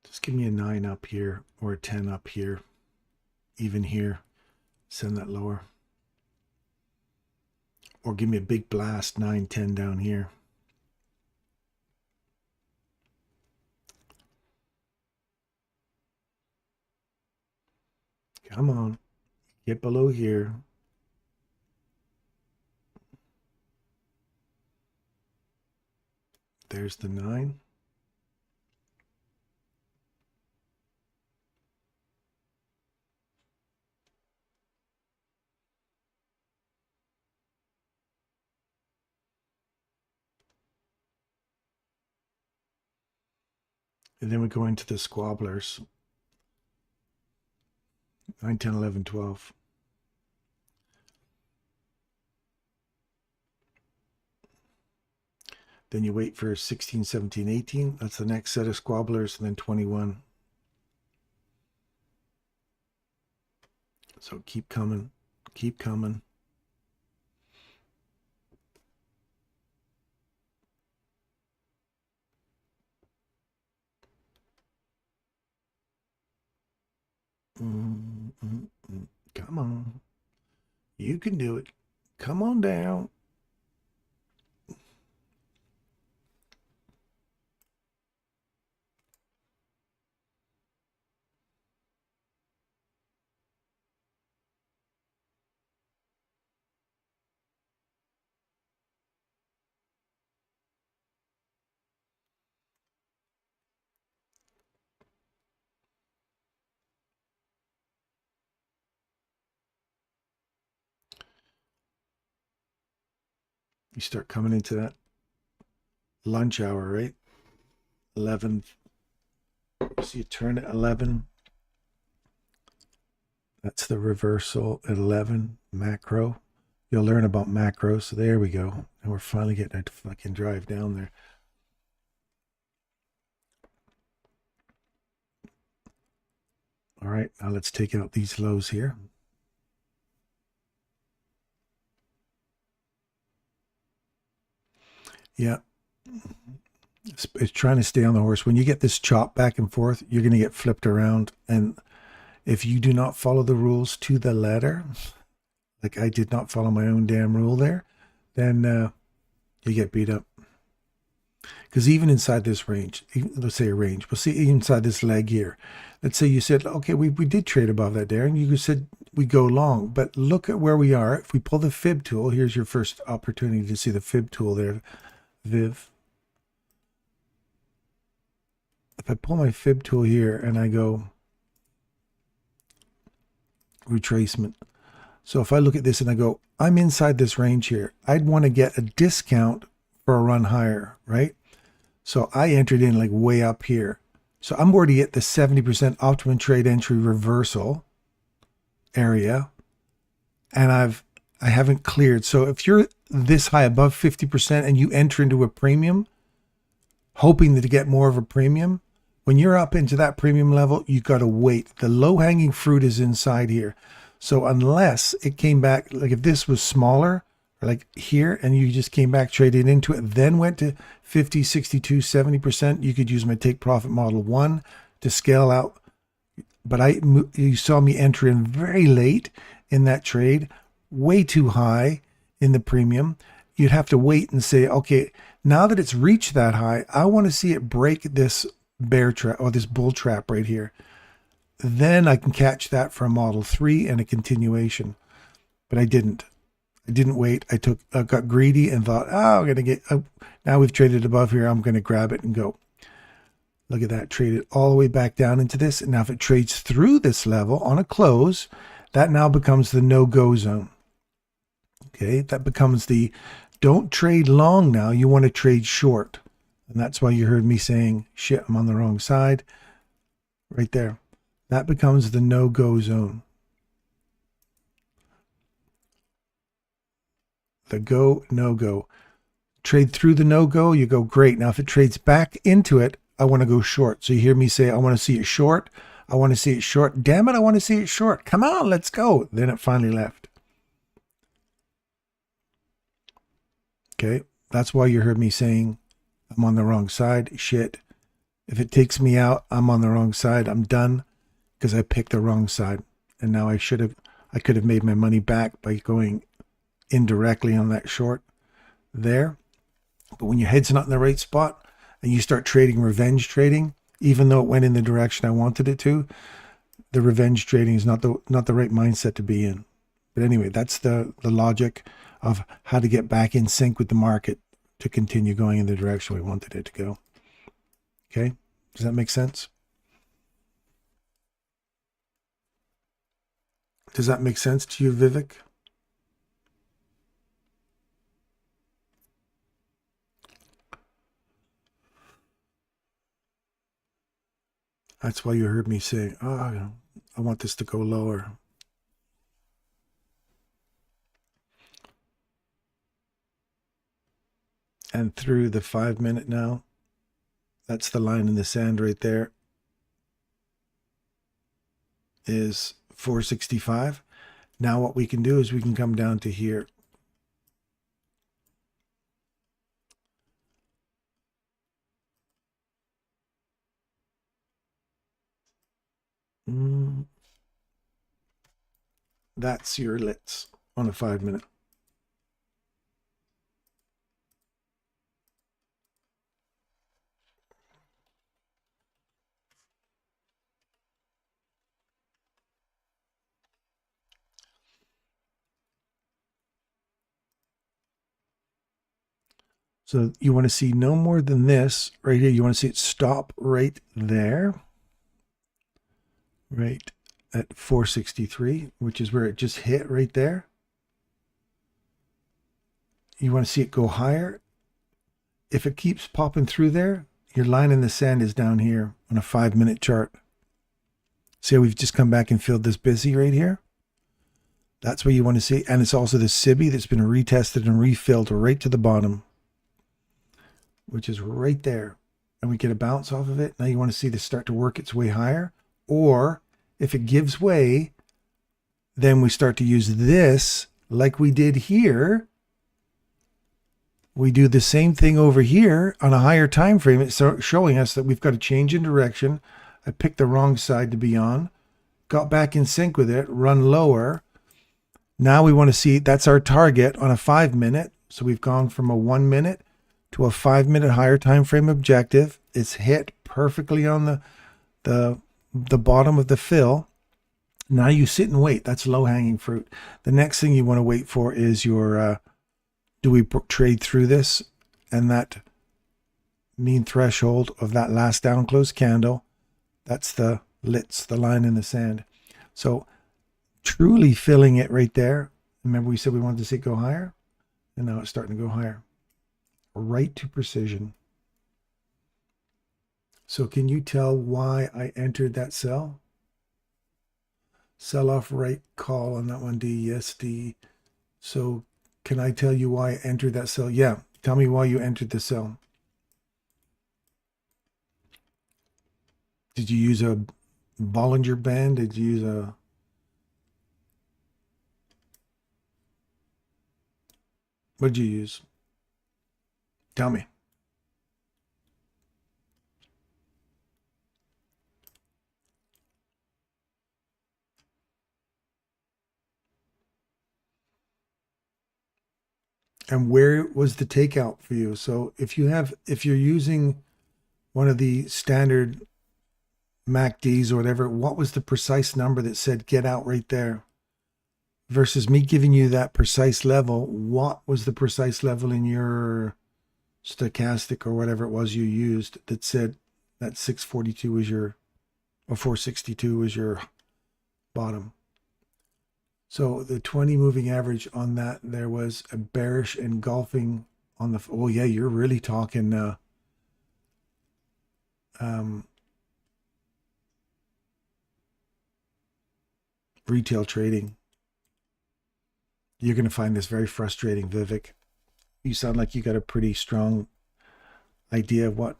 Just give me a 9 up here or a 10 up here. Even here. Send that lower. Or give me a big blast, 9, 10 down here. Come on. Get below here. There's the 9. And then we go into the squabblers. 9, 10, 11, 12. Then you wait for 16, 17, 18. That's the next set of squabblers, and then 21. So keep coming. Keep coming. Come on. You can do it. Come on down. You start coming into that lunch hour, right? 11. So you turn at 11. That's the reversal at 11. Macro. You'll learn about macro. So there we go. And we're finally getting to fucking drive down there. All right, now let's take out these lows here. Yeah. It's trying to stay on the horse. When you get this chop back and forth, you're going to get flipped around. And if you do not follow the rules to the letter, like I did not follow my own damn rule there, then you get beat up. Because even inside this range, let's say a range, we'll see inside this leg here. Let's say you said, okay, we did trade above that there, and you said we go long. But look at where we are. If we pull the fib tool, here's your first opportunity to see the fib tool there, Viv. If I pull my fib tool here and I go retracement. So if I look at this and I go, I'm inside this range here, I'd want to get a discount for a run higher, right? So I entered in like way up here. So I'm already at the 70% optimum trade entry reversal area, and I haven't cleared. So if you're this high above 50% and you enter into a premium, hoping to get more of a premium, when you're up into that premium level, you got to wait. The low hanging fruit is inside here. So unless it came back, like if this was smaller, like here, and you just came back, traded into it, then went to 50, 62, 70%, you could use my take profit model 1 to scale out. But you saw me enter in very late in that trade, way too high in the premium. You'd have to wait and say, okay, now that it's reached that high, I want to see it break this bear trap or this bull trap right here. Then I can catch that for a model 3 and a continuation. But I didn't wait. I got greedy and thought, oh, I'm going to get, now we've traded above here, I'm going to grab it and go. Look at that, traded all the way back down into this. And now if it trades through this level on a close, that now becomes the no-go zone. Okay, that becomes the don't trade long now, you want to trade short. And that's why you heard me saying, shit, I'm on the wrong side. Right there. That becomes the no-go zone. The go, no-go. Trade through the no-go, you go, great. Now if it trades back into it, I want to go short. So you hear me say, I want to see it short. I want to see it short. Damn it, I want to see it short. Come on, let's go. Then it finally left. Okay, that's why you heard me saying, I'm on the wrong side. Shit. If it takes me out, I'm on the wrong side. I'm done because I picked the wrong side. And now I could have made my money back by going indirectly on that short there. But when your head's not in the right spot and you start trading revenge trading, even though it went in the direction I wanted it to, the revenge trading is not the right mindset to be in. But anyway, that's the logic of how to get back in sync with the market to continue going in the direction we wanted it to go. Okay, does that make sense? Does that make sense to you, Vivek? That's why you heard me say, oh, I want this to go lower. And through the 5 minute now, that's the line in the sand right there, is 465. Now what we can do is we can come down to here. That's your lits on a 5 minute. So you want to see no more than this right here. You want to see it stop right there, right at 463, which is where it just hit right there. You want to see it go higher. If it keeps popping through there, your line in the sand is down here on a 5 minute chart. See how we've just come back and filled this busy right here? That's what you want to see. And it's also the SIBI that's been retested and refilled right to the bottom, which is right there. And we get a bounce off of it. Now you want to see this start to work its way higher. Or if it gives way, then we start to use this like we did here. We do the same thing over here on a higher time frame. It's showing us that we've got to change in direction. I picked the wrong side to be on. Got back in sync with it, run lower. Now we want to see, that's our target on a 5 minute. So we've gone from a 1 minute to a 5 minute higher time frame objective. It's hit perfectly on the bottom of the fill. Now you sit and wait. That's low hanging fruit. The next thing you want to wait for is your, do we trade through this and that mean threshold of that last down close candle? That's the lits, the line in the sand. So truly filling it right there. Remember we said we wanted to see it go higher? And now it's starting to go higher. Right to precision. So can you tell why I entered that sell? Sell off right call on that one, D. Yes, D. So can I tell you why I entered that sell? Yeah. Tell me why you entered the sell. Did you use a Bollinger Band? Did you use a... What did you use? Tell me. And where was the takeout for you? So if you're using one of the standard MACDs or whatever, what was the precise number that said get out right there? Versus me giving you that precise level, what was the precise level in your stochastic or whatever it was you used that said that 642 was your, or 462 was your bottom? So the 20 moving average on that, there was a bearish engulfing on the, oh yeah, you're really talking retail trading. You're going to find this very frustrating, Vivek. You sound like you got a pretty strong idea of what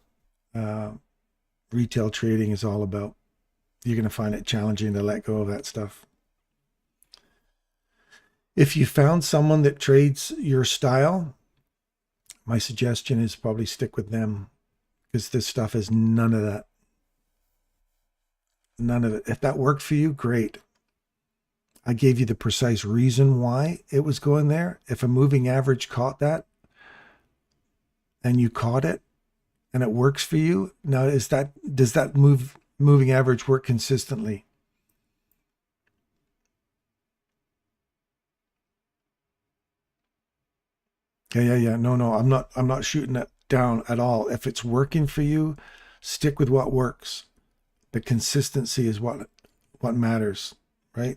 retail trading is all about. You're going to find it challenging to let go of that stuff. If you found someone that trades your style, my suggestion is probably stick with them, because this stuff is none of that. None of it. If that worked for you, great. I gave you the precise reason why it was going there. If a moving average caught that and you caught it and it works for you, now does that moving average work consistently? Yeah. No, I'm not shooting it down at all. If it's working for you, stick with what works. The consistency is what matters, right?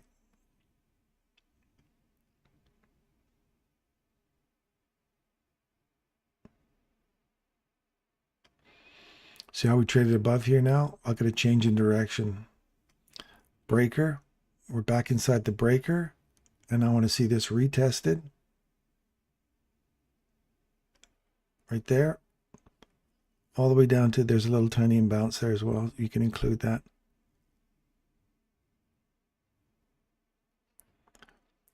See how we traded above here now? I'll get a change in direction. Breaker. We're back inside the breaker. And I want to see this retested. Right there. All the way down to, there's a little tiny imbalance there as well. You can include that.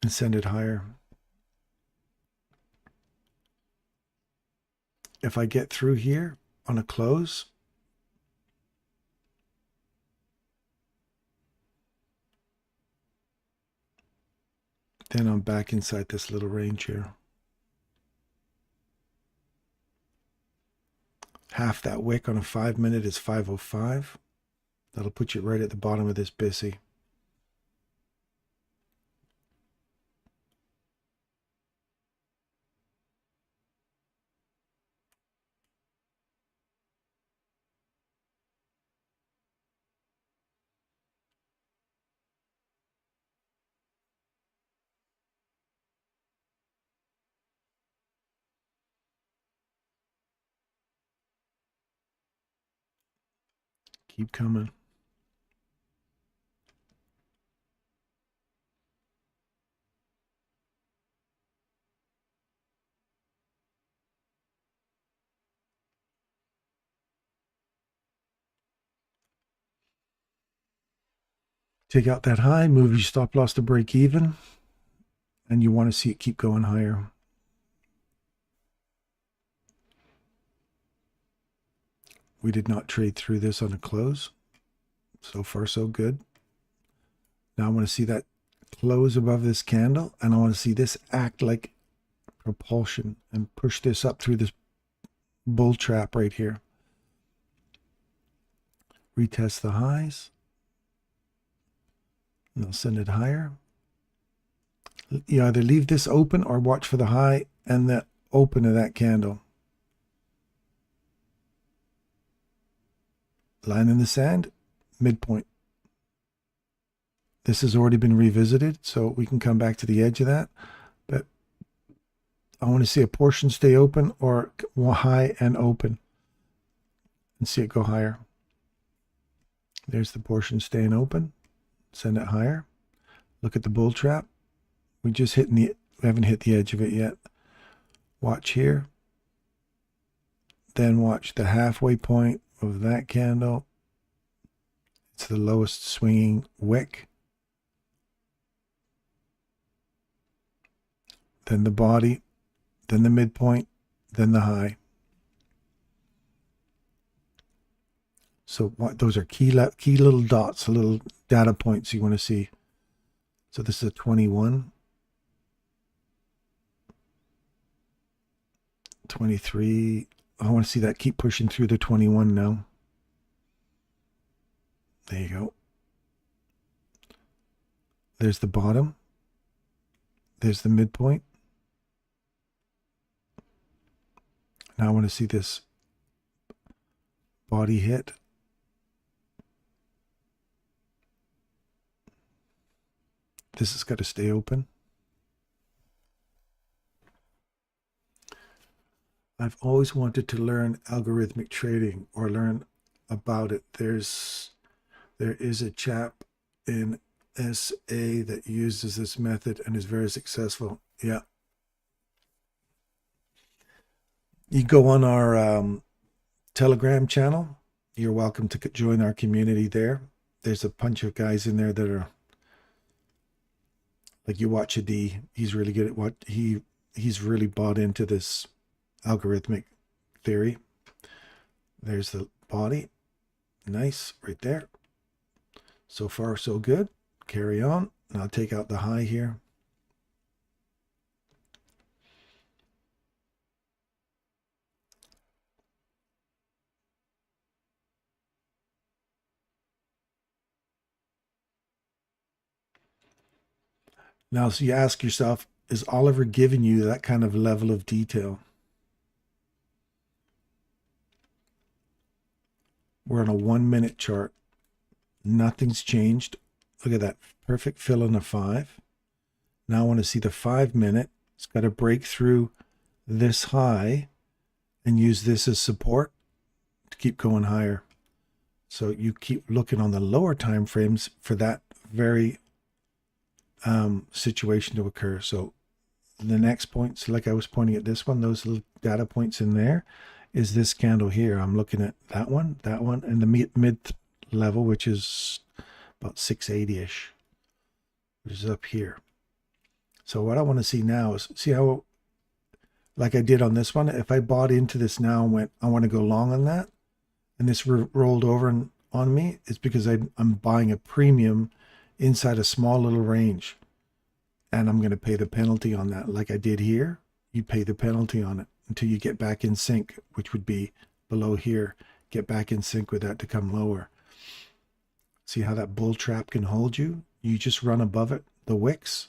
And send it higher. If I get through here on a close, then I'm back inside this little range here. Half that wick on a 5-minute is 505. That'll put you right at the bottom of this BISI. Keep coming. Take out that high, move your stop loss to break even, and you want to see it keep going higher. We did not trade through this on a close. So far, so good. Now I want to see that close above this candle, and I want to see this act like propulsion and push this up through this bull trap right here. Retest the highs. And I'll send it higher. You either leave this open or watch for the high and the open of that candle. Line in the sand, midpoint. This has already been revisited, so we can come back to the edge of that. But I want to see a portion stay open or high and open and see it go higher. There's the portion staying open. Send it higher. Look at the bull trap. We haven't hit the edge of it yet. Watch here. Then watch the halfway point of that candle. It's the lowest swinging wick. Then the body, then the midpoint, then the high. So those are key little dots, little data points you want to see. So this is a 21, 23. I want to see that keep pushing through the 21 now. There you go. There's the bottom. There's the midpoint. Now I want to see this body hit. This has got to stay open. I've always wanted to learn algorithmic trading or learn about it. There is a chap in SA that uses this method and is very successful. Yeah. You go on our Telegram channel. You're welcome to join our community there. There's a bunch of guys in there that are like, you watch a D. He's really good at what he's really bought into this algorithmic theory. There's the body. Nice right there. So far, so good. Carry on. And I'll take out the high here. Now, so you ask yourself, is Oliver giving you that kind of level of detail? We're on a 1 minute chart. Nothing's changed. Look at that perfect fill in a 5. Now I want to see the 5 minute. It's got to break through this high and use this as support to keep going higher. So you keep looking on the lower time frames for that very situation to occur. So the next point, so like I was pointing at this one, those little data points in there, is this candle here. I'm looking at that one, and the mid level, which is about 680-ish, which is up here. So what I want to see now is, see how, like I did on this one, if I bought into this now and went, I want to go long on that, and this rolled over on me, it's because I'm buying a premium inside a small little range, and I'm going to pay the penalty on that. Like I did here, you pay the penalty on it until you get back in sync, which would be below here. Get back in sync with that to come lower. See how that bull trap can hold you? You just run above it, the wicks.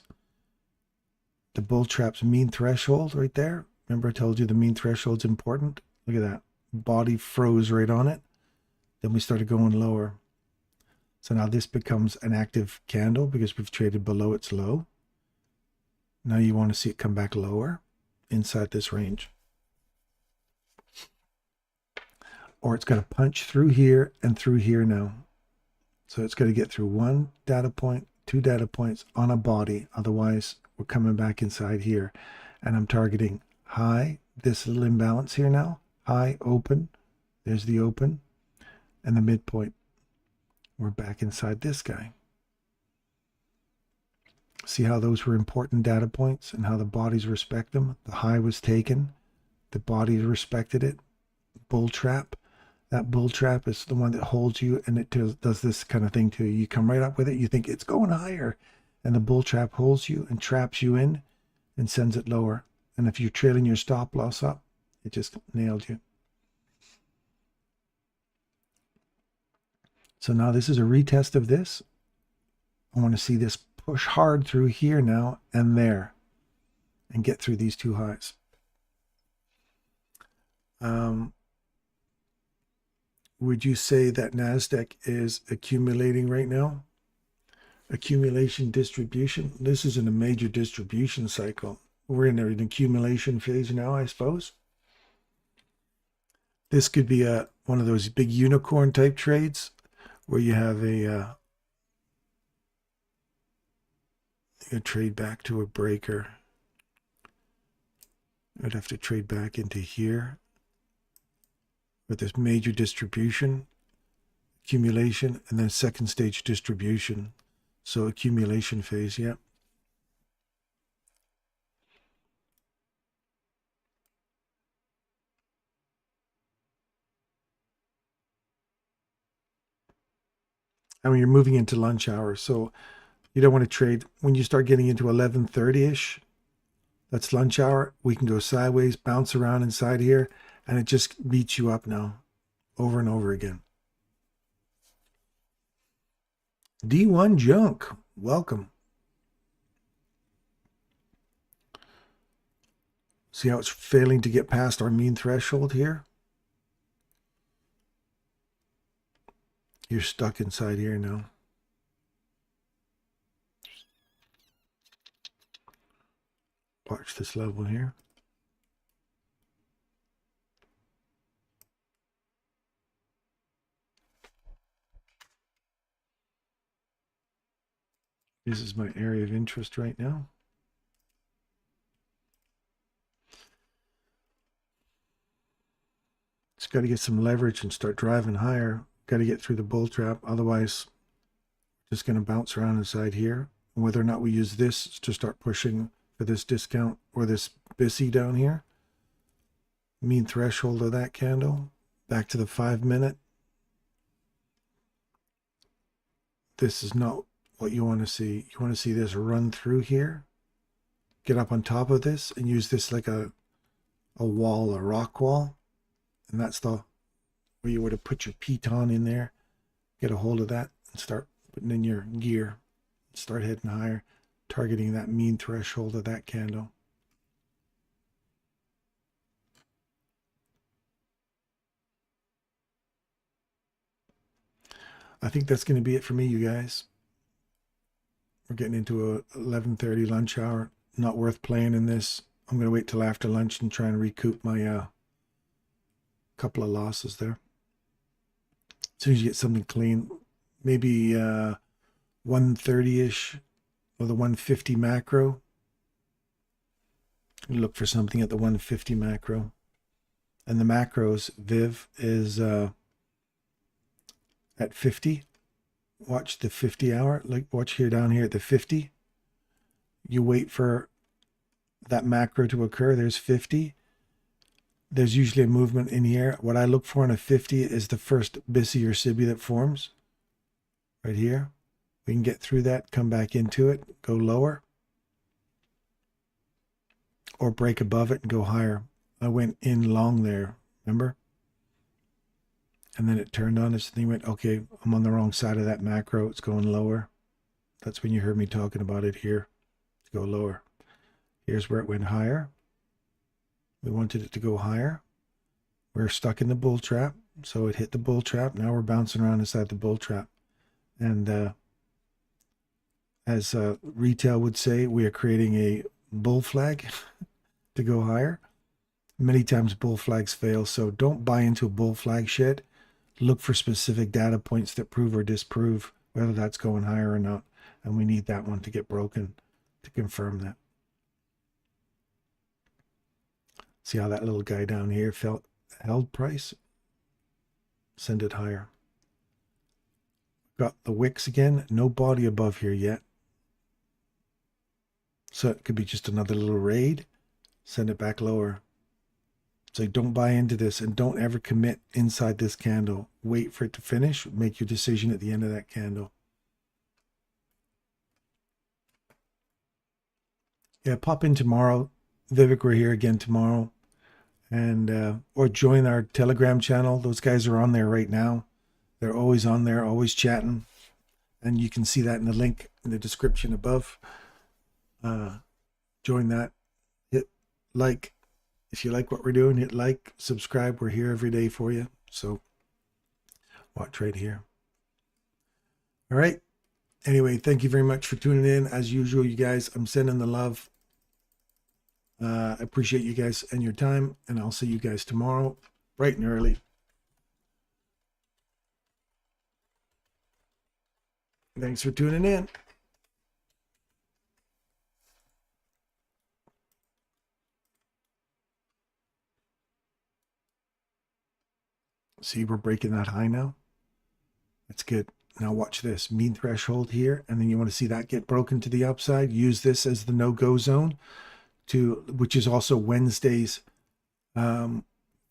The bull trap's mean threshold right there. Remember I told you the mean threshold's important? Look at that. Body froze right on it. Then we started going lower. So now this becomes an active candle because we've traded below its low. Now you want to see it come back lower inside this range. Or it's going to punch through here and through here now. So it's going to get through 1 data point, 2 data points on a body. Otherwise, we're coming back inside here. And I'm targeting high, this little imbalance here now. High, open. There's the open. And the midpoint. We're back inside this guy. See how those were important data points and how the bodies respect them? The high was taken. The body respected it. Bull trap. That bull trap is the one that holds you, and it does this kind of thing to you. You come right up with it. You think it's going higher, and the bull trap holds you and traps you in and sends it lower. And if you're trailing your stop loss up, it just nailed you. So now this is a retest of this. I want to see this push hard through here now and there and get through these 2 highs. Would you say that NASDAQ is accumulating right now? Accumulation distribution. This isn't a major distribution cycle. We're in an accumulation phase now, I suppose. This could be one of those big unicorn type trades where you have a trade back to a breaker. I'd have to trade back into here with this major distribution, accumulation, and then second stage distribution. So accumulation phase, yeah. I mean, you're moving into lunch hour, so you don't want to trade when you start getting into 11:30ish. That's lunch hour. We can go sideways, bounce around inside here, and it just beats you up now, over and over again. D1 Junk, welcome. See how it's failing to get past our mean threshold here? You're stuck inside here now. Watch this level here. This is my area of interest right now. It's got to get some leverage and start driving higher. Got to get through the bull trap. Otherwise, just going to bounce around inside here. And whether or not we use this to start pushing for this discount or this BISI down here. Mean threshold of that candle. Back to the 5 minute. This is not what you want to see. You want to see this run through here. Get up on top of this and use this like a wall, a rock wall. And that's the where you would have put your piton in there. Get a hold of that and start putting in your gear. Start heading higher, targeting that mean threshold of that candle. I think that's going to be it for me, you guys. We're getting into a 11:30 lunch hour. Not worth playing in this. I'm going to wait till after lunch and try and recoup my couple of losses there. As soon as you get something clean, maybe 130-ish or the 150 macro. Look for something at the 150 macro. And the macros, Viv, is at 50. Watch the 50 hour. Like watch here down here at the 50. You wait for that macro to occur. There's 50. There's usually a movement in here. What I look for in a 50 is the first BISI or SIBI that forms. Right here. We can get through that, come back into it, go lower. Or break above it and go higher. I went in long there, remember? And then it turned on us and went, okay, I'm on the wrong side of that macro. It's going lower. That's when you heard me talking about it here. To go lower. Here's where it went higher. We wanted it to go higher. We're stuck in the bull trap. So it hit the bull trap. Now we're bouncing around inside the bull trap. And as retail would say, we are creating a bull flag to go higher. Many times bull flags fail. So don't buy into a bull flag shit. Look for specific data points that prove or disprove whether that's going higher or not. And we need that one to get broken to confirm that. See how that little guy down here held price? Send it higher. Got the wicks again. No body above here yet. So it could be just another little raid. Send it back lower. So don't buy into this and don't ever commit inside this candle. Wait for it to finish. Make your decision at the end of that candle. Yeah, pop in tomorrow. Vivek, we're here again tomorrow. And or join our Telegram channel. Those guys are on there right now. They're always on there, always chatting. And you can see that in the link in the description above. Join that. Hit like. If you like what we're doing, hit like, subscribe. We're here every day for you. So watch right here. All right. Anyway, thank you very much for tuning in. As usual, you guys, I'm sending the love. I appreciate you guys and your time, and I'll see you guys tomorrow, bright and early. Thanks for tuning in. See, we're breaking that high now. That's good. Now watch this. Mean threshold here, and then you want to see that get broken to the upside. Use this as the no-go zone, which is also Wednesday's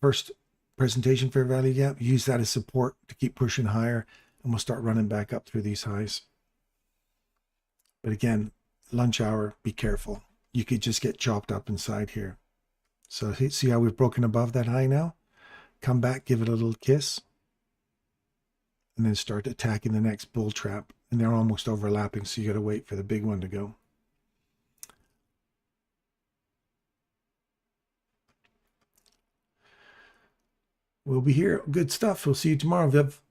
first presentation fair value gap. Use that as support to keep pushing higher, and we'll start running back up through these highs. But again, lunch hour, be careful. You could just get chopped up inside here. So see how we've broken above that high now? Come back, give it a little kiss, and then start attacking the next bull trap. And they're almost overlapping, so you got to wait for the big one to go. We'll be here. Good stuff. We'll see you tomorrow, Viv.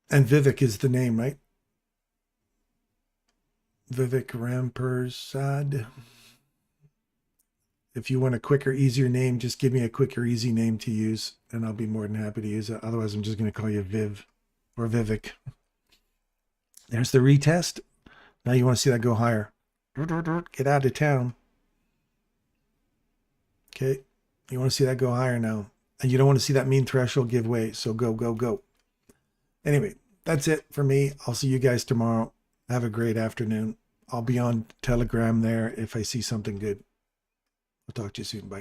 And Vivek is the name, right? Vivek Rampersad. If you want a quicker, easier name, just give me a quicker, easy name to use, and I'll be more than happy to use it. Otherwise, I'm just going to call you Viv or Vivek. There's the retest. Now you want to see that go higher. Get out of town. Okay. You want to see that go higher now. And you don't want to see that mean threshold give way. So go, go, go. Anyway, that's it for me. I'll see you guys tomorrow. Have a great afternoon. I'll be on Telegram there if I see something good. I'll talk to you soon. Bye.